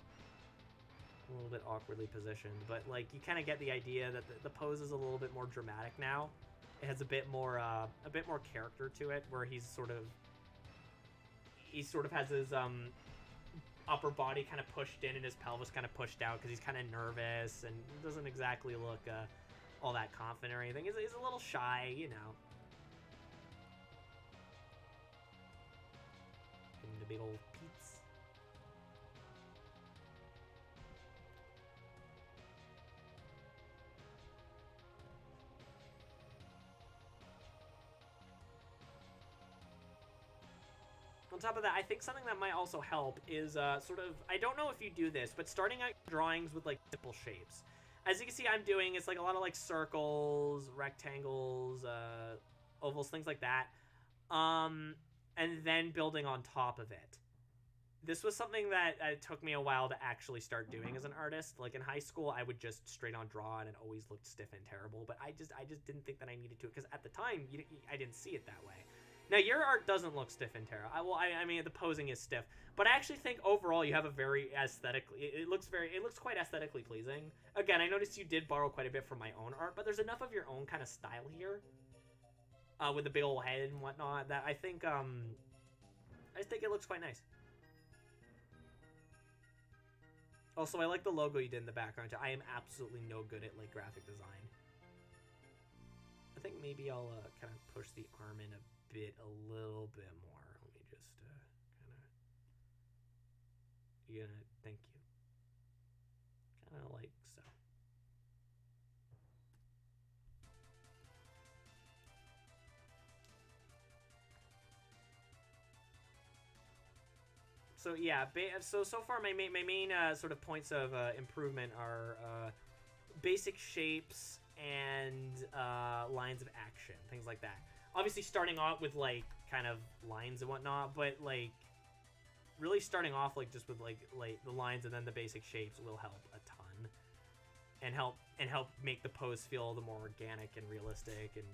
bit awkwardly positioned. But like you kind of get the idea that the pose is a little bit more dramatic now. It has a bit more character to it, where he's sort of he sort of has his upper body kind of pushed in and his pelvis kind of pushed out because he's kind of nervous and doesn't exactly look all that confident or anything. He's a little shy, you know. And the big old Pete's. On top of that, I think something that might also help is sort of, I don't know if you do this, but starting out drawings with like simple shapes. As you can see, I'm doing, it's like a lot of like circles, rectangles, ovals, things like that. And then building on top of it. This was something that took me a while to actually start doing as an artist. Like in high school, I would just straight on draw and it always looked stiff and terrible. But I just didn't think that I needed to, because at the time, I didn't see it that way. Now, your art doesn't look stiff and terrible. I mean, the posing is stiff, but I actually think overall you have a very aesthetically. It looks quite aesthetically pleasing. Again, I noticed you did borrow quite a bit from my own art, but there's enough of your own kind of style here, with the big old head and whatnot, that I think it looks quite nice. Also, I like the logo you did in the background too. I am absolutely no good at like graphic design. I think maybe I'll kind of push the arm in a little bit more. Let me just kind of, thank you. Kind of like so. So yeah, so far my main sort of points of improvement are basic shapes and lines of action, things like that. Obviously starting off with like kind of lines and whatnot, but like really starting off like just with like the lines and then the basic shapes will help a ton, and help make the pose feel the more organic and realistic and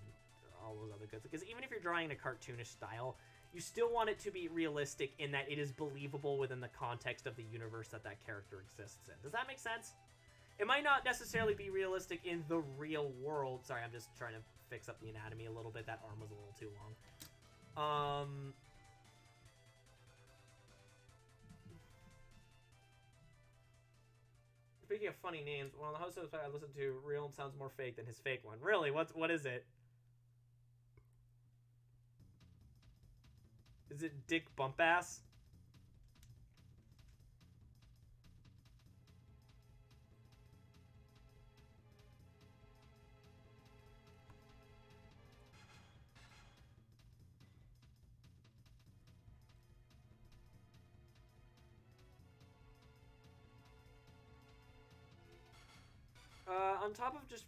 all those other goods. Because even if you're drawing in a cartoonish style, you still want it to be realistic in that it is believable within the context of the universe that character exists in. Does that make sense? It might not necessarily be realistic in the real world. Sorry, I'm just trying to fix up the anatomy a little bit. That arm was a little too long. Speaking of funny names, one of the hosts I listened to, real sounds more fake than his fake one. Really? What is it? Is it Dick Bumpass? On top of just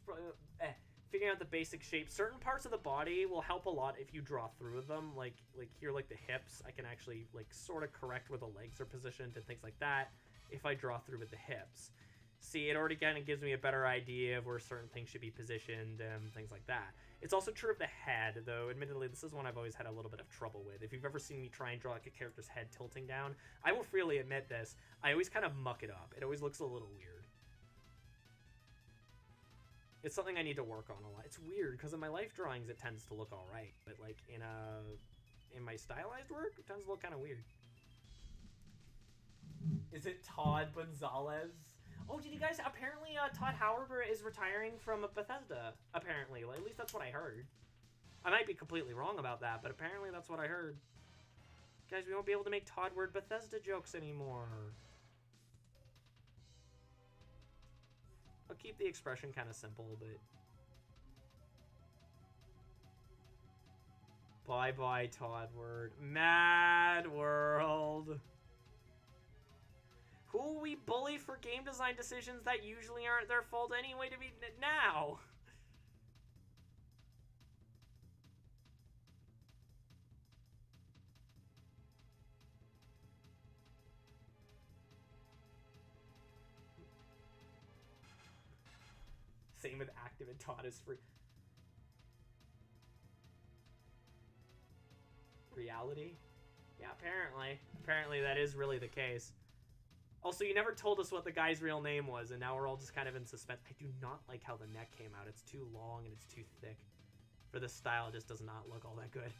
figuring out the basic shape, certain parts of the body will help a lot if you draw through them. Like here, like the hips, I can actually like sort of correct where the legs are positioned and things like that if I draw through with the hips. See, it already kind of gives me a better idea of where certain things should be positioned and things like that. It's also true of the head, though admittedly this is one I've always had a little bit of trouble with. If you've ever seen me try and draw like a character's head tilting down, I will freely admit this, I always kind of muck it up. It always looks a little weird. It's something I need to work on a lot. It's weird, because in my life drawings it tends to look alright, but like in my stylized work, it tends to look kind of weird. Is it Todd Gonzalez? Oh, did you guys, apparently Todd Howard is retiring from Bethesda, apparently. Like, at least that's what I heard. I might be completely wrong about that, but apparently that's what I heard. Guys, we won't be able to make Todd word Bethesda jokes anymore. I'll keep the expression kind of simple, but... Bye-bye, Todd Word. Mad World. Who will we bully for game design decisions that usually aren't their fault anyway to be now? Same with active and Todd is free. Reality? Yeah, apparently. Apparently that is really the case. Also, you never told us what the guy's real name was, and now we're all just kind of in suspense. I do not like how the neck came out. It's too long and it's too thick. For this style, it just does not look all that good.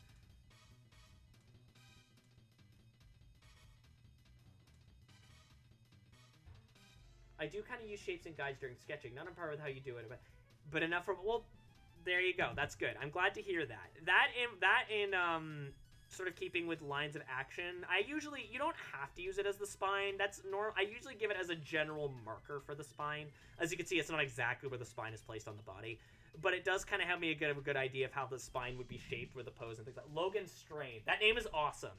I do kind of use shapes and guides during sketching. Not on par with how you do it, but enough for, well, there you go. That's good. I'm glad to hear that. That in sort of keeping with lines of action. You don't have to use it as the spine. That's normal. I usually give it as a general marker for the spine. As you can see, it's not exactly where the spine is placed on the body, but it does kind of have me a good idea of how the spine would be shaped with the pose and things like that. Logan Strain. That name is awesome.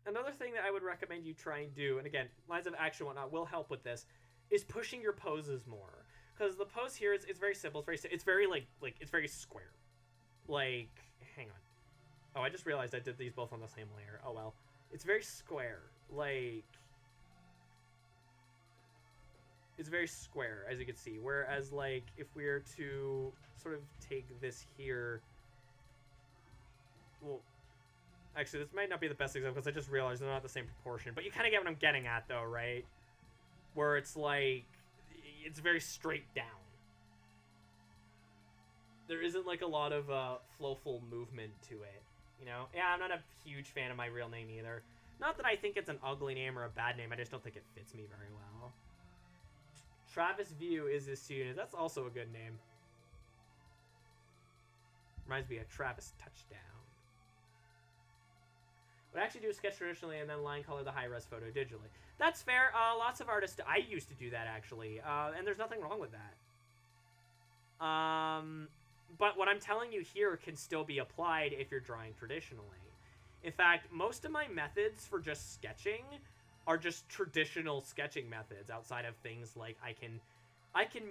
Another thing that I would recommend you try and do, and again, lines of action and whatnot will help with this, is pushing your poses more. Because the pose here is very simple. It's very it's very square. Like, hang on. Oh, I just realized I did these both on the same layer. Oh well. It's very square. Like, it's very square, as you can see. Whereas, like, if we were to sort of take this here, well, actually, this might not be the best example because I just realized they're not the same proportion. But you kind of get what I'm getting at, though, right? Where it's like, it's very straight down. There isn't, like, a lot of flowful movement to it, you know? Yeah, I'm not a huge fan of my real name either. Not that I think it's an ugly name or a bad name, I just don't think it fits me very well. Travis View is this student. That's also a good name. Reminds me of Travis Touchdown. Would actually do a sketch traditionally and then line color the high-res photo digitally. That's fair. Lots of artists... I used to do that, actually. And there's nothing wrong with that. But what I'm telling you here can still be applied if you're drawing traditionally. In fact, most of my methods for just sketching are just traditional sketching methods outside of things like I can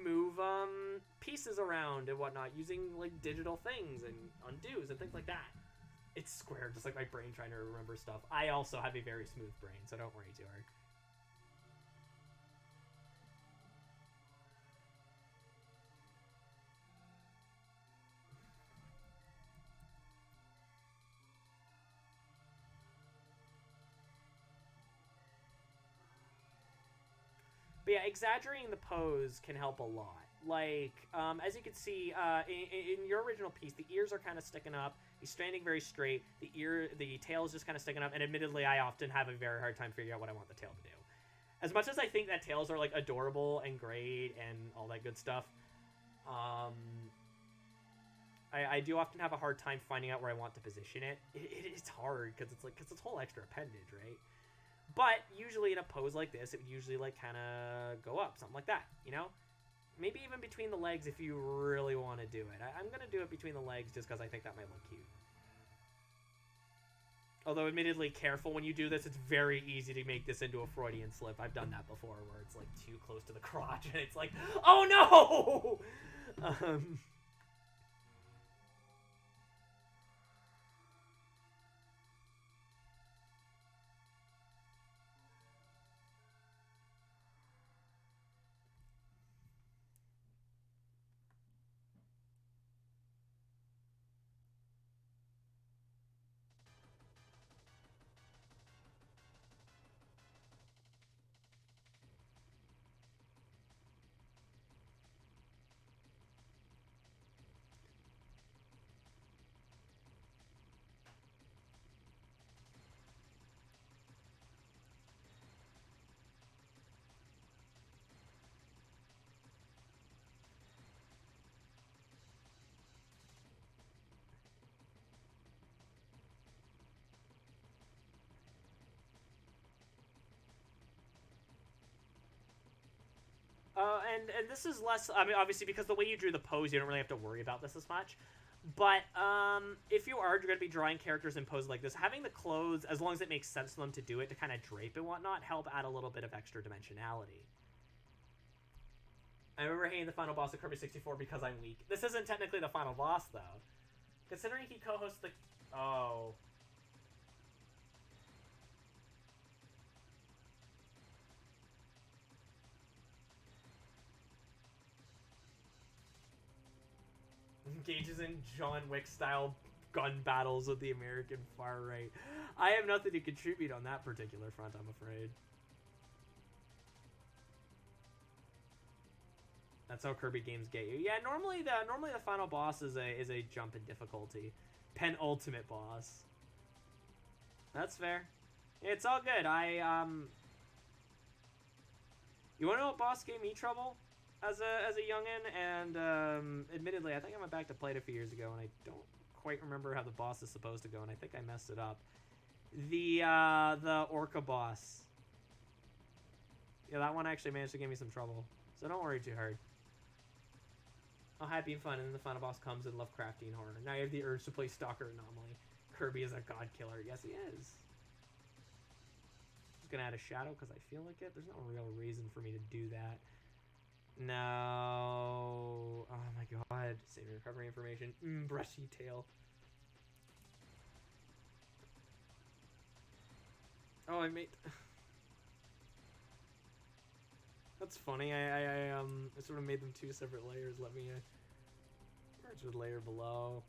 move pieces around and whatnot using like digital things and undos and things like that. It's square, just like my brain trying to remember stuff. I also have a very smooth brain, so don't worry too hard. But yeah, exaggerating the pose can help a lot. Like, as you can see, in your original piece, the ears are kind of sticking up. He's standing very straight. The tail is just kind of sticking up. And admittedly, I often have a very hard time figuring out what I want the tail to do. As much as I think that tails are, like, adorable and great and all that good stuff, I do often have a hard time finding out where I want to position it. It's hard, because it's a whole extra appendage, right? But usually in a pose like this, it would usually, like, kind of go up, something like that, you know? Maybe even between the legs if you really want to do it. I'm going to do it between the legs just because I think that might look cute. Although, admittedly, careful when you do this. It's very easy to make this into a Freudian slip. I've done that before where it's, like, too close to the crotch and it's like, oh no! And this is less, I mean, obviously, because the way you drew the pose, you don't really have to worry about this as much. But, if you are going to be drawing characters in poses like this, having the clothes, as long as it makes sense for them to do it, to kind of drape and whatnot, help add a little bit of extra dimensionality. I remember hating the final boss of Kirby 64 because I'm weak. This isn't technically the final boss, though. Considering he co-hosts the... Oh... Engages in John Wick style gun battles with the American far right. I have nothing to contribute on that particular front, I'm afraid. That's how Kirby games get you. Yeah, normally the final boss is a jump in difficulty. Penultimate boss. That's fair. It's all good. You wanna know what boss gave me trouble as a youngin'? And admittedly, I think I went back to play it a few years ago, and I don't quite remember how the boss is supposed to go, and I think I messed it up. The Orca boss. Yeah, that one actually managed to give me some trouble. So don't worry too hard. Oh, happy and fun, and then the final boss comes in Lovecraftian horror. Now you have the urge to play Stalker Anomaly. Kirby is a god killer. Yes, he is. I'm gonna add a shadow because I feel like it. There's no real reason for me to do that. No. Oh my god. Save recovery information. Brushy tail. Oh, I made... That's funny. I sort of made them two separate layers. Let me merge with layer below.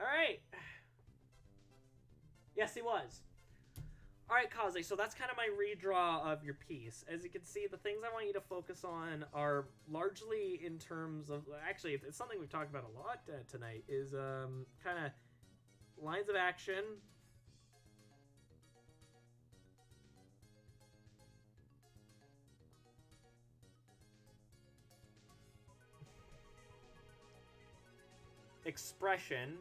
Alright. Yes, he was. Alright, Kaze, so that's kind of my redraw of your piece. As you can see, the things I want you to focus on are largely in terms of... Actually, it's something we've talked about a lot tonight, is kind of lines of action. Expression.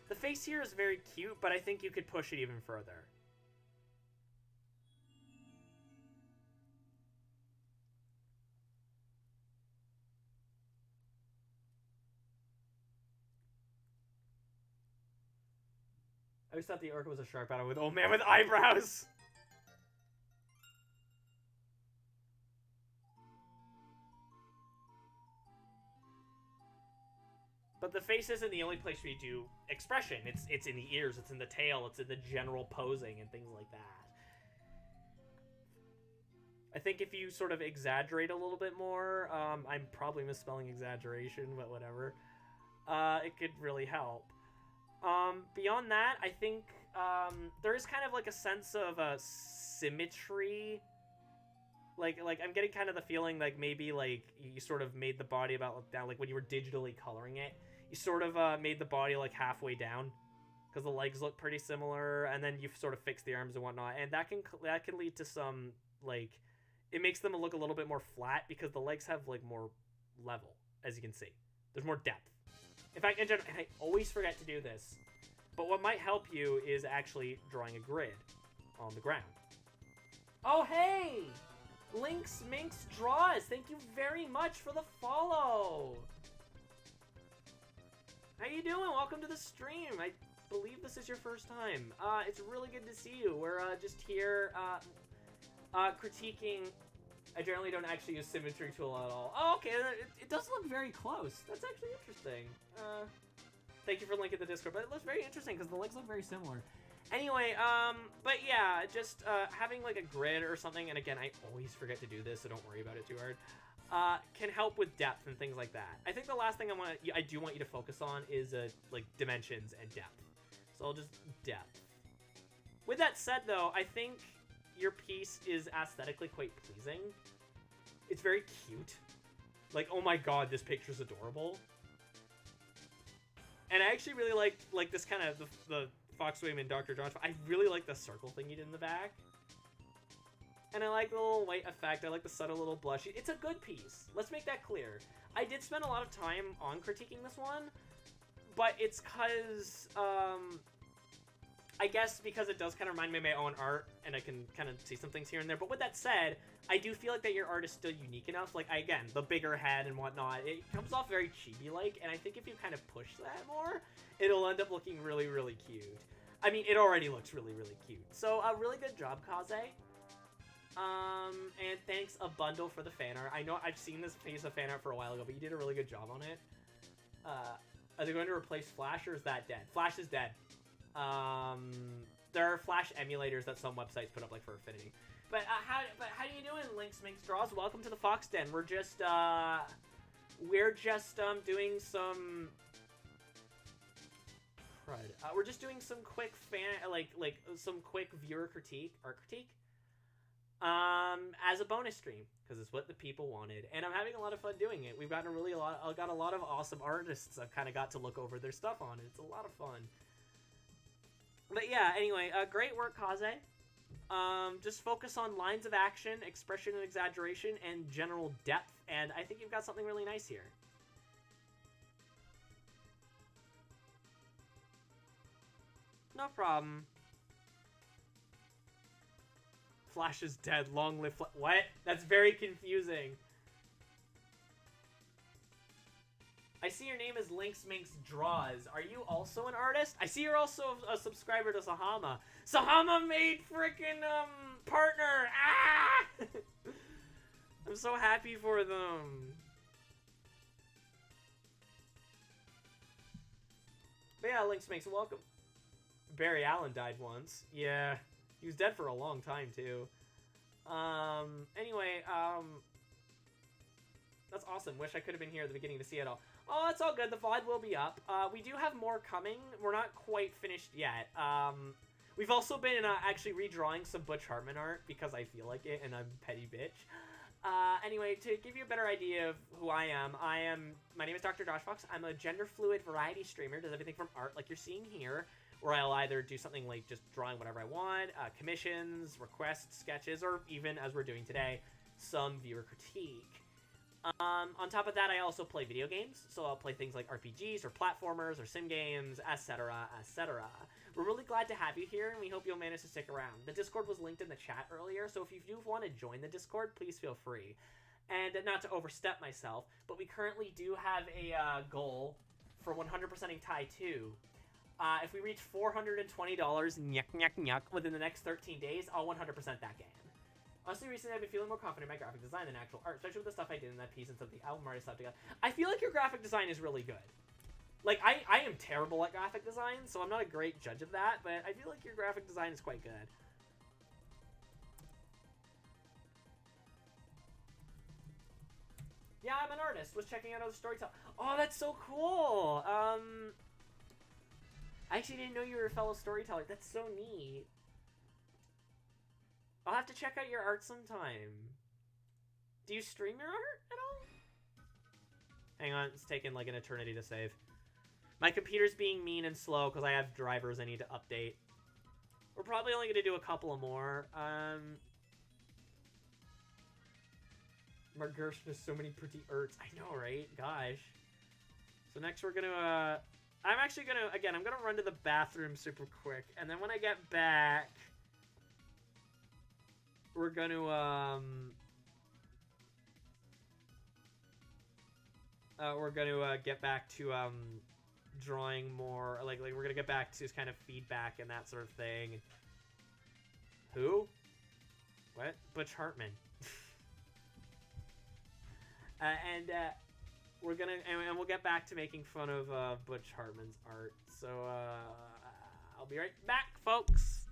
The face here is very cute, but I think you could push it even further. I always thought the Orca was a shark battle with old man with eyebrows. But the face isn't the only place where you do expression. It's in the ears, it's in the tail, it's in the general posing and things like that. I think if you sort of exaggerate a little bit more, I'm probably misspelling exaggeration, but whatever, it could really help. Beyond that, I think there is kind of like a sense of symmetry. Like I'm getting kind of the feeling like maybe like you sort of made the body about down, like when you were digitally coloring it, you sort of made the body like halfway down, because the legs look pretty similar, and then you've sort of fixed the arms and whatnot, and that can lead to some, like, it makes them look a little bit more flat because the legs have like more level, as you can see. There's more depth. In fact, in general, and I always forget to do this, but what might help you is actually drawing a grid on the ground. Oh, hey! Lynx Minx Draws, thank you very much for the follow! How you doing? Welcome to the stream. I believe this is your first time. It's really good to see you. We're just here critiquing... I generally don't actually use symmetry tool at all. Oh, okay, it does look very close. That's actually interesting. Thank you for linking the Discord, but it looks very interesting because the legs look very similar. Anyway, but yeah, just having like a grid or something, and again, I always forget to do this, so don't worry about it too hard, can help with depth and things like that. I think the last thing I do want you to focus on is like dimensions and depth. So I'll just depth. With that said, though, I think your piece is aesthetically quite pleasing. It's very cute. Like, oh my god, this picture's adorable. And I actually really like this kind of the Foxwayman Dr. John's. I really like the circle thing you did in the back. And I like the little white effect. I like the subtle little blush. It's a good piece. Let's make that clear. I did spend a lot of time on critiquing this one, but it's because, I guess because it does kind of remind me of my own art, and I can kind of see some things here and there. But with that said, I do feel like that your art is still unique enough. Like, again, the bigger head and whatnot, it comes off very chibi-like, and I think if you kind of push that more, it'll end up looking really, really cute. I mean, it already looks really, really cute. So, really good job, Kaze. And thanks a bundle for the fan art. I know I've seen this piece of fan art for a while ago, but you did a really good job on it. Are they going to replace Flash, or is that dead? Flash is dead. There are Flash emulators that some websites put up, like, for Affinity. But how you doing, Lynx Minx Draws? Welcome to the Fox Den. We're just doing some crud. We're just doing some quick some quick viewer critique, art critique, as a bonus stream, because it's what the people wanted, and I'm having a lot of fun doing it. We've gotten got a lot of awesome artists I've kind of got to look over their stuff on. It's a lot of fun. But yeah, anyway, great work, Kaze. Just focus on lines of action, expression and exaggeration, and general depth, and I think you've got something really nice here. No problem. Flash is dead. Long live what? That's very confusing. I see your name is Lynx Minx Draws. Are you also an artist? I see you're also a subscriber to Sahama. Sahama made frickin' partner. Ah! I'm so happy for them. But yeah, Lynx Minx, welcome. Barry Allen died once. Yeah, he was dead for a long time too. Anyway, that's awesome. Wish I could have been here at the beginning to see it all. Oh, it's all good. The VOD will be up. We do have more coming. We're not quite finished yet. We've also been actually redrawing some Butch Hartman art because I feel like it, and I'm a petty bitch. Anyway, to give you a better idea of who I am, my name is Dr. Josh Fox. I'm a gender-fluid variety streamer. Does everything from art like you're seeing here, where I'll either do something like just drawing whatever I want, commissions, requests, sketches, or even, as we're doing today, some viewer critique. On top of that, I also play video games, so I'll play things like RPGs or platformers or sim games, etc., etc. We're really glad to have you here, and we hope you'll manage to stick around. The Discord was linked in the chat earlier, so if you do want to join the Discord, please feel free. And not to overstep myself, but we currently do have a goal for 100%ing Tai 2. If we reach $420, within the next 13 days, I'll 100% that game. Honestly, recently I've been feeling more confident in my graphic design than actual art, especially with the stuff I did in that piece and some of the album artists have together. I feel like your graphic design is really good. Like, I am terrible at graphic design, so I'm not a great judge of that, but I feel like your graphic design is quite good. Yeah, I'm an artist. Was checking out other storytelling. Oh, that's so cool. I actually didn't know you were a fellow storyteller. That's so neat. I'll have to check out your art sometime. Do you stream your art at all? Hang on, it's taking like an eternity to save. My computer's being mean and slow because I have drivers I need to update. We're probably only going to do a couple of more. Margersh has so many pretty arts. I know, right? Gosh. So next we're going to... I'm actually going to... Again, I'm going to run to the bathroom super quick. And then when I get back... We're going to, get back to, drawing more, like, we're going to get back to kind of feedback and that sort of thing. Who? What? Butch Hartman. We're going to, and we'll get back to making fun of, Butch Hartman's art. So, I'll be right back, folks.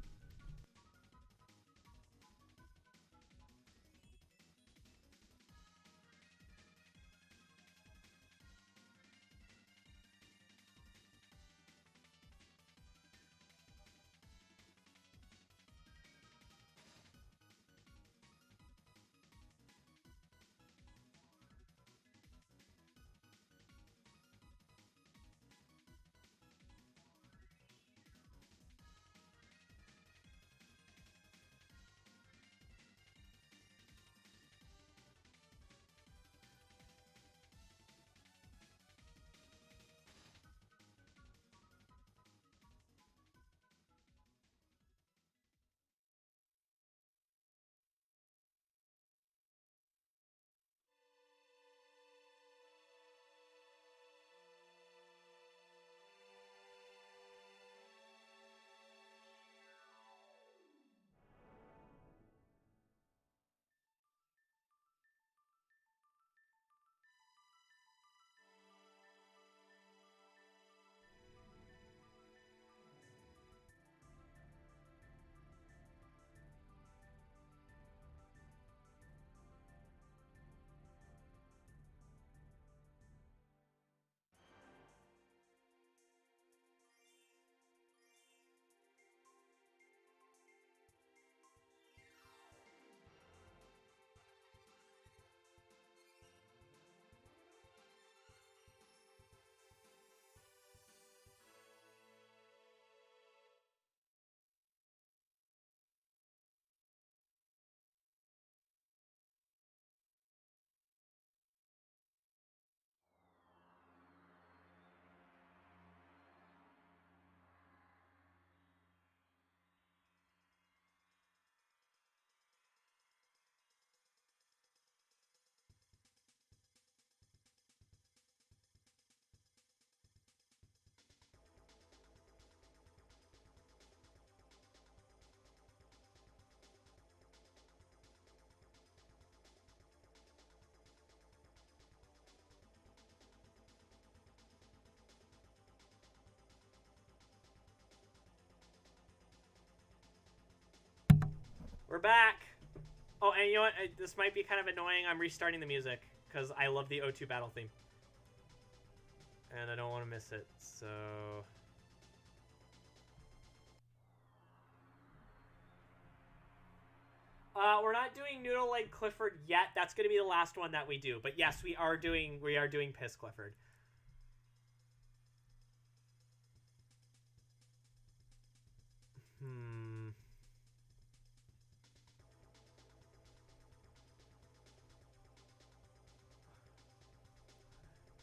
We're back. Oh, and you know what? This might be kind of annoying. I'm restarting the music because I love the O2 battle theme. And I don't want to miss it, so... we're not doing Noodle Leg Clifford yet. That's going to be the last one that we do. But yes, we are doing Piss Clifford.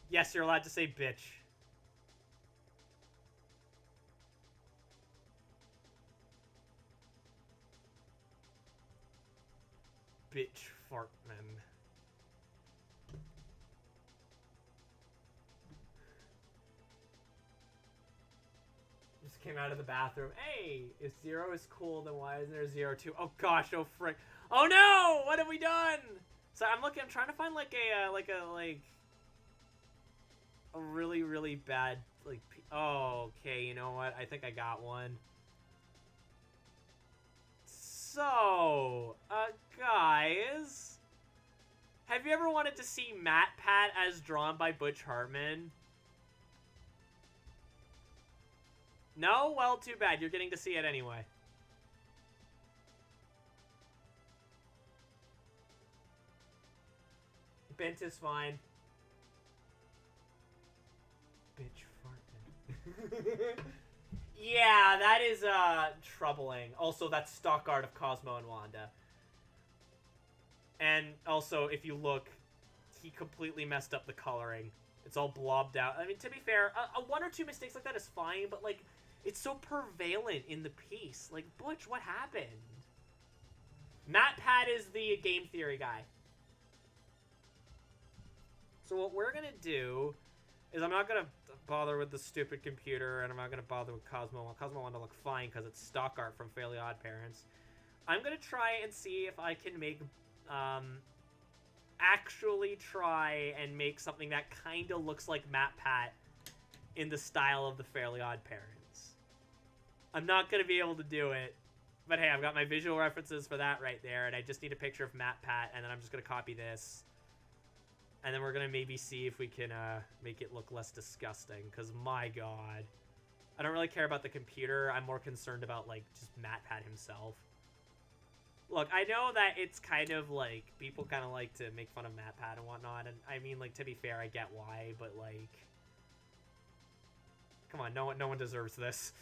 Yes, you're allowed to say bitch. Bitch Fartman. Just came out of the bathroom. Hey, if 0 is cool, then why isn't there 0, 2? Oh gosh, oh frick. Oh no! What have we done? So I'm trying to find like a really, really bad, like, oh, okay, you know what? I think I got one. So, guys, have you ever wanted to see MatPat as drawn by Butch Hartman? No? Well, too bad. You're getting to see it anyway. Bent is fine. Bitch Fartman. Yeah, that is, troubling. Also, that's stock art of Cosmo and Wanda. And also, if you look, he completely messed up the coloring. It's all blobbed out. I mean, to be fair, one or two mistakes like that is fine, but, like, it's so prevalent in the piece. Like, Butch, what happened? MatPat is the game theory guy. So what we're gonna do is I'm not gonna bother with the stupid computer, and I'm not gonna bother with Cosmo. Cosmo wanted to look fine because it's stock art from Fairly Odd Parents. I'm gonna try and see if I can make, actually try and make something that kind of looks like MatPat in the style of the Fairly Odd Parents. I'm not gonna be able to do it, but hey, I've got my visual references for that right there, and I just need a picture of MatPat, and then I'm just gonna copy this. And then we're going to maybe see if we can make it look less disgusting. Because, my god. I don't really care about the computer. I'm more concerned about, like, just MatPat himself. Look, I know that it's kind of, like, people kind of like to make fun of MatPat and whatnot. And, I mean, like, to be fair, I get why. But, like... Come on, no one deserves this.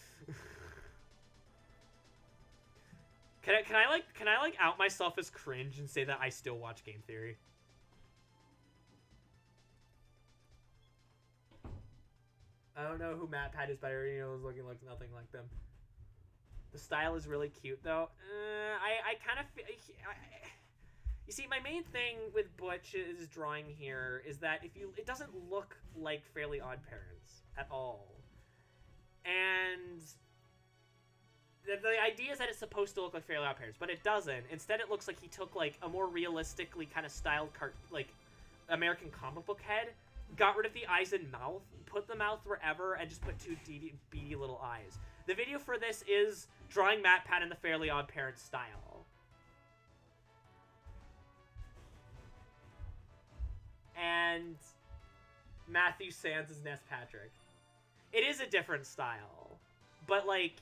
Can I out myself as cringe and say that I still watch Game Theory? I don't know who MatPat is, but I already know it's looking like nothing like them. The style is really cute, though. I kind of... You see, my main thing with Butch's drawing here is that it doesn't look like Fairly Odd Parents at all. And the idea is that it's supposed to look like Fairly Odd Parents, but it doesn't. Instead, it looks like he took, like, a more realistically kind of styled, like, American comic book head, got rid of the eyes and mouth, put the mouth wherever, and just put two beady little eyes. The video for this is drawing MatPat in the Fairly Odd Parents style. And Matthew Sands is Ness Patrick. It is a different style, but, like,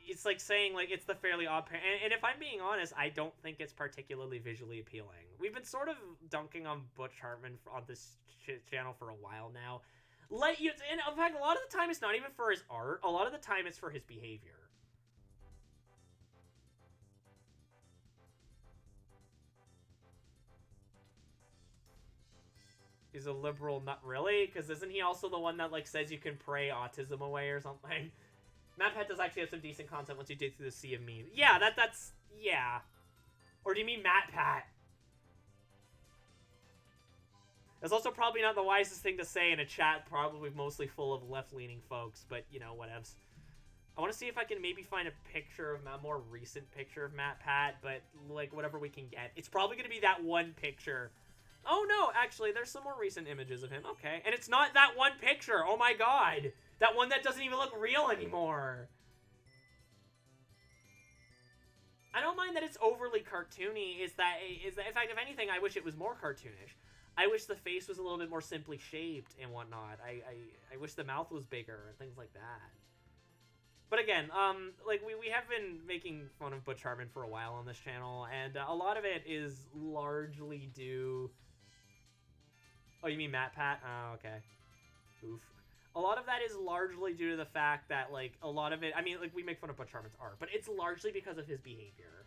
it's like saying, like, it's the Fairly Odd Parents. And if I'm being honest, I don't think it's particularly visually appealing. We've been sort of dunking on Butch Hartman on this channel for a while now. And in fact, a lot of the time it's not even for his art. A lot of the time it's for his behavior. He's a liberal, not really, because isn't he also the one that, like, says you can pray autism away or something? MatPat does actually have some decent content once you dig through the sea of memes. Yeah, that's, yeah. Or do you mean MatPat? It's also probably not the wisest thing to say in a chat probably mostly full of left-leaning folks, but, you know, whatevs. I want to see if I can maybe find a picture of a more recent picture of MatPat, but, like, whatever we can get. It's probably going to be that one picture. Oh, no, actually, there's some more recent images of him. Okay. And it's not that one picture. Oh, my God. That one that doesn't even look real anymore. I don't mind that it's overly cartoony. Is that in fact, if anything, I wish it was more cartoonish. I wish the face was a little bit more simply shaped and whatnot. I wish the mouth was bigger and things like that. But again, like we have been making fun of Butch Hartman for a while on this channel, and a lot of it is largely due. Oh, you mean Matt Pat? Oh, okay. Oof. A lot of that is largely due to the fact that, like, a lot of it, I mean, like, we make fun of Butch Hartman's art, but it's largely because of his behavior.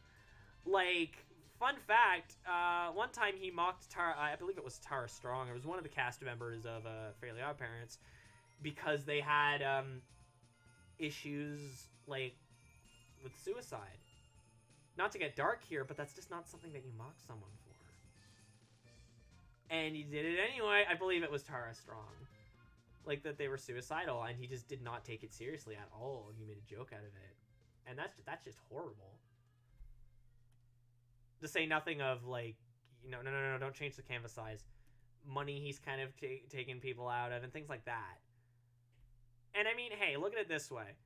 Like, fun fact, one time he mocked Tara, I believe it was Tara Strong, it was one of the cast members of Fairly Odd Parents, because they had issues, like, with suicide. Not to get dark here, but that's just not something that you mock someone for. And he did it anyway. I believe it was Tara Strong. Like, that they were suicidal, and he just did not take it seriously at all, and he made a joke out of it. And that's just horrible. To say nothing of, like, you know, no, don't change the canvas size. Money he's kind of taking people out of, and things like that. And I mean, hey, look at it this way.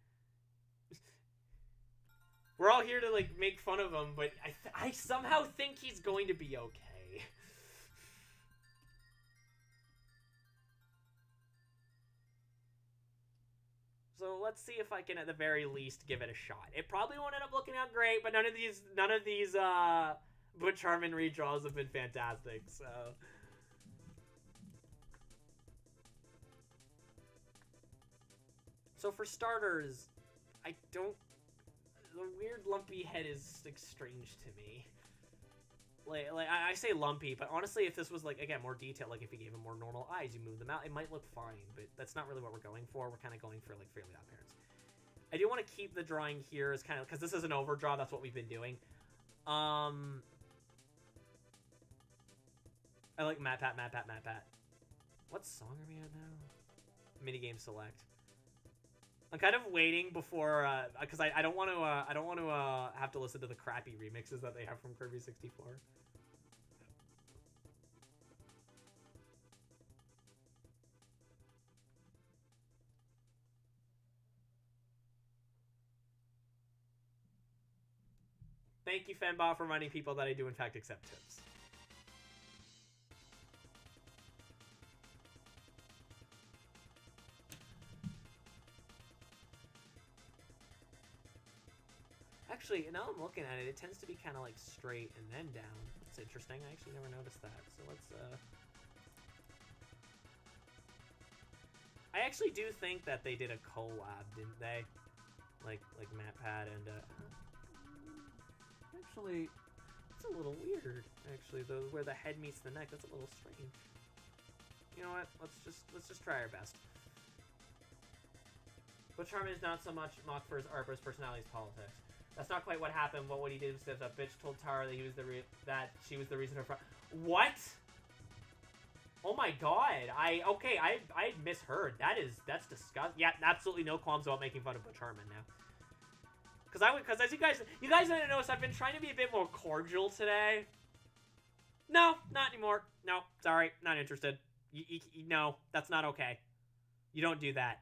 We're all here to, like, make fun of him, but I somehow think he's going to be okay. So let's see if I can, at the very least, give it a shot. It probably won't end up looking out great, but none of these Butch Hartman redraws have been fantastic. So for starters, the weird lumpy head is like strange to me. Like I say lumpy, but honestly, if this was, like, again, more detailed, like if you gave him more normal eyes, you move them out, it might look fine, but that's not really what we're going for. We're kind of going for, like, Fairly Odd Parents. I do want to keep the drawing here as kind of, because this is an overdraw, that's what we've been doing. I like Matt Pat. What song are we at now? Minigame select. I'm kind of waiting before, because I don't want to have to listen to the crappy remixes that they have from Kirby 64. Thank you, Fenbot, for reminding people that I do in fact accept tips. Actually, now I'm looking at it, it tends to be kind of like straight and then down. That's interesting. I actually never noticed that. So let's, I actually do think that they did a collab, didn't they? Like Matt Pat and, actually, it's a little weird, actually, though, where the head meets the neck. That's a little strange. You know what? Let's just try our best. But Charmin is not so much mocked for his art, but his personality is politics. That's not quite what happened. What he did was that bitch told Tara that she was the reason her What? Oh my god. I misheard. That's disgusting. Yeah, absolutely no qualms about making fun of Butch Hartman now. Because as you guys didn't notice, I've been trying to be a bit more cordial today. No, not anymore. No, sorry, not interested. No, that's not okay. You don't do that.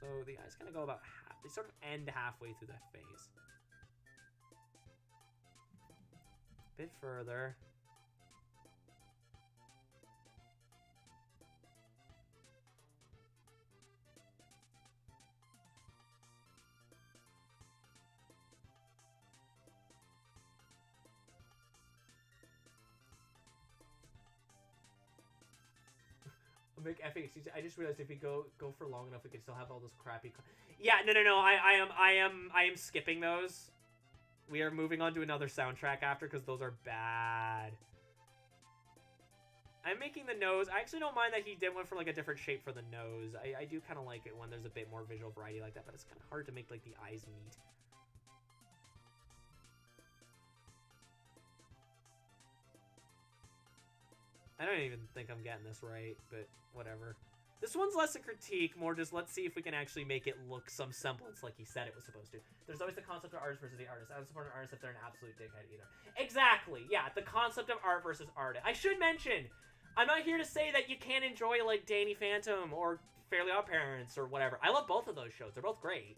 So the eyes kind of go about half. They sort of end halfway through that face. A bit further. Make FX. I just realized if we go for long enough, we can still have all those crappy. Yeah, no. I am skipping those. We are moving on to another soundtrack after because those are bad. I'm making the nose. I actually don't mind that he did one for like a different shape for the nose. I do kind of like it when there's a bit more visual variety like that, but it's kind of hard to make like the eyes meet. I don't even think I'm getting this right, but whatever. This one's less a critique, more just let's see if we can actually make it look some semblance like he said it was supposed to. There's always the concept of artist versus the artist. I don't support an artist if they're an absolute dickhead either. Exactly, yeah, the concept of art versus artist. I should mention, I'm not here to say that you can't enjoy, like, Danny Phantom or Fairly Odd Parents or whatever. I love both of those shows. They're both great.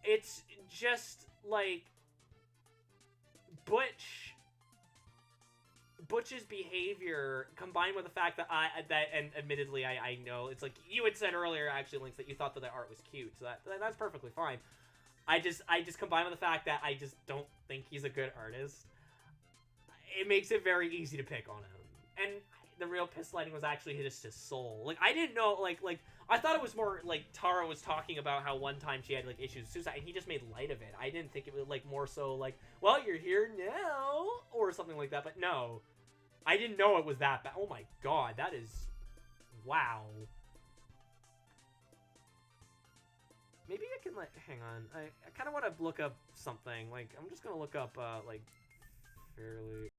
It's just like Butch's behavior combined with the fact that and admittedly I know it's like you had said earlier, actually, Links, that you thought that the art was cute, so that's perfectly fine. I just combined with the fact that I just don't think he's a good artist. It makes it very easy to pick on him. And the real piss lighting was actually just his soul. Like, I didn't know, like I thought it was more like Tara was talking about how one time she had like issues with suicide, and he just made light of it. I didn't think it was like more so like, well, you're here now or something like that. But no, I didn't know it was that bad. Oh my god, that is wow. Maybe I can like hang on. I kind of want to look up something. Like I'm just gonna look up like fairly.